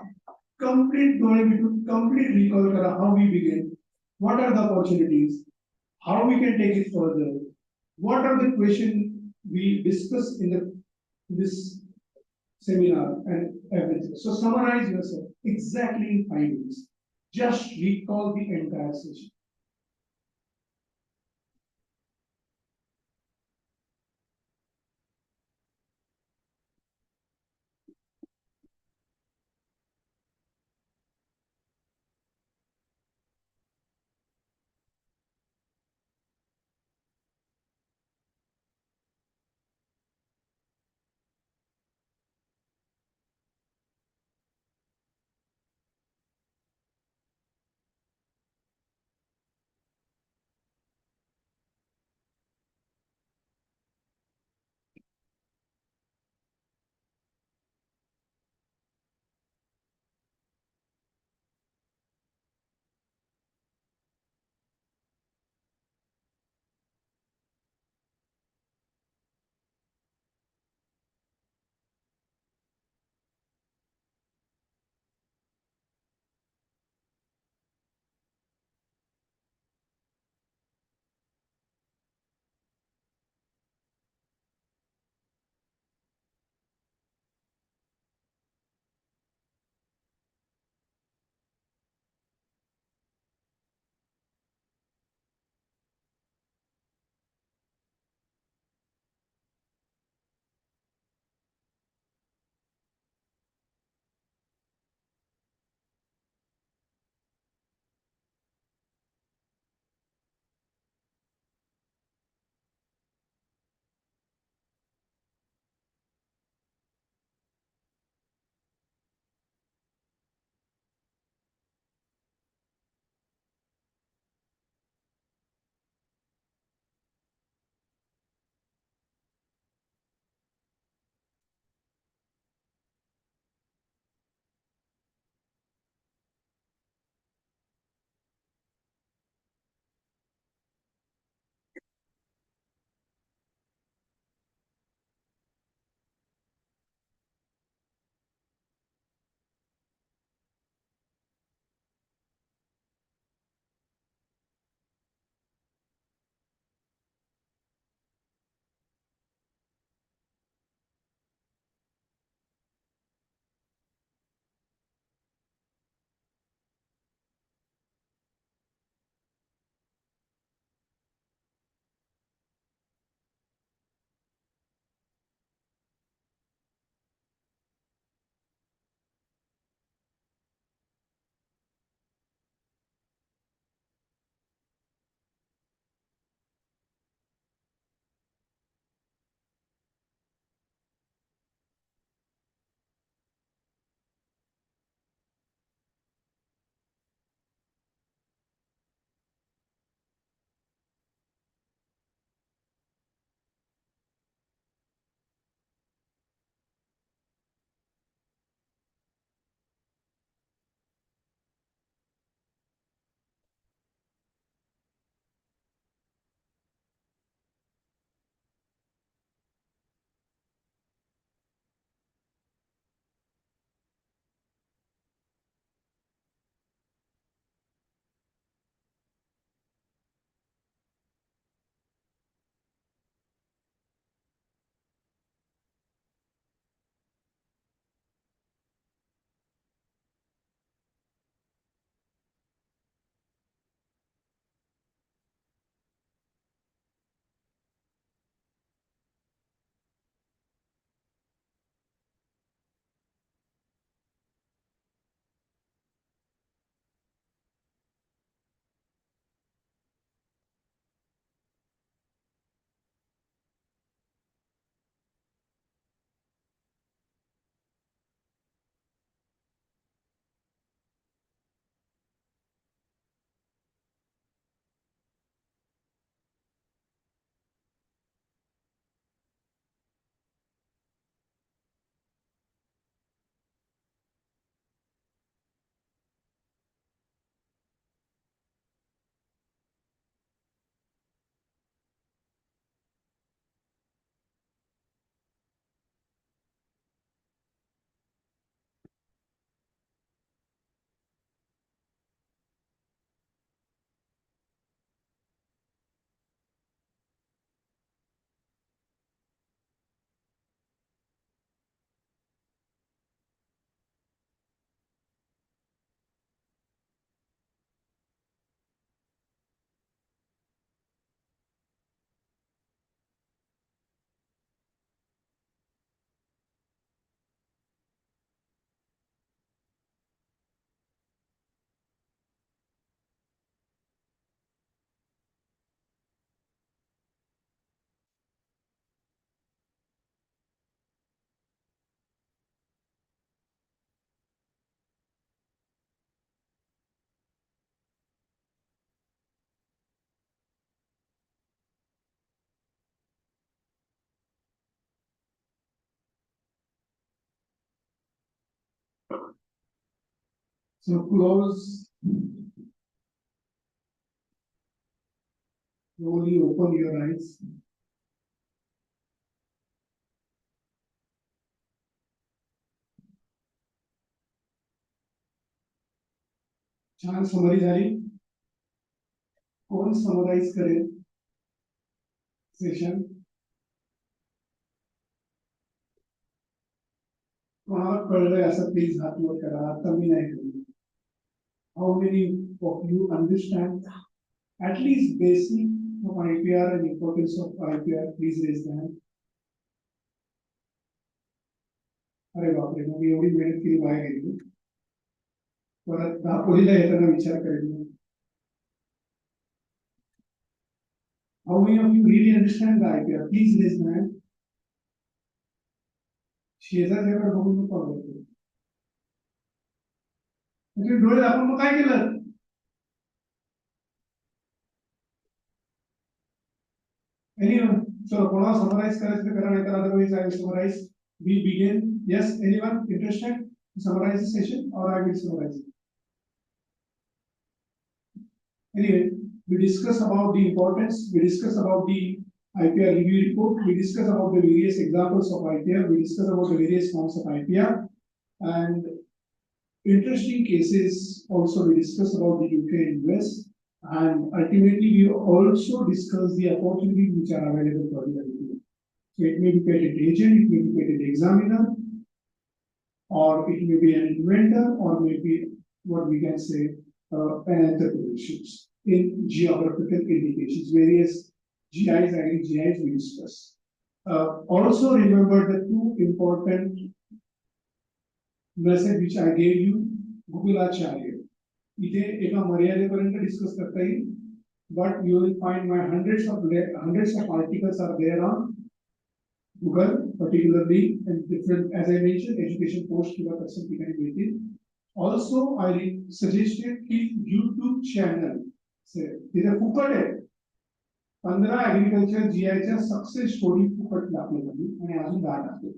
[SPEAKER 5] कम्प्लीट डोळे मिटून कम्प्लीट रिकॉल करा how we begin, what are the opportunities, how we can take it further, what are the question we discuss in this seminar and everything. So summarize yourself exactly in 5 minutes. Just recall the entire session. So close. Slowly open your eyes. छान summary झाली. कोण summarise करेल session? कोणाला कळलंय असं please हात वर करा. आता मी नाही करू. How many of you understand at least basic of IPR and importance of IPR? Please raise the hand. अरे बापरे, मग एवढी मेहनत केली वाया गेली. परत दापोलीला येताना विचार करेल. How many of you really understand the IPR? Please raise the hand. शेजारच्याकडे बघून कॉल करतो. डोळे दाखवून मग काय केलं? Anyone? So, कोणाला summarize करायचं करा, नाहीतर otherwise I will summarize. We begin. Yes, anyone interested to summarize the session, or I will summarize it? Anyway, we discuss about the importance. We discuss about the IPR review report. We discuss about the various examples of IPR. We discuss about the various forms of IPR, and interesting cases. Also, we discuss about the UK and US. And ultimately, we also discuss the opportunities which are available for the IPR. So it may be patent agent, it may be patent examiner, or it may be an inventor, or maybe what we can say an entrepreneurship in geographical indications. Various GIs and GIs we discuss. Also remember the two important message which I gave you. Googlacharya. इथे एका मर्यादेपर्यंत discuss करता येईल, but you will find my hundreds of articles are there on Google, particularly and different, as I mentioned, education post किंवा तसं ठिकाणी मिळतील. Also, I suggested की YouTube channel तिथे फुकट आहे. 15 agriculture GIच्या सक्सेस स्टोरी फुकट दाखवली आणि अजून 10 टाकले.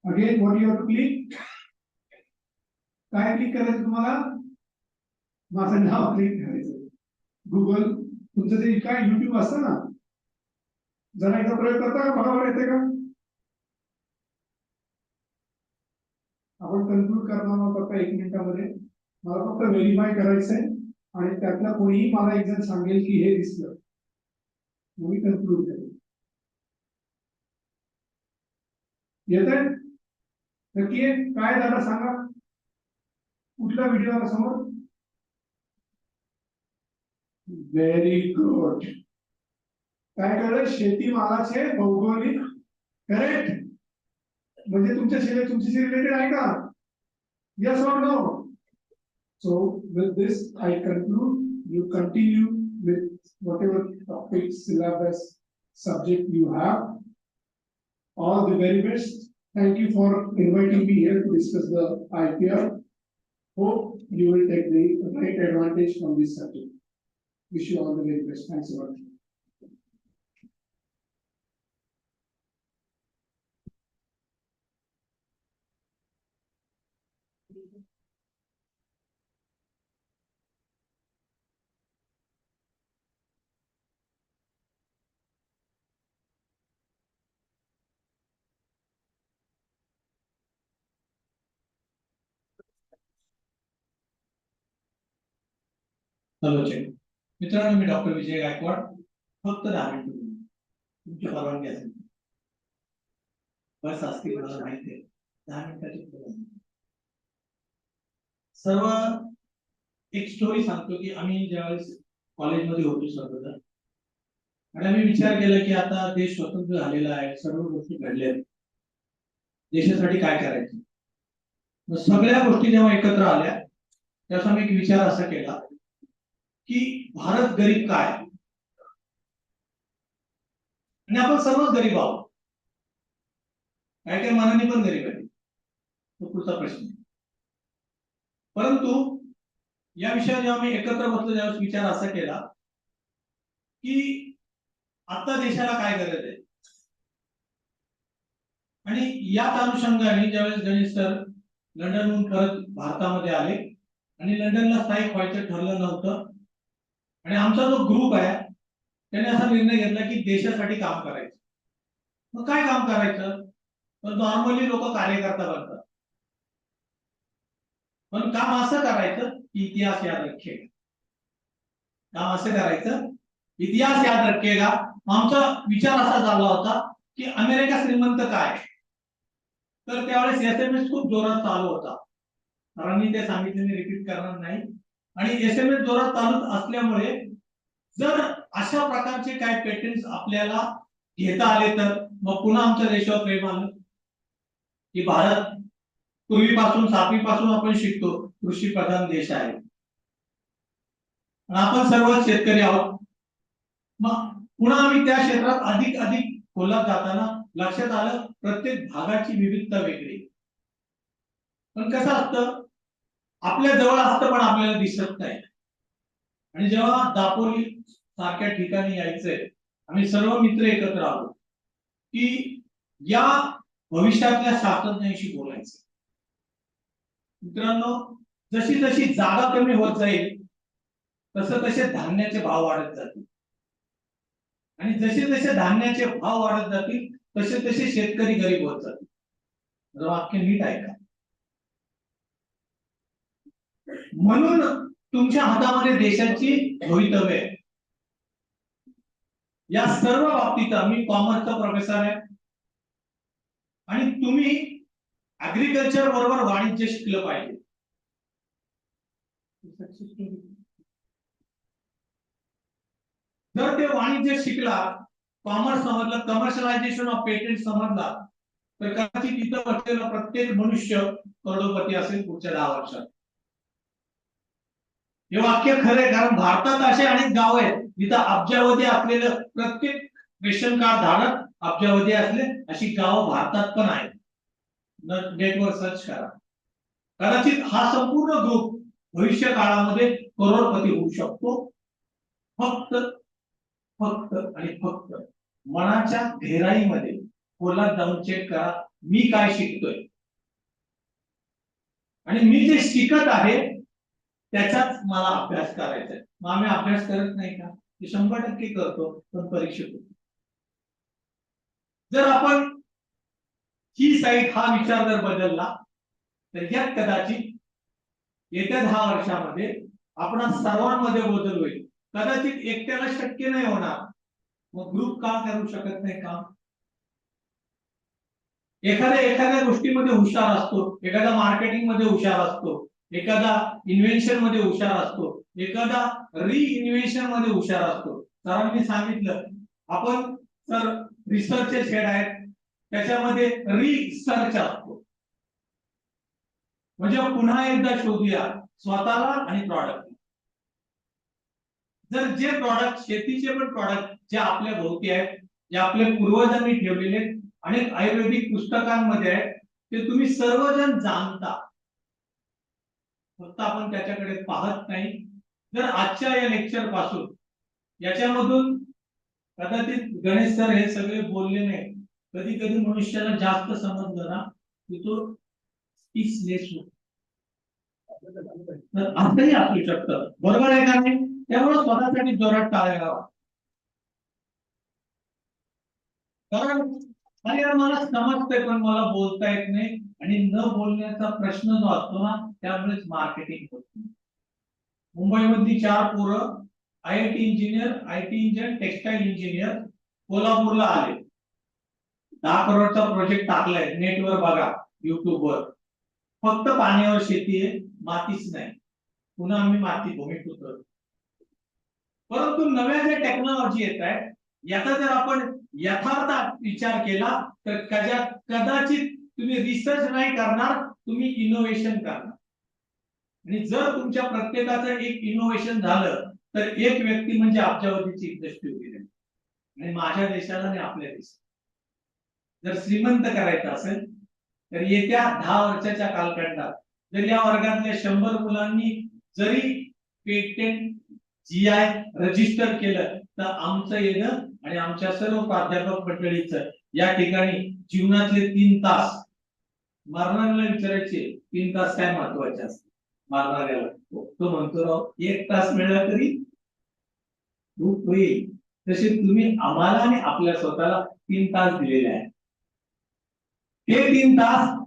[SPEAKER 5] Again, what you have to click? काय क्लिक करायचं तुम्हाला? माझं नाव क्लिक करायचं. गुगल तुमचं जे काय युट्यूब असतं ना, जरा एकदा प्रयोग करता का? बघावर येते का? आपण कन्क्लूड करणार फक्त 1 मिनिटामध्ये. मला फक्त व्हेरीफाय करायचंय आणि त्यातला कोणीही मला एक जण सांगेल की हे दिसलं, मग मी कन्क्लूड करेन. येतंय? नक्की काय झालं सांगा. कुठला व्हिडिओ आला समोर? Very good. काय कळलं? शेतीमालाचे भौगोलिक. करेक्ट. म्हणजे तुमच्याशी रिलेटेड आहे का? Yes or no? So with this I conclude. You continue with whatever topic, syllabus, subject you have. All the very best. Thank you for inviting me here to discuss the IPR. Hope you will take the right advantage from this subject. Wish you all the very best. Thanks a lot.
[SPEAKER 6] Hello check. मित्रांनो, मी doctor विजय गायकवाड. फक्त 10 मिनिटं तुमची परवानगी असेल. बस असते मला माहिती आहे. 10 मिनिटाची सर्व एक स्टोरी सांगतो की आम्ही ज्यावेळेस कॉलेजमध्ये होतो सर्वजण, आणि आम्ही विचार केला की आता देश स्वतंत्र झालेला आहे, सर्व गोष्टी घडल्या, देशासाठी काय करायचं. मग सगळ्या गोष्टी जेव्हा एकत्र आल्या तेव्हा आम्ही एक विचार असा केला की भारत गरीब काय, आणि आपण सर्वच गरीब आहोत, काय काय मनाने पण गरीब आहे, तो पुढचा प्रश्न. परंतु या विषयावर जेव्हा आम्ही एकत्र बसलो त्यावेळेस विचार असा केला की आता देशाला काय गरज आहे. आणि याच अनुषंगाने ज्यावेळेस गणेश सर लंडनहून परत भारतामध्ये आले आणि लंडनला स्थायिक व्हायचं ठरलं नव्हतं. आणि आमचा जो ग्रुप आहे त्याने असा निर्णय घेतला की देशासाठी काम करायचं. मग काय काम करायचं? तर नॉर्मली लोक कार्यकर्ता बनतात, पण काम असं करायचं की इतिहास याद रखेगा. काम असं करायचं, इतिहास याद रखेगा. आमचा विचार असा झाला होता की अमेरिका श्रीमंत काय, तर त्यावेळेस SMS खूप जोरात चालू होता. सरांनी ते सांगितले, मी रिपीट करणार नाही. आणि SMS जोरात चालू असल्यामुळे जर अशा प्रकारचे काय पेटंट्स आपल्याला घेता आले तर मग पुन्हा आमच्या देशावर प्रेम आलं की भारत पूर्वीपासून सातवीपासून आपण शिकतो कृषी प्रधान देश आहे, आपण सर्व शेतकरी आहोत. मग पुन्हा आम्ही त्या क्षेत्रात अधिक अधिक खोलात जाताना लक्षात आलं प्रत्येक भागाची विविधता वेगळी. पण कसं असतं, आपल्या जवळ असतं पण आपल्याला दिसत नाही. आणि जेव्हा दापोली सारख्या ठिकाणी यायचंय, आम्ही सर्व मित्र एकत्र आलो की या भविष्यातल्या शास्त्रज्ञांशी बोलायचं. मित्रांनो, जशी जशी जागा कमी होत जाईल तसं तसे धान्याचे भाव वाढत जातील, आणि जसे जसे धान्याचे भाव वाढत जातील तसे तसे शेतकरी गरीब होत जातील. वाक्य नीट ऐका. म्हणून तुमच्या हातामध्ये देशाची भवितव्य आहे. या सर्व बाबतीत मी कॉमर्सचा प्रोफेसर आहे आणि तुम्ही ऍग्रीकल्चर बरोबर वाणिज्य शिकलं पाहिजे. जर ते वाणिज्य शिकला, कॉमर्स समजलं, कमर्शियलायझेशन ऑफ पेटंट समजला, तर कदाचित इथं बसलेला प्रत्येक मनुष्य करोडपती असेल पुढच्या 10 वर्षात. हे वाक्य खरं, कारण भारतात असे अनेक गाव आहेत जिथं अब्जावधी असलेलं प्रत्येक रेशन कार्ड धारक अब्जावधी असले अशी गावं भारतात पण आहेत. नेटवर सर्च करा. कदाचित हा संपूर्ण ग्रुप भविष्य काळामध्ये करोडपती होऊ शकतो. फक्त फक्त आणि फक्त मनाच्या गहराईमध्ये खोलात जाऊन चेक करा, मी काय शिकतोय आणि मी जे शिकत आहे त्याचाच मला अभ्यास करायचा आहे. मग आम्ही अभ्यास करत नाही का? ते 100% करतो, पण परीक्षेत होतो. जर आपण ही साईड हा विचार जर बदलला तर यात कदाचित येत्या 10 वर्षामध्ये आपण सर्वांमध्ये बदल होईल. कदाचित एकट्याला शक्य नाही होणार, मग ग्रुप का करू शकत नाही काम? एखाद्या गोष्टीमध्ये हुशार असतो, एखादा मार्केटिंग मध्ये हुशार असतो, एखादा इन्व्हेन्शन मध्ये हुशार असतो, एखादा रिइन्व्हेन्शन मध्ये हुशार असतो. सरांनी सांगितलं आपण सर रिसर्चचे हेड आहेत, त्याच्यामध्ये रिसर्च असतो. म्हणजे पुन्हा एकदा शोधूया स्वतःला आणि प्रॉडक्ट. जर जे प्रॉडक्ट, शेतीचे पण प्रॉडक्ट जे आपल्या भोवती आहेत, जे आपल्या पूर्वजांनी ठेवलेले अनेक आयुर्वेदिक पुस्तकांमध्ये आहेत, ते तुम्ही सर्वजण जाणता, फक्त आपण त्याच्याकडे पाहत नाही. जर आजच्या या लेक्चर पासून याच्यामधून कदाचित गणेश सर हे सगळे बोलले नाही, कधी कधी मनुष्याला जास्त समजलं ना की तो स्पीचलेस होतो. असंही असू शकतं, बरोबर आहे का नाही? त्यामुळे स्वतःसाठी जोरात टाळ्या लावा. कारण अरे मला समजतंय पण मला बोलता येत नाही, आणि न बोलण्याचा प्रश्न जो असतो ना त्यामुळेच मार्केटिंग होत नाही. मुंबईमधली 4 पोरं IIT engineer, IT engineer, textile engineer कोल्हापूरला आले. 10 करोडचा प्रोजेक्ट टाकलाय, नेटवर बघा, युट्यूबवर. फक्त पाण्यावर शेती आहे, मातीच नाही. पुन्हा आम्ही माती भूमीत उतरतो. परंतु नव्या ज्या टेक्नॉलॉजी येत आहेत याचा जर आपण यथार्थ विचार केला तर कदाचित तुम्ही रिसर्च नाही करणार, तुम्ही इनोव्हेशन करणार. आणि जर तुमच्या प्रत्येकाचं एक इनोव्हेशन झालं तर एक व्यक्ती म्हणजे अब्जावधीची इंडस्ट्री होईल. आणि माझ्या देशाला आणि आपल्या देशाला जर श्रीमंत करायचं असेल तर येत्या 10 वर्षाच्या कालखंडात जर या वर्गातल्या 100 मुलांनी जरी पेटंट GI रजिस्टर केलं तर आमचं येणं आणि आमच्या सर्व प्राध्यापक मंडळीचं या ठिकाणी जीवनातले 3 तास मरणाला विचारायचे 3 तास काय महत्वाचे असतात. मारणाऱ्याला तो म्हणतो राव 1 तास मिळाला तरी खूप होईल. तसे तुम्ही आम्हाला आणि आपल्या स्वतःला 3 तास दिलेले आहे. हे 3 तास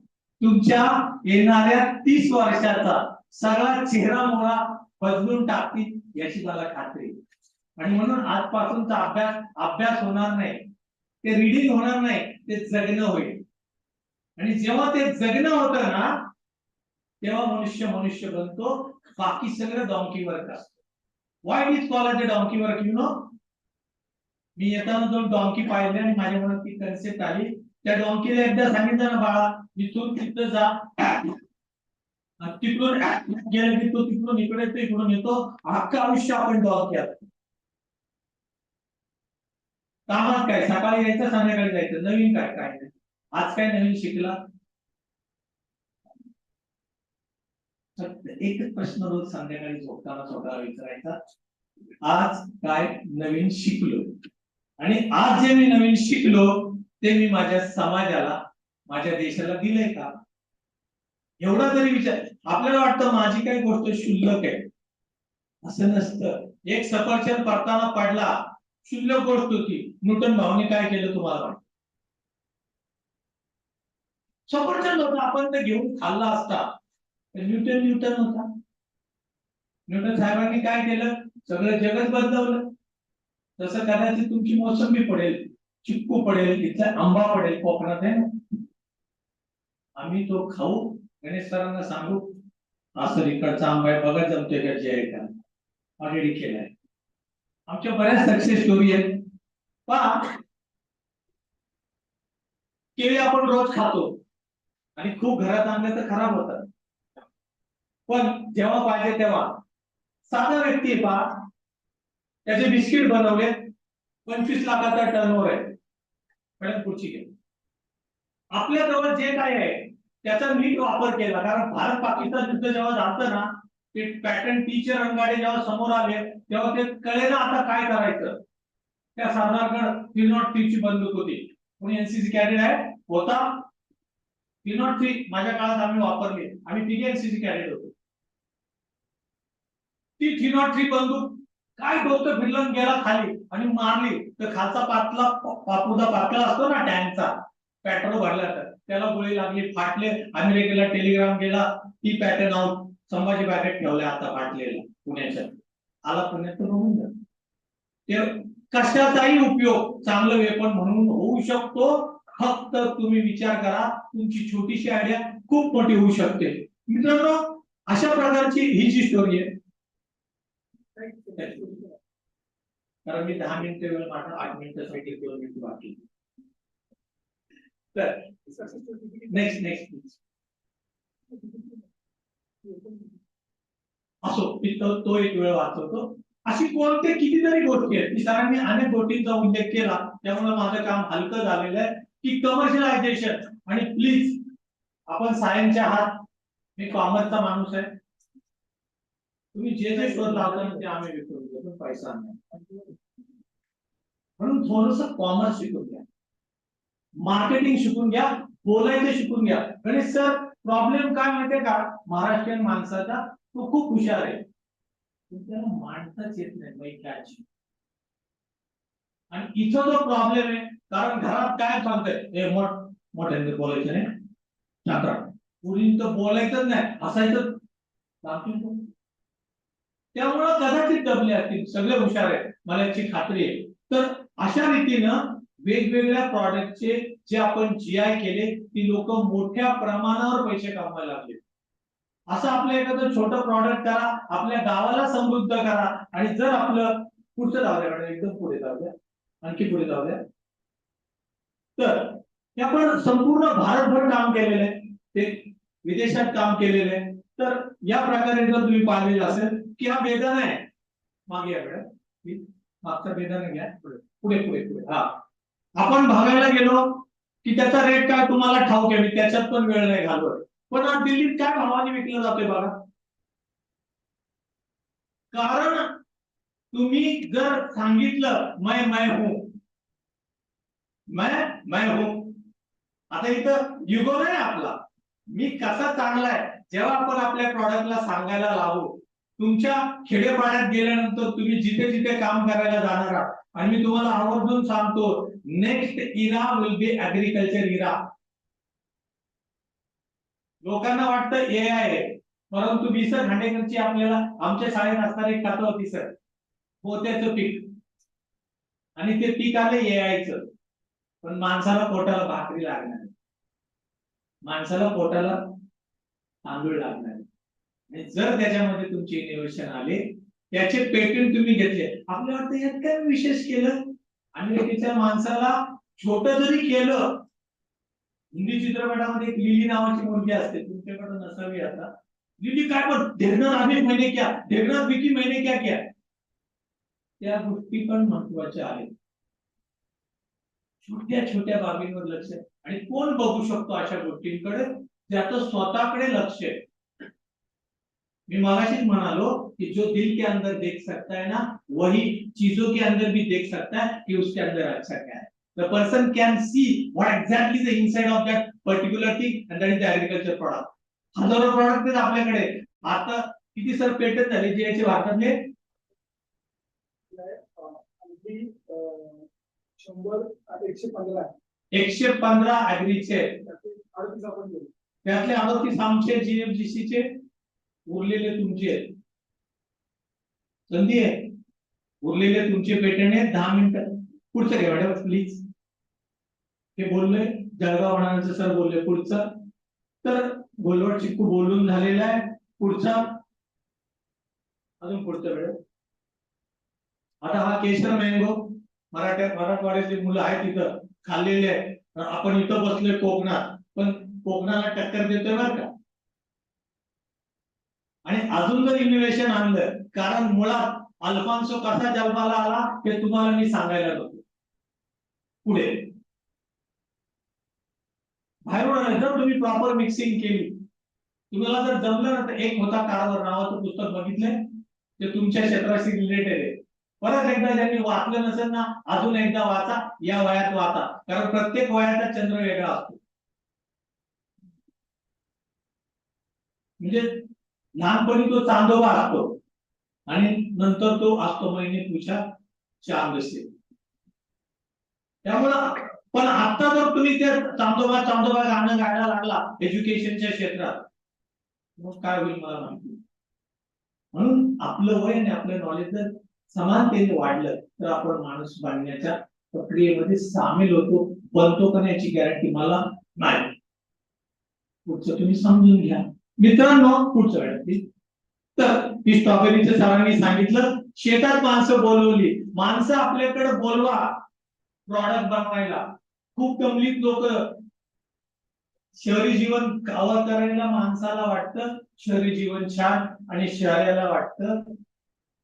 [SPEAKER 6] तुमच्या येणाऱ्या 30 वर्षाचा सगळा चेहरा मोहरा बदलून टाकतील याची मला खात्री आहे. आणि म्हणून आजपासूनचा अभ्यास होणार नाही, ते रीडिंग होणार नाही, ते जगणं होईल. आणि जेव्हा ते जगणं होतं ना तेव्हा मनुष्य बनतो. बाकी सगळं डॉंकी वर्क असतं. Why is called the donkey work you know. मी येताना दोन डॉंकी पाहिले आणि माझ्या मनात ती कन्सेप्ट आली. त्या डॉंकीला एकदा सांगितलं ना बाळा इथून तिथं जा, तिकडून गेलं की तो तिकडून इकडे येतो, इकडून येतो. अख्खं आयुष्य आपण डॉंक्यात. कामात काय सकाळी यायचं संध्याकाळी जायचं, नवीन काय काय नाही. आज काय नवीन शिकला. एकच प्रश्न रोज संध्याकाळी झोपताना स्वतःला विचारायचा, आज काय नवीन शिकलो. आणि आज जे मी नवीन शिकलो ते मी माझ्या समाजाला माझ्या देशाला दिलंय का. एवढा तरी विचार. आपल्याला वाटतं माझी काही गोष्ट क्षुल्लक आहे, असं नसतं. एक सफरचंद पडताना पडला, क्षुल्लक गोष्ट होती. न्यूटन भाऊने काय केलं तुम्हाला वाटतं. सफरचंद होता, आपण ते घेऊन खाल्ला असता न्यूटन होता. न्यूटन साहेबांनी काय केलं, सगळं जगत बदलवलं. तसं कदाचित तुमची मोसंबी पडेल, चिक्कू पडेल, इथला आंबा पडेल कोकणात आहे ना, आम्ही तो खाऊ, गणेश सरांना सांगू असं इकडचा आंबा आहे बघा जमतोय का जे आहे का. ऑलरेडी केलाय. आमच्या बऱ्याच सक्सेस स्टोरी आहेत. पहा केळी आपण रोज खातो आणि खूप घरात आणलं तर खराब होतात. पण जेव्हा पाहिजे तेव्हा साधा व्यक्ती पहा त्याचे बिस्किट बनवले, 25 लाखाचा टर्नओव्हर आहे. मॅडम पुढची घे. आपल्या जवळ जे काय आहे त्याचा नीट वापर केला. कारण भारत पाकिस्तान युद्ध जेव्हा झालं ना, ते पॅटर्न टीचे रणगाडे जेव्हा समोर आले तेव्हा ते कळेना आता काय करायचं. त्या सरदारगड 303 ची बंदूक होती. कोणी एनसीसी कॅडेट आहे होता. 303 माझ्या काळात आम्ही वापरली. आम्ही तिघे एनसीसी कॅडेट होतो. ती 303 बंदूक काय डोकं फिरलं गेला खाली आणि मारली तर खालचा पातला पापुदा पातला असतो ना टँकचा, पेट्रोल भरला तर त्याला गोळी लागली, फाटले. अमेरिकेला टेलिग्राम गेला, ती पॅटर्न आउट, संभाजी पॅकेट ठेवले आता फाटलेला पुण्याच्या. आला पुण्यात तर बघून जा. ते कशाचाही उपयोग चांगलं वेपन म्हणून होऊ शकतो. फक्त तुम्ही विचार करा, तुमची छोटीशी आयडिया खूप मोठी होऊ शकते. मित्रांनो अशा प्रकारची ही जी स्टोरी आहे. कारण मी 10 मिनिटं वेळ माझा 8 मिनिटासाठी 2 मिनिट बाकी. तर नेक्स्ट असो तो एक वेळ वाचवतो. अशी कोणते कितीतरी गोष्टी आहेत की सरांनी अनेक गोष्टींचा उल्लेख केला, त्यामुळे माझं काम हलकं झालेलं आहे. की कमर्शियलायझेशन. आणि प्लीज आपण सायन्सच्या आहात, मी कॉमर्सचा माणूस आहे. तुम्ही जे जे शोध लावता ते आम्ही विकून देतो, पैसा नाही. म्हणून थोडस कॉमर्स शिकून घ्या, मार्केटिंग शिकून घ्या, बोलायचं शिकून घ्या. गणेश सर प्रॉब्लेम काय माहितीये का, महाराष्ट्रीयन माणसाचा तो खूप हुशार आहे, त्याला मांडताच येत नाही मैत्र्याची. आणि इथं जो प्रॉब्लेम आहे, कारण घरात काय सांगताय हे मोठ्यांनी बोलायचं नाही, शांतरा पुढील तर बोलायचंच नाही, हसायचं. त्यामुळं कदाचित दबले असतील, सगळे हुशार आहेत मला याची खात्री आहे. तर अशा रीतीनं वेगवेगळ्या प्रॉडक्टचे जे आपण जीआय केले ती लोक मोठ्या प्रमाणावर पैसे कमवायला लागले. असं आपलं एखादं छोटं प्रॉडक्ट करा, आपल्या गावाला समृद्ध करा. आणि जर आपलं पुढचं जाऊ द्या, एकदम पुढे जाऊ द्या, आणखी पुढे जाऊ द्या. तर हे आपण संपूर्ण भारतभर काम केलेलं आहे, ते विदेशात काम केलेलं आहे. तर या प्रकारे जर तुम्ही पाहिलेलं असेल की हा वेदना आहे, मागे याकडे मागचा वेदना घ्या, पुढे पुढे पुढे. हा आपण बघायला गेलो की त्याचा रेट काय तुम्हाला ठाऊक आहे, मी त्याच्यात पण वेळ नाही घालवत. पण आज दिल्लीत काय भावाने विकलं जातोय बघा. कारण तुम्ही जर सांगितलं मैं हूं, मैं हूं, आता इथं युगो नाही आपला, मी कसा चांगला आहे जेव्हा आपण आपल्या प्रॉडक्टला सांगायला लागू, तुमच्या खेडेपाड्यात गेल्यानंतर तुम्ही जिथे जिथे काम करायला जाणार आहात, आणि मी तुम्हाला आवर्जून सांगतो, next era will be agriculture era. लोकांना वाटतं एआय आहे, परंतु विसर खांडेकरची आपल्याला आमच्या शाळेत असणारी एक कथा होती सर, पोत्याचं पीक, आणि ते पीक आलं एआयचं. पण माणसाला पोटाला भाकरी लागणार, माणसाला पोटाला तांदूळ लागणार. आणि जर त्याच्यामध्ये तुमचे इनोव्हेशन आले, त्याचे पेटंट तुम्ही घेतले, आपल्याला वाटतं यात काय विशेष केलं. अमेरिकेच्या माणसाला छोट जरी केलं, हिंदी चित्रपटामध्ये एक लिली नावाची मुलगी असते, तुमच्याकडे नसावी आता, लिली काय पण देखना आधे महिने क्या, देखना विकी महिने क्या क्या, त्या गोष्टी पण महत्वाच्या आहेत. छोट्या छोट्या बाबींवर लक्ष, आणि कोण बघू शकतो अशा गोष्टींकडे ज्याचं स्वतःकडे लक्ष आहे. मैं मगाशीच म्हणालो कि जो दिल के अंदर देख सकता है ना, वही चीजों के अंदर भी देख सकता है कि उसके अंदर अच्छा क्या है. The person can see what exactly is the inside of that particular thing, and that is the agriculture product. हजारो प्रोडक्ट आहेत आपल्याकडे. आता किती सर पेटंट झाले जे याचे भारतातले? 115 ऍग्रीचे, त्यातले 38 आमचे जीएफजीसी चे, उरलेले तुमचे आहेत. संधी आहे, उरलेले तुमचे पेटंट आहेत. 10 मिनिटं पुढचं घ्या मॅडम प्लीज. हे बोललोय, जळगाव म्हणायचं सर बोलले. पुढचं तर गोलवट चिक्कू बोलून झालेला आहे. पुढचा, अजून पुढचं वेळ. आता हा केशर मँगो मराठवाड्यातली मुलं आहेत तिथं खाल्लेले आहे. आपण इथं बसलोय कोकणात, पण कोकणाला टक्कर देतोय बरं का. आणि अजून जर इनोव्हेशन आणलं, कारण मुळात अल्फान्सो कसा जन्माला आला हे तुम्हाला मी सांगायला नको. पुढे बाहेरून जर तुम्ही प्रॉपर मिक्सिंग केली, तुम्हाला जर जमलं ना, तर एक होता काळावर नावाचं पुस्तक बघितलंय, ते तुमच्या क्षेत्राशी रिलेटेड आहे. परत एकदा ज्यांनी वाचलं नसेल ना, अजून एकदा वाचा, या वयात वाचा, कारण प्रत्येक वयाचा चंद्र वेगळा असतो. म्हणजे लहानपणी तो चांदोबा असतो, आणि नंतर तो असतो महिने चांदसे. त्यामुळं पण आता जर तुम्ही त्या चांदोबा गाणं गायला लागला एज्युकेशनच्या क्षेत्रात, मग काय होईल मला माहिती. म्हणून आपलं वय आणि आपलं नॉलेज जर समानतेने वाढलं, तर आपण माणूस बनण्याच्या प्रक्रियेमध्ये सामील होतो. बनतो का याची गॅरंटी मला नाही. पुढचं तुम्ही समजून घ्या मित्रांनो. पुढचं वेळ तर ही स्ट्रॉबेरीच्या सरांनी सांगितलं, शेतात माणसं बोलवली, माणसं आपल्याकडे बोलवा प्रॉडक्ट बनवायला. खूप कमलीत लोक शहरी जीवन कव्हर करायला माणसाला वाटतं शहरी जीवन छान, आणि शहराला वाटतं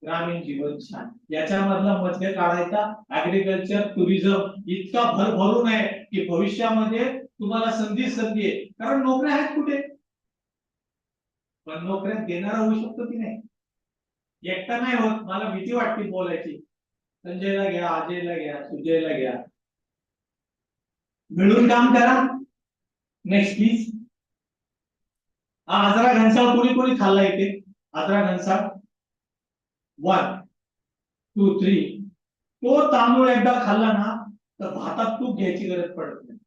[SPEAKER 6] ग्रामीण जीवन छान. याच्यामधला मध्य काढायचा. ऍग्रीकल्चर टुरिझम इतका भरभरून आहे की भविष्यामध्ये तुम्हाला संधी आहे, कारण नोकऱ्या आहेत कुठे, पण नोकऱ्या देणारा होऊ शकतो की नाही. एकटा नाही होत. मला भीती वाटते बोलायची. संजयला घ्या, अजयला घ्या, सुजयला घ्या, मिळून काम करा. Next please. आजरा घनसाळ कोणी खाल्ला इथे? आजरा घनसाळ 1 2 3. तो तांदूळ एकदा खाल्ला ना, तर भातात तूप घ्यायची गरज पडत नाही.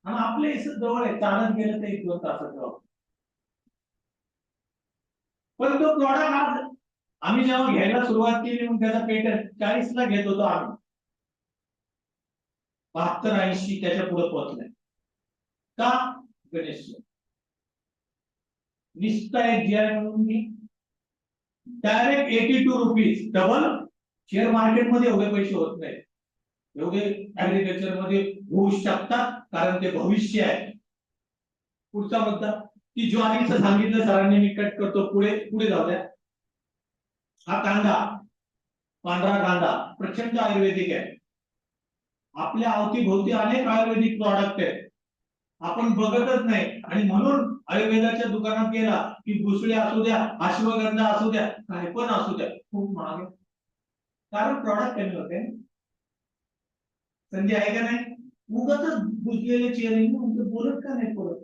[SPEAKER 6] आणि आपले जवळ आहे, चालत गेलं तर 1-2 तासात. पण तो प्रॉडक्ट आज आम्ही जेव्हा घ्यायला सुरुवात केली, मग त्याचा पेटंट 40ला घेत होतो आम्ही, 72-80 त्याच्या पुढे पोहोचलाय. का? गणेश निस्ता एक जीआय म्हणून मी डायरेक्ट 82 रुपीज, डबल. शेअर मार्केटमध्ये एवढे पैसे होत नाही, एवढे ऍग्रीकल्चर मध्ये होऊ शकतात, कारण ते भविष्य आहे. पुढचा मुद्दा की ज्वारीचं सांगितलं सरांनी, मी कट करतो. पुढे जाऊ द्या. हा कांदा, पांढरा कांदा प्रचंड आयुर्वेदिक आहे. आपल्या अवतीभोवती अनेक आयुर्वेदिक प्रॉडक्ट आहेत, आपण बघतच नाही. आणि म्हणून आयुर्वेदाच्या दुकानात गेला की भुसळे असू द्या, अश्वगंधा असू द्या, काय पण असू द्या, खूप महाग आहे, कारण प्रॉडक्ट कमी होते. संधी आहे का नाही? उगाच बुजलेले चेहरे बोलत का नाही पडत.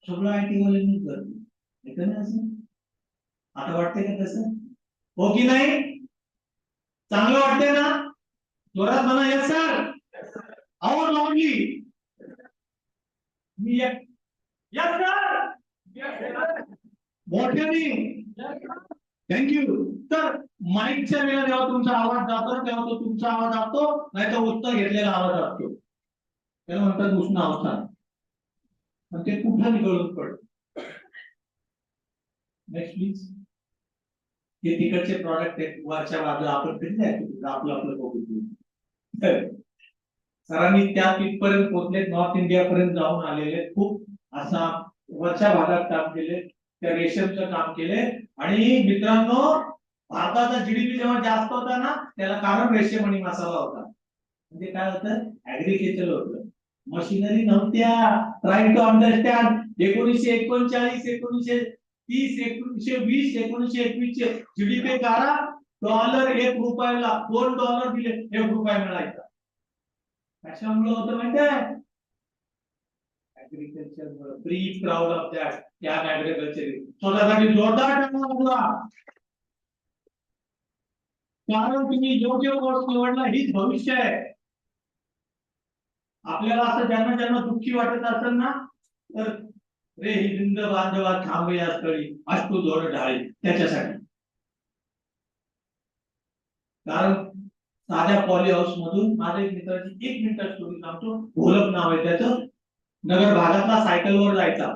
[SPEAKER 6] सगळं IT वाल्यांनीच करतो. नाही का नाही असं? आता वाटतंय का तसं? हो की नाही? चांगलं वाटतंय ना? जोरात म्हणा येस सर. आवर लावली. मी एक यस सर. मोठ्याने थँक्यू. तर माईकच्या वेळेला जेव्हा तुमचा आवाज जातो तेव्हा तो तुमचा आवाज असतो, नाही तर उत्तर घेतलेला आवाज असतो. त्याला म्हणतात उष्ण अवसान. पण ते कुठं निघळून पडत. Next please. हे तिकडचे प्रॉडक्ट आहेत वरच्या बाजूला आपण कधी नाही आपलं आपलं बघू. सरांनी त्या तिथपर्यंत पोहोचले, नॉर्थ इंडिया पर्यंत जाऊन आलेले, खूप असा वरच्या भागात काम केले, त्या रेशमचं काम केले. आणि मित्रांनो, भारताचा जीडीपी जेव्हा जास्त होता ना, त्याला कारण रेशीम आणि मसाला होता. म्हणजे काय होतं, ऍग्रिकल्चर होतं, मशिनरी नव्हत्या. Try to understand. 1939, 1930, 1920, 1921 चे जीडीपी करा. $1 रुपयाला, $2 दिले $1 मिळायचा. कशामुळे होतं माहिती आहे? Agriculture. Pre proud of that. त्या ऍग्रिकल्चर स्वतःसाठी जोरदार टाळ्या वाजवा. कारण तुम्ही योग्य कोर्स निवडला, हीच भविष्य आहे. आपल्याला असं ज्यांना ज्यांना दुःखी वाटत असेल ना, तर रे ही जिंद बांधवा थांबे या स्थळी असतो दोन ढाळी, त्याच्यासाठी. कारण साध्या पॉली हाऊस मधून माझ्या एक मित्राची 1 मिनिटात स्टोरी सांगतो. भोलक नाव आहे त्याचं. नगर भागातला सायकलवर जायचा,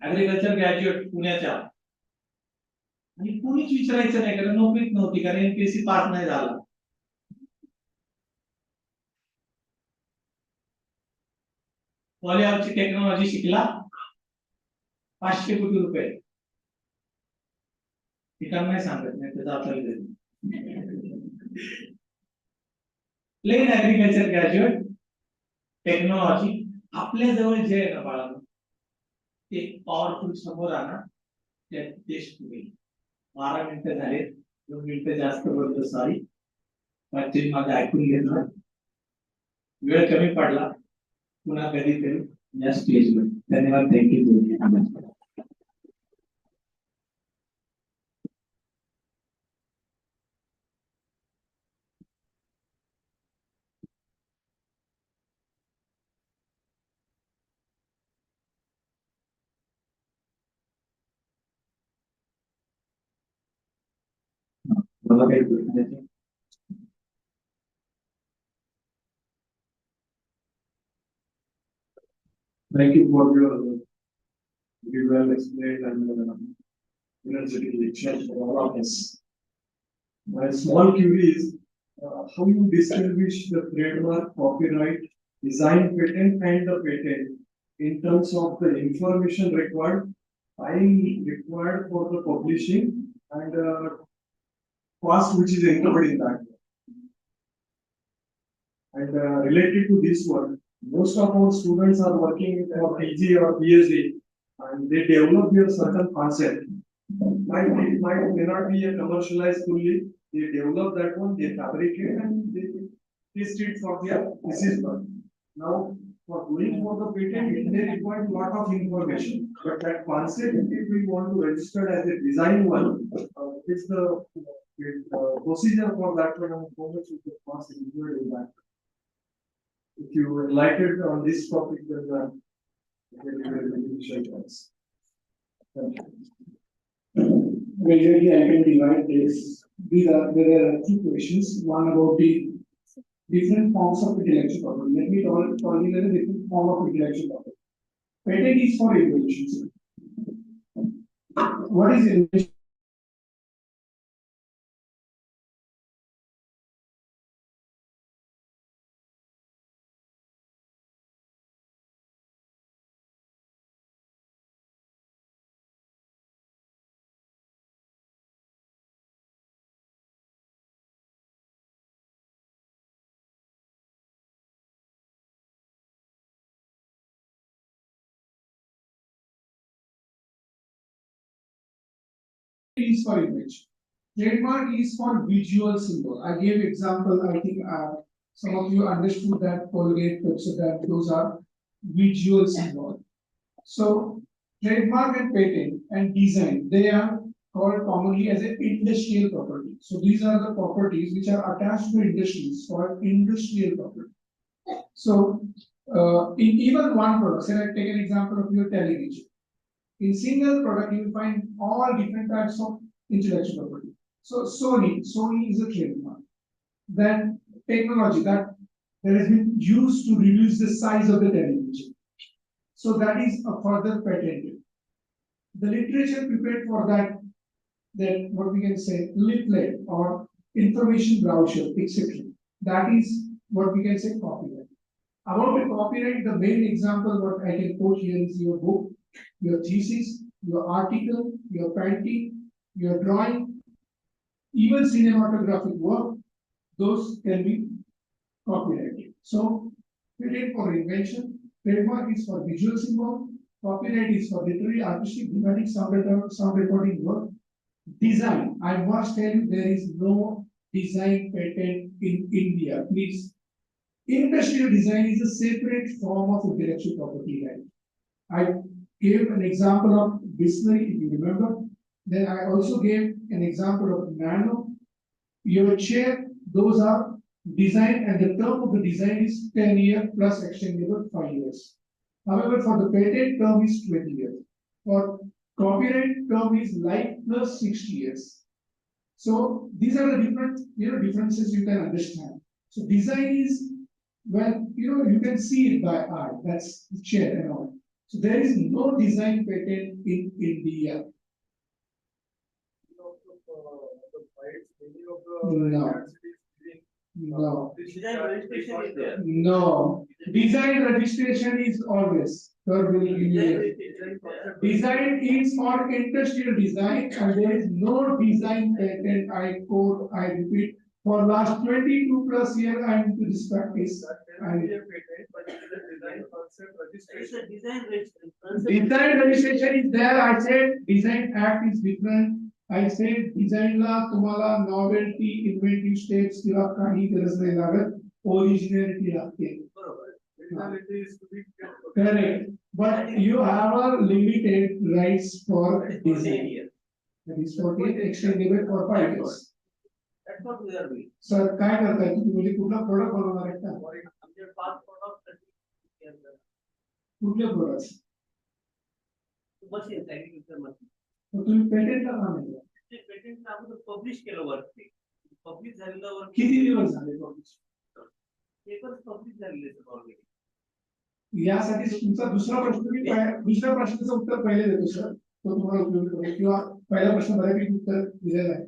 [SPEAKER 6] ऍग्रिकल्चर ग्रॅज्युएट पुण्याच्या. आणि कोणीच विचारायचं नाही, कारण नोकरीच नव्हती, कारण एमपीएससी पास नाही झाला. पॉली हाऊसची टेक्नॉलॉजी शिकला, 500 कोटी रुपये. ठिकाण नाही सांगत, नाही त्याचा आपल्याला प्लेन ऍग्रिकल्चर ग्रॅज्युएट टेक्नॉलॉजी. आपल्या जवळ जे आहे ना बाळांनो, ते पॉवरफुल समोर आणा, त्यात देश पुढे. 12 मिनिटं झाले, 2 मिनिटं जास्त बोलतो, सॉरी. ऍक्च्युली माझं ऐकून घेतलं, वेळ कमी पडला. पुन्हा कधीतरी या स्टेजवर. धन्यवाद. थँक्यू. मला काही प्रश्न आहे?
[SPEAKER 1] Thank you for your very well explained and energetic lecture for all of us. My small query is how you distinguish the trademark, copyright, design patent, and the patent in terms of the information required, time required for the publishing, and cost which is included in that. And related to this one, most of our students are working for PG or PhD, and they develop their certain concept. May not be a commercialized fully. They develop that one, they fabricate, and they test it for their thesis work. Now, for going for the patent, they require a lot of information. But that concept, if we want to register as a design one, it's the procedure for that one, and how much is the cost included in that. If you enlightened on this topic, then
[SPEAKER 5] Basically, I can divide this. There are 2 questions. One about the different forms of intellectual property. Let me tell you the different form of intellectual property. Patent is for inventions. What is invention? Is for image. Trademark is for visual symbol. I gave example. I think some of you understood that Colgate, Pepsodent, those are visual symbol. So trademark and patent and design, they are called commonly as an industrial property. So these are the properties which are attached to industries called industrial property. So in even one product, say I take an example of your television. In single product, you will find all different types of intellectual property. So Sony is a trademark. Then technology that has been used to reduce the size of the television. So that is a further patented. The literature prepared for that what we can say leaflet or information brochure, etc. That is what we can say copyright. About the copyright, the main example what I can quote here is your book, your thesis, your article, your painting, your drawing, even cinematographic work, those can be copyrighted. So, patent for invention, trademark is for visual symbol, copyright is for literary, artistic, dramatic, sound recording work. Design, I must tell you, there is no design patent in India. Please, industrial design is a separate form of intellectual property right. I gave an example of Bisneri, if you remember. Then I also gave an example of Nano. Your chair, those are design, and the term of the design is 10 years plus extendable 5 years. However, for the patent term is 20 years. For copyright term is life plus 60 years. So these are the different differences you can understand. So design is when you can see it by eye. That's the chair and all. So there is no design patent in India. No. No.
[SPEAKER 6] Design registration is there.
[SPEAKER 5] No. Design registration is always. Design is for industrial design and there is no design patent. I quote, I repeat, for last 22 plus years I am into this practice. Design registration is there. I said design act is different. I said design ला तुम्हाला novelty, inventive steps किंवा काही गरज नाही लागत. Originality लागते. Correct. But you have a limited rights for design. That is 48 extendable for 5 years.
[SPEAKER 6] That's what we are doing.
[SPEAKER 5] Sir, काय करताय तुम्ही म्हणजे कुठला प्रोडक्ट बनवणार आहे का?
[SPEAKER 6] आमचे 5 products
[SPEAKER 5] कुठले प्रोडक्ट्स?
[SPEAKER 6] Machine agriculture machine.
[SPEAKER 5] तर तुम्ही पेटेंटला का नाही?
[SPEAKER 6] ते पेटेंट अगोदर पब्लिश केलं वर्क ते. पब्लिश झालेलं वर्क
[SPEAKER 5] किती दिवस झाले पब्लिश?
[SPEAKER 6] पेपर्स पब्लिश झालेले आहेत ऑलरेडी.
[SPEAKER 5] यासाठी तुमचा दुसरा दुसऱ्या प्रश्नाचं उत्तर पहिले देतो सर. तो तुम्हाला उपयोगी पडेल किंवा पहिल्या प्रश्न बऱ्यापैकी उत्तर दिलेलं आहे.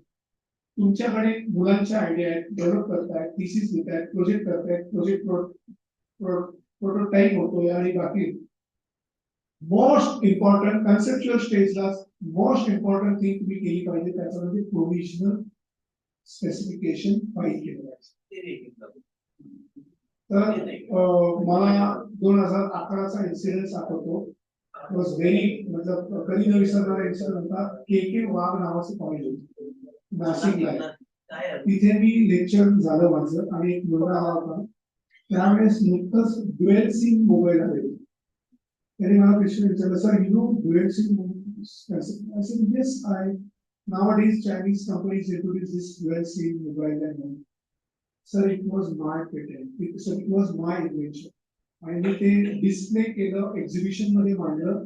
[SPEAKER 5] तुमच्याकडे मुलांच्या आयडिया आहेत, डेव्हलप करतायत, थिसिस लिहितायत, प्रोजेक्ट करतायत, प्रोजेक्ट प्रोटोटाइप होतोय आणि बाकी मोस्ट इम्पॉर्टंट कन्सेप्च्युअल स्टेजला मोस्ट इम्पॉर्टंट थिंग तुम्ही केली पाहिजे त्याचं म्हणजे प्रोव्हिजनल स्पेसिफिकेशन फाईल केलं पाहिजे. तर मला 2011चा इन्सिडेंट आठवतो. इट वॉज व्हेरी मतलब कधी न विसरणारा इन्सिडेंट होता. के वाघ नावाचं कॉलेज होतं नाशिकला. तिथे मी लेक्चर झालं माझं आणि एक मुलगा आला होता. त्यावेळेस नुकतंच ड्युएल सिम मोबाईल आले. त्याने मला प्रश्न विचारला, sir dual SIM I said, yes, nowadays Chinese companies introduce this dual SIM mobile and sir, it was my patent. It was my invention. आणि ते डिस्प्ले केलं, एक्झिबिशन मध्ये मांडलं,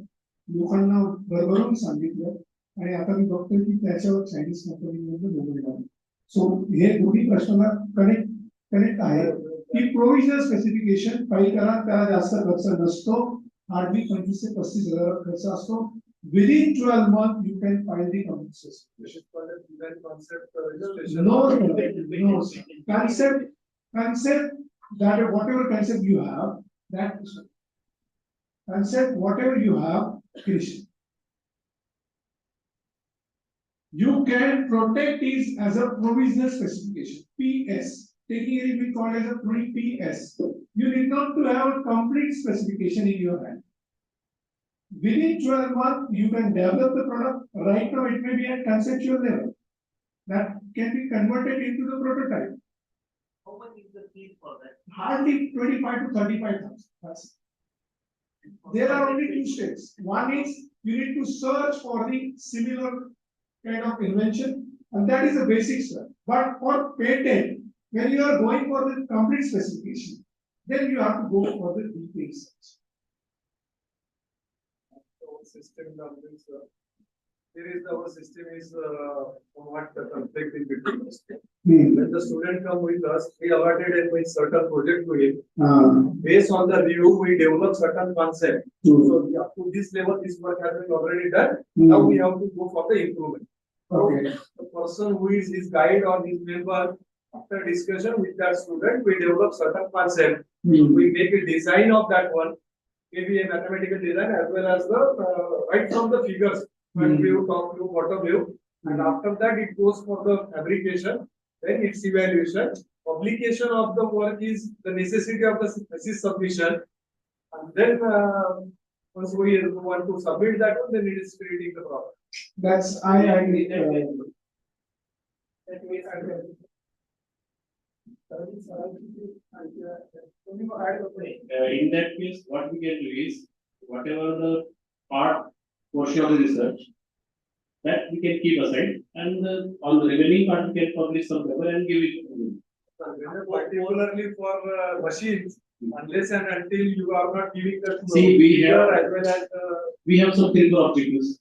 [SPEAKER 5] लोकांना भरभरून सांगितलं आणि आता मी बघतोय की त्याच्यावर चायनीज कंपनीमध्ये मोबाईल आहे. सो हे दोन्ही प्रश्नाला कनेक्ट आहे की प्रोव्हिजनल स्पेसिफिकेशन फाईल करा, त्याला जास्त खर्च नसतो. हार्डली 25 ते 35 हजार खर्च असतो. Within 12 months, you can file the compensation. No. Concept that whatever concept you have, Krishna, you can protect it as a provisional specification. PS. Technically, we call it as a pre-PS. You need not to have a complete specification in your hand. Within 12 months, you can develop the product. Right now, it may be at conceptual level. That can be converted into the prototype.
[SPEAKER 6] How much is the fee for that?
[SPEAKER 5] Hardly 25 to 35,000. That's it. There are only two steps. One is you need to search for the similar kind of invention, and that is the basic step. But for patent, when you are going for the complete specification, then you have to go for the detailed search.
[SPEAKER 1] Our system numbers, there is our system is what the conflict in between us. When the student come with us, we awarded and with certain project to him. Based on the review, we develop certain concept. So up to this level, this work has been already done. Now we have to go for the improvement.
[SPEAKER 5] Okay.
[SPEAKER 1] The person who is his guide or his member, after discussion with that student, we develop certain concept. We make a design of that one, maybe a mathematical design as well as the right from the figures, front view, top view, bottom view, and after that it goes for the fabrication, then its evaluation. Publication of the work is the necessity of the thesis submission, and then once we want to submit that one, then it is creating the problem.
[SPEAKER 5] That's I agree.
[SPEAKER 4] In that case, what we can do is, whatever the part portion of the research, that we can keep aside, and on the remaining part, we can publish some paper and give it.
[SPEAKER 1] Particularly for machines, unless and until you are not giving the.
[SPEAKER 4] See, we have-
[SPEAKER 1] as well as
[SPEAKER 4] We have some critical objectives.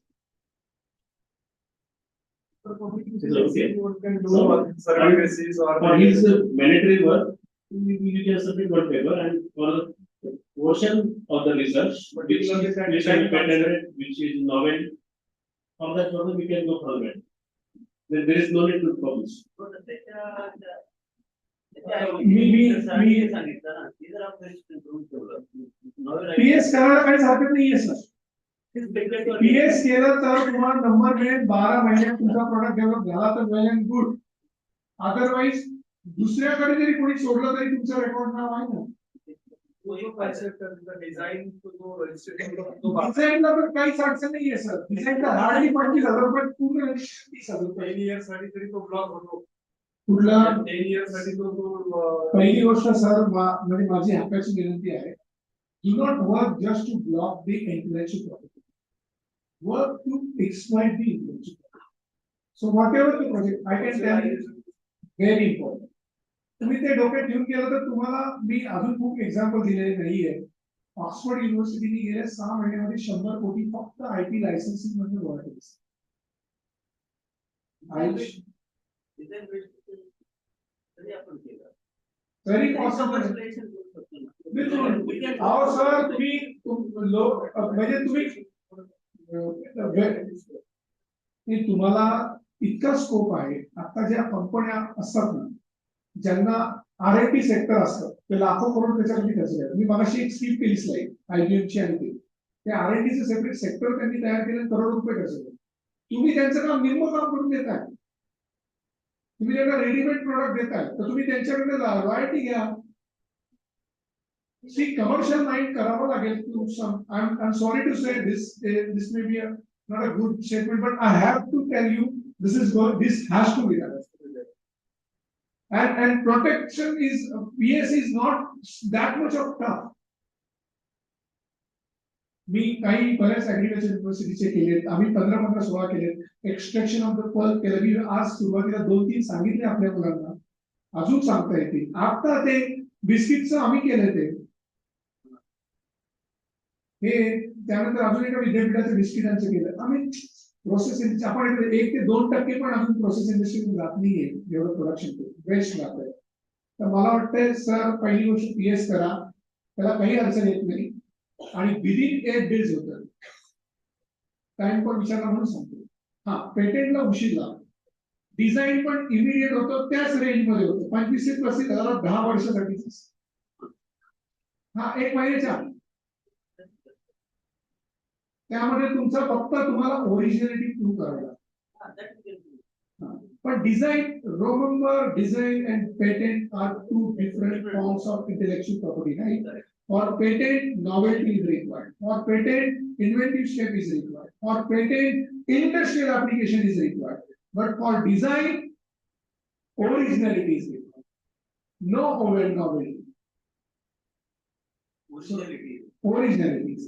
[SPEAKER 4] Okay.
[SPEAKER 1] You can do
[SPEAKER 4] So,
[SPEAKER 1] survey basis or.
[SPEAKER 4] For his mandatory work, we can submit one paper, and for the portion of the research, which is patented, which is novel, for that purpose, we can go further. Then there is no need to publish.
[SPEAKER 5] PS करायला काहीच हरकत नाहीये sir. PS केलं तर तुम्हाला number मिळेल 12 महिन्यात तुमचा प्रोडक्ट डेव्हलप झाला तर वेल अँड गुड. अदरवाईज दुसऱ्याकडे जरी कोणी सोडलं तरी तुमचं रेकॉर्ड नाव आहे ना.
[SPEAKER 1] डिझाईन
[SPEAKER 5] डिझाईनला पण काहीच अडचण नाहीये सर. डिझाईनला हार्डली 25,000 रुपये पूर्ण 30,000 रुपये.
[SPEAKER 1] 10 years साठी तरी तो ब्लॉक होतो.
[SPEAKER 5] कुठला
[SPEAKER 1] 10 years साठी तो
[SPEAKER 5] पहिली गोष्ट सर म्हणजे माझी हक्काची विनंती आहे. Do not work just to block the intellectual property. Work to exploit the intellectual property. So whatever the project, I can tell you, very important. तुम्ही ते डोक्यात ठेवून केलं तर तुम्हाला मी अजून खूप एक्झाम्पल दिलेले नाहीये. ऑक्सफोर्ड युनिव्हर्सिटीने गेल्या 6 महिन्यामध्ये 100 कोटी फक्त आयटी लायसन्सिंग मध्ये गोळा केले. तरी पॉसिबल अहो सर तुम्ही लोक म्हणजे तुम्हाला इतका स्कोप आहे. आता ज्या कंपन्या असतात ना ज्यांना R&D सेक्टर असतं ते लाखो करोड त्याच्यासाठी खर्च करतात. मी मगाशी एक स्कीम केली स्लाइड IBMची आणि ते R&Dचे सेपरेट सेक्टर त्यांनी तयार केलं करोड रुपये खर्च करतात. तुम्ही त्यांचं काम निम्म काम करून देताय. तुम्ही त्यांना रेडीमेड प्रोडक्ट देताय तर तुम्ही त्यांच्याकडे रॉयल्टी घ्या. See, commercial mind करावं लागेल to some. I'm sorry to say this. This may be not a good statement, but I have to tell you this is good. This has to be done. And protection is PS is not that much of tough. मी काही बऱ्याच agriculture युनिव्हर्सिटीचे केलेत. आम्ही 15-16 केलेत. Extraction of the Perl केलं. मी आज सुरुवातीला 2-3 सांगितले आपल्या मुलांना. अजून सांगता येतील. आता ते बिस्किटचं आम्ही केलं ते. हे त्यानंतर अजून एका विद्यापीठाचं बिस्किटांचं केलं आम्ही. प्रोसेस इंडस्ट्री आपण 1 ते 2% पण अजून प्रोसेस इंडस्ट्रीतून जात नाहीये जेवढं प्रोडक्शन वेस्ट जात आहे. तर मला वाटतंय सर पहिली गोष्ट PS करा. त्याला काही अडचण येत नाही आणि विदिन 8 days होतं. टाइम पण विचारला म्हणून सांगतो. हा पेटेंटला उशीर लागला. डिझाईन पण इमिडिएट होतं त्याच रेंज मध्ये होतं. 25,000 10 वर्षासाठीच. हा 1 महिन्याच्या त्यामध्ये तुमचा फक्त तुम्हाला ओरिजिनॅलिटी प्रूव्ह करायला. पण design remember design and patent are 2 different forms of intellectual property. Right? For patent, novelty is required. For patent, inventive step is required. For patent, industrial application is required. But for design, originality is required. No novelty. originalities.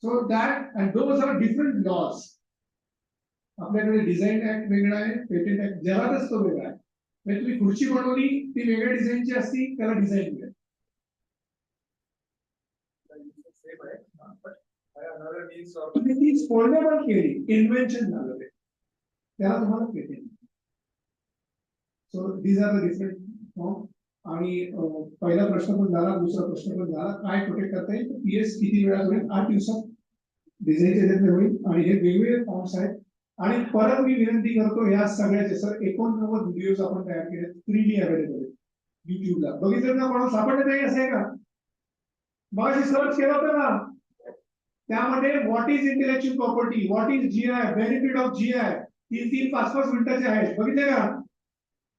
[SPEAKER 5] So that and those are different laws. आपल्याकडे design act वेगळा आहे, patent act जगातच तो वेगळा आहे. म्हणजे तुम्ही खुर्ची बनवली ती वेगळ्या डिझाईनची असती, त्याला डिझाईन मिळेल. तुम्ही ती फोल्डेबल केली, इन्व्हेन्शन झालं ते, त्याला तुम्हाला patent. So these are the different form. आणि पहिला प्रश्न पण झाला, दुसरा प्रश्न पण झाला, काय प्रोटेक्ट करता येईल. पीएस किती वेळात होईल? 8 दिवसात डिझाईन होईल. आणि हे वेगवेगळे फॉर्म्स आहेत. आणि परत मी विनंती करतो, या सगळ्याचे सर 89 व्हिडिओज आपण तयार केले, फ्रीली अवेलेबल आहे युट्यूबला. बघितलं ना, कोणाला सापडलं नाही असं आहे का? मग सर्च केलं होतं ना, त्यामध्ये what is intellectual property, what is GI, benefit of GI, 3-5 मिनिटाचे आहेत. बघितले का?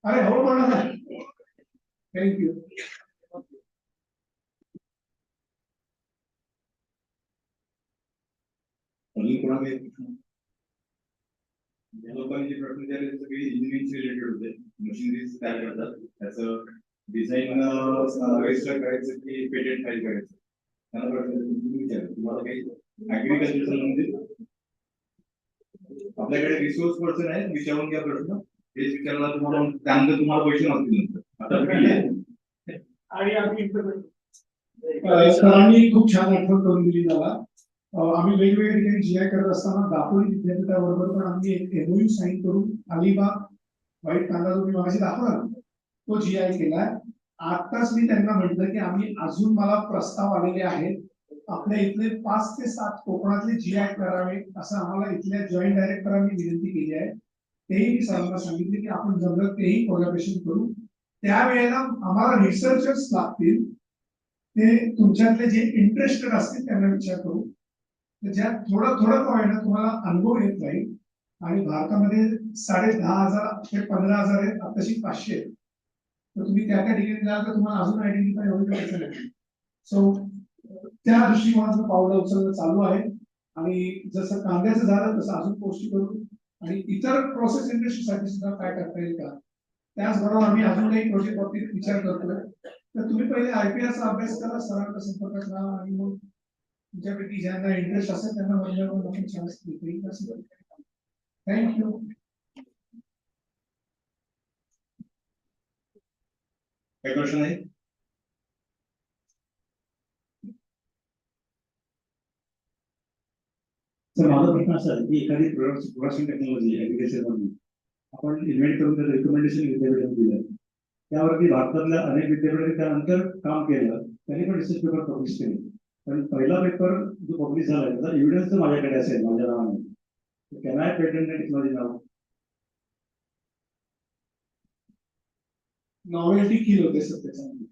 [SPEAKER 5] अरे हो म्हणा. थँक्यू.
[SPEAKER 7] या लोकांनी जे प्रश्न विचारले ते सगळे इंजिनिअरिंग रिलेटेड होते. मशिनरीज तयार करतात, त्याचं डिझाईन रजिस्टर करायचं की पेटंट फाईल करायचं, त्यांना प्रश्न विचारले. तुम्हाला काही ऍग्रिकल्चर संबंधित आपल्याकडे रिसोर्स पर्सन आहे, विचारून घ्या प्रश्न. हेच विचारला तुम्हाला, त्यानंतर तुम्हाला पैसे नसतील. आता
[SPEAKER 5] सरांनी खूप छान आठवण करून दिली मला. आम्ही वेगवेगळ्या ठिकाणी जीआय करत असताना दापोली विद्यापीठाबरोबर पण आम्ही एक एमओयू साईन करून अलिबाग व्हाईट कांदा जो मी मागाशी दाखवला ना, तो जीआय केलाय. आताच मी त्यांना म्हटलं की आम्ही अजून मला प्रस्ताव आलेले आहेत, आपल्या इथले 5 ते 7 कोकणातले जीआय करावे असं आम्हाला इथल्या जॉईंट डायरेक्टरांनी विनंती केली आहे. तेही मी सरांना सांगितले की आपण जमलं तेही कोलॅबोरेशन करू. त्यावेळेला आम्हाला रिसर्चर्स लागतील, ते तुमच्यातले जे इंटरेस्टेड असतील त्यांना विचार करू. ज्यात थोडं थोडं का होईना तुम्हाला अनुभव येत राहील. आणि भारतामध्ये 10,500 ते 15,000 आहेत, आताशी 500 आहेत. तर तुम्ही त्या ठिकाणी जाल तर तुम्हाला अजून आयडेंटिफाय होईल. सो त्या दृष्टिकोनाचं पावलं उचलणं चालू आहे. आणि जसं कांद्याचं झालं तसं अजून गोष्टी करू. आणि इतर प्रोसेस इंडस्ट्रीसाठी सुद्धा काय करता येईल का, त्याचबरोबर आम्ही अजून काही प्रोजेक्ट बाबतीत विचार करतोय. तर तुम्ही पहिले आयपीआरचा अभ्यास करा, सरांच्या संपर्कात राहा, आणि मग तुमच्यापैकी ज्यांना इंटरेस्ट असेल त्यांना म्हणल्यावर आपण चान्स देईल. थँक्यू.
[SPEAKER 7] काही प्रश्न नाही.
[SPEAKER 8] तर माझा प्रश्न असा आहे की एखादी प्रोडक्शन टेक्नॉलॉजी ऍग्रिकल्चर मध्ये आपण इन्व्हेंट करून त्याचं रिकमेंडेशन विद्यापीठाने दिलं, त्यावरती भारतातल्या अनेक विद्यापीठांनी त्यानंतर काम केलं, त्यांनी पण रिसर्च पेपर पब्लिश केले. पण पहिला पेपर जो पब्लिश झाला त्याचा एव्हिडन्स जर माझ्याकडे असेल माझ्या नावाने, कॅन आय पेटंट टेक्नॉलॉजी नाव?
[SPEAKER 5] नॉवेल्टी किल होते सर त्याच्यामध्ये.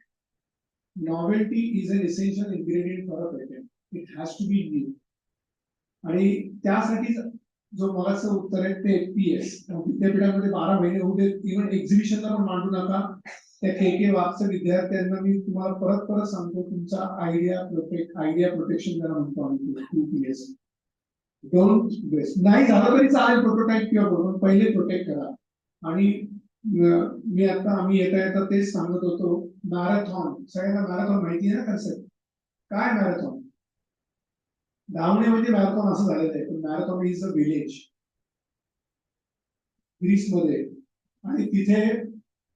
[SPEAKER 5] Novelty is an essential ingredient for a patent. It has to be new. आणि त्यासाठी जो मगाचं उत्तर आहे ते पीएस विद्यापीठामध्ये 12 महिने होऊ देत. इव्हन एक्झिबिशनला पण मांडू नका. त्या के वागच्या विद्यार्थ्यांना मी तुम्हाला परत परत सांगतो, तुमचा आयडिया प्रोटेक्शन ज्याला म्हणतो आम्ही पीएस, डोंट वेस्ट. नाही झालं तरी चालेल प्रोटोटाईप किंवा बरोबर, पहिले प्रोटेक्ट करा. आणि मी आता आम्ही येता तेच सांगत होतो, मॅरेथॉन, सगळ्यांना मॅरेथॉन माहिती आहे ना कन्सेप्ट. काय मॅरेथॉन? धावणे म्हणजे मॅरेथॉन असं झालेलं आहे, पण मॅरेथॉन इज अ विलेज ग्रीसमध्ये. आणि तिथे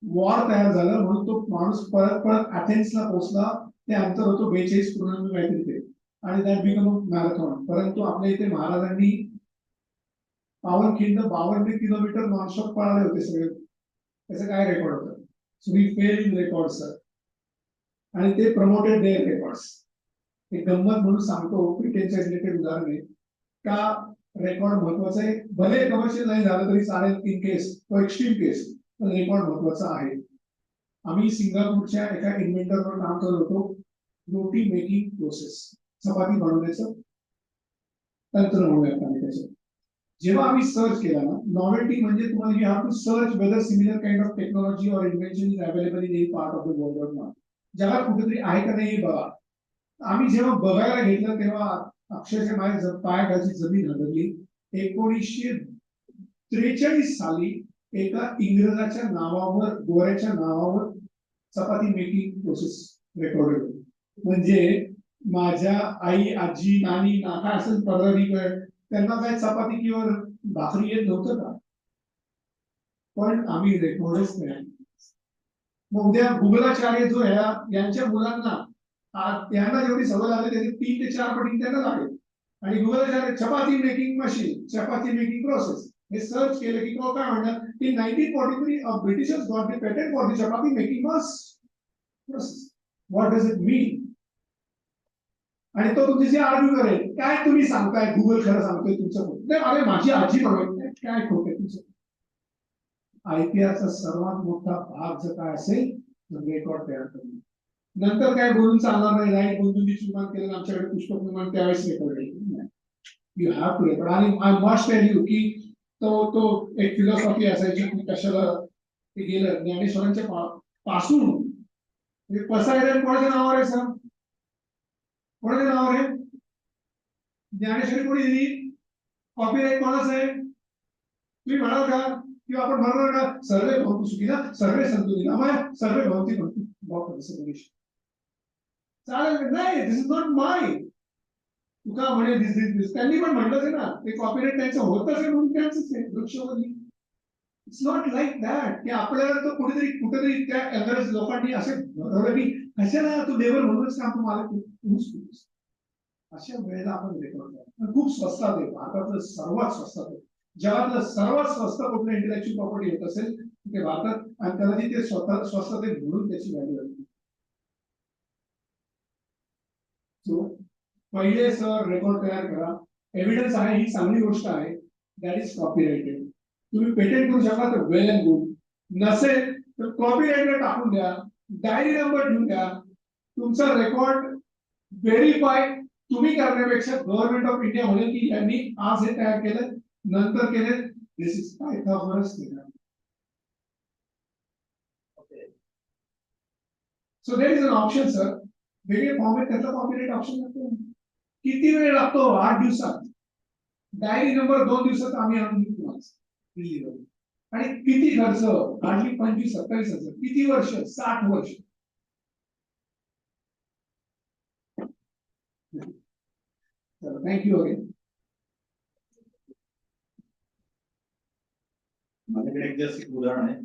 [SPEAKER 5] वॉर तयार झालं म्हणून तो माणूस परत परत अथेन्सला पोहोचला. ते अंतर होतं 42 पूर्ण काहीतरी ते, आणि दॅट बिकम मॅरेथॉन. परंतु आपल्या इथे महाराजांनी पावनखिंड 52 किलोमीटर नॉनस्टॉप पळाले होते सगळे. त्याचं काय रेकॉर्ड होतं? So we fail in record sir. आणि ते प्रमोटेड देअर रेकॉर्ड्स. एक गंमत म्हणून सांगतो, ब्रिटनच्या रिलेटेड उदाहरण आहे का, रेकॉर्ड महत्वाचं आहे. भले कमर्शियल नाही झालं तरी चालेल, इन केस तो एक्स्ट्रीम केस, पण रेकॉर्ड महत्वाचा आहे. आम्ही सिंगापूरच्या एका इन्व्हेंटरवर काम करत होतो, रोटी मेकिंग प्रोसेस, चपाती बनवण्याचं तंत्र म्हणूयात आम्ही त्याचं. जेव्हा आम्ही सर्च केला ना, नॉवेल्टी म्हणजे तुम्हाला you have to search whether similar kind of technology or invention is available in any part of the world or not. जगात कुठेतरी आहे का नाही हे बघा. आम्ही जेव्हा बघायला घेतलं तेव्हा अक्षरशः माझ्या पायाखालची जमीन हादरली. 1943 साली एका इंग्रजाच्या नावावर, गोऱ्याच्या नावावर चपाती मेकिंग प्रोसेस रेकॉर्डेड होती. म्हणजे माझ्या आई आजी नानी नाका असेल परळीकडे त्यांना काय चपाती किंवा भाकरी येत नव्हतं का? पण आम्ही रेकॉर्डच नाही. मग उद्या गुगलाचार्य जो यांच्या मुलांना त्यांना जेवढी सवय लागली त्याची 3 ते 4 पटीने त्यांना लागेल. आणि गुगलाचार्य चपाती मेकिंग मशीन, चपाती मेकिंग प्रोसेस हे सर्च केलं की काय म्हणतात की 1943 Britishers got the patent for the chapati making process. What does it mean? आणि तो तुमच्याशी आर्ग्यू करेल, काय तुम्ही सांगताय गुगल खरं सांगतोय तुमचं खोटं. अरे माझी आजी म्हणून काय खोटं तुमचं. IPRचा सर्वात मोठा भाग जर काय असेल तर रेकॉर्ड तयार करणं. नंतर काय बोलून चालणार नाही. राईट बंधूंनी निर्माण केलं आमच्याकडे पुष्पक निर्माण त्यावेळेस रेकॉर्ड आहे. You have to record. आणि आय मस्ट टेल यू की तो एक फिलॉसॉफी असायची की कशाला ते गेलं ज्ञानेश्वरांच्या पासून पसायदान कोणाच्या नावावर आहे सर? कोणाच्या नावावर आहे? ज्ञानेश्वरी कोणी दिली? कॉपीराईट कोणाचं आहे? तुम्ही म्हणाल का किंवा आपण म्हणणार का सर्वे भवती सुखीना सर्वे संतुलित आम्हाला सर्वे भवती म्हणतो चालेल नाही. This is not my. तुका म्हणे दिस त्यांनी पण म्हटलंच आहे ना ते कॉपीराईट त्यांचं होतच आहे म्हणून त्यांचंच आहे वृक्षवल्ली. इट्स नॉट लाईक दॅट की आपल्याला तो कुठेतरी त्या अंग्रेज लोकांनी असे भरवलं की कशाला तू लेबर म्हणूनच काम तुम्हाला अशा वेळेला आपण रेकॉर्ड करतो. खूप स्वस्तात आहे. भारतातलं सर्वात स्वस्तात आहे. जगातलं सर्वात स्वस्त कुठलं इंटेलेक्च्युअल प्रॉपर्टी होत असेल ते भारतात. आणि कदाचित ते स्वतः स्वस्त आहे म्हणून त्याची व्हॅल्यू आहे. सो पहिले सर रेकॉर्ड तयार करा. एव्हिडन्स आहे ही चांगली गोष्ट आहे. That is copyrighted. तुम्ही पेटेंट करू शकता तर वेल अँड गुड. नसेल तर कॉपीराइटला टाकून द्या. डायरी नंबर ठेवून द्या. तुमचा रेकॉर्ड व्हेरीफाय तुम्ही करण्यापेक्षा गव्हर्नमेंट ऑफ इंडिया म्हणेल की यांनी आज हे तयार केलं नंतर केले. This is Pythagoras theorem. So there is an option sir. वेगळे फॉर्मॅट त्याचा कॉपीराइट ऑप्शन लागतो. किती वेळ लागतो? 8 दिवसात. डायरी नंबर 2 दिवसात आम्ही आणून देऊ तुम्हाला. आणि किती खर्च? हार्डली 25-27,000. किती वर्ष? 60 वर्ष. Thank you again.
[SPEAKER 7] माझ्याकडे एक जस्ट एक उदाहरण आहे.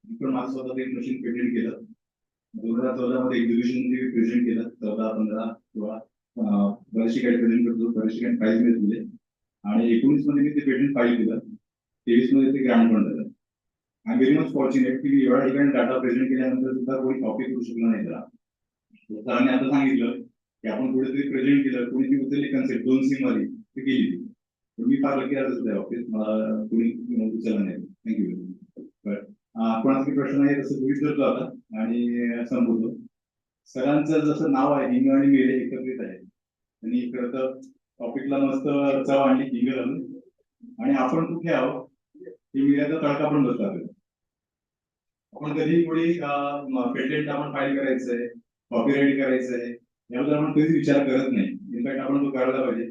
[SPEAKER 7] मी पण माझं स्वतः एक मशीन पेटेंट केलं 2014 मध्ये एक्झिबिशन मध्ये प्रेझेंट केलं. 14-15 किंवा बरेचसे काही प्रेझेंट करतो. बरेचसे काही प्राईज मिळाले. आणि 19 मध्ये मी ते पेटेंट फाईल केलं. 23 मध्ये ते ग्रँट पण झालं. I am very much fortunate की एवढ्या ठिकाणी डाटा प्रेझेंट केल्यानंतर सुद्धा कोणी कॉपी करू शकलं नाही त्याला. सरांनी आता सांगितलं की आपण कुठेतरी प्रेझेंट केलं कोणी ती उचलली कन्सेप्ट 2 सिम वाली ते केली. मी फार लकी आहे त्या बाबतीत. मला कोणी उचललं नाही. थँक्यू. कोणाचे प्रश्न आहे तसं गृहीत धरतो आता आणि संपवतो. सरांचं जसं नाव आहे हिंग आणि मिरे एकत्रित आहे. आणि खरं तर टॉपिकला मस्त चव आणली हिंग घालून. आणि आपण कुठे आहोत ही मिऱ्याचा तडका पण बसला. आपण कधी कोणी पेटेंट आपण फाईल करायचंय कॉपीराईट करायचंय याबद्दल आपण कधीच विचार करत नाही. इनफॅक्ट आपण तो करायला पाहिजे.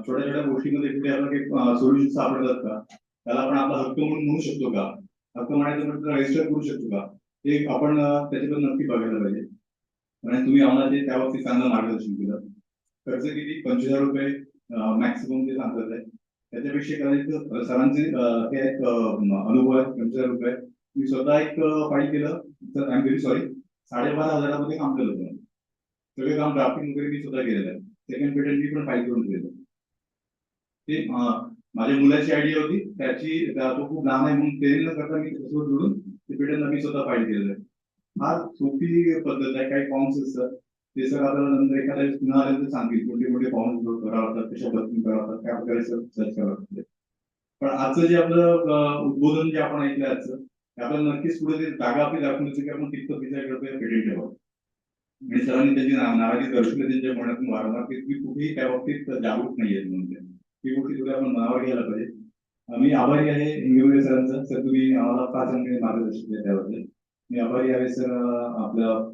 [SPEAKER 7] छोट्या छोट्या गोष्टीमध्ये कुठे आपल्याला काही सोल्युशन सापडतात का त्याला आपण आपला हक्क म्हणून म्हणू शकतो का? हक्क म्हणायचं म्हटलं रजिस्टर करू शकतो का? हे आपण त्याच्याबद्दल नक्की बघायला पाहिजे. आणि तुम्ही आम्हाला त्या बाबतीत चांगलं मार्गदर्शन केलं. खर्च किती? 25,000 रुपये मॅक्सिमम ते सांगत आहे. त्याच्यापेक्षा कदाचित सरांचे हे एक अनुभव आहे. 25,000 रुपये मी स्वतः एक फाईल केलं तर आय एम व्हेरी सॉरी 12,500 काम केलं होतं. सगळे काम ड्राफ्टिंग वगैरे मी स्वतः केलेलं आहे. सेकंड पेटेंट मी पण फाईल करून दिलेलं. ते माझ्या मुलाची आयडिया होती त्याची तो खूप लहान आहे म्हणून ते न करता मी त्याच्यासोबत जोडून ते पेटेंट मी स्वतः फाईल केलेलं आहे. फार सोपी पद्धत आहे. काही फॉर्म्स असतात ते सर आपल्याला नंतर एखाद्या वेळेस पुन्हा आल्यानंतर सांगतील कोणते कोणते फॉर्म्स करावं लागतात कशा पद्धतीने करावं लागतात काय प्रकारे सर्च करावं लागतं. पण आजचं जे आपलं उद्बोधन जे आपण ऐकलं आजचं ते आपल्याला नक्कीच पुढे ते जागा आपली दाखवून देते की आपण कितपत विचार करतोय पेटेंट ठेवावं. आणि सरांनी त्याची नाराजी दर्शवली त्यांच्या मनातून वारंवार की तुम्ही कुठेही त्या बाबतीत जागरूक नाही आहेत म्हणून ही गोष्टी तुला आपण मनावर घ्यायला पाहिजे. मी आभारी आहे हिंगवले सरांचा. सर तुम्ही आम्हाला फार चांगले मार्गदर्शन केले त्याबद्दल मी आभारी आहे. सर आपलं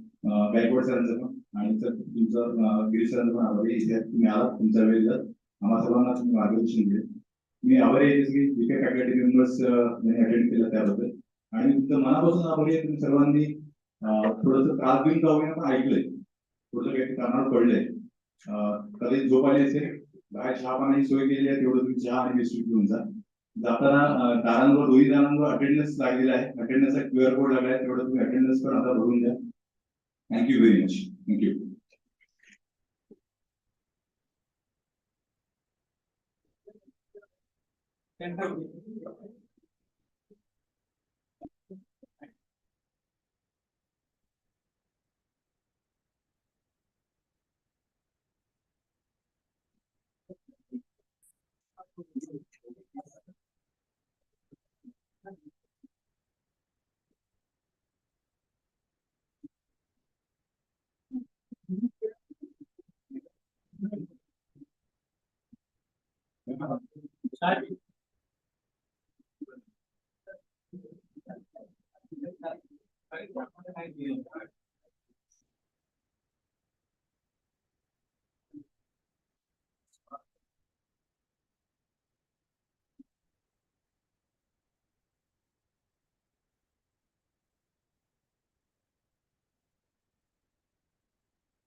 [SPEAKER 7] गायकवाड सरांचं पण आणि सर तुमचं गिरीश सरांचं पण आभारी इथे तुम्ही आला तुमचा वेळ दिला आम्हा सर्वांना तुम्ही मार्गदर्शन दिले. मी आभारी आहे की जे काही फॅकल्टी मेंबर्स अटेंड केलं त्याबद्दल आणि तुमचं मनापासून आभारी आहे. तुम्ही सर्वांनी थोडंसं त्रास देऊन का होईना पण ऐकलंय. कुठलं काही कारणावर पडलंय कधी झोप आली असेल, बाहेर चहा पाण्याची सोय केली आहे, तेवढं तुम्ही चहा आणि बिस्किट घेऊन जा. जाताना दारांवर दोन्ही दारांवर अटेंडन्स लागलेला आहे, अटेंडन्सचा QR कोड लागला आहे, तेवढं तुम्ही अटेंडन्स पण आता बघून द्या. Thank you very much. Thank you.
[SPEAKER 6] Right.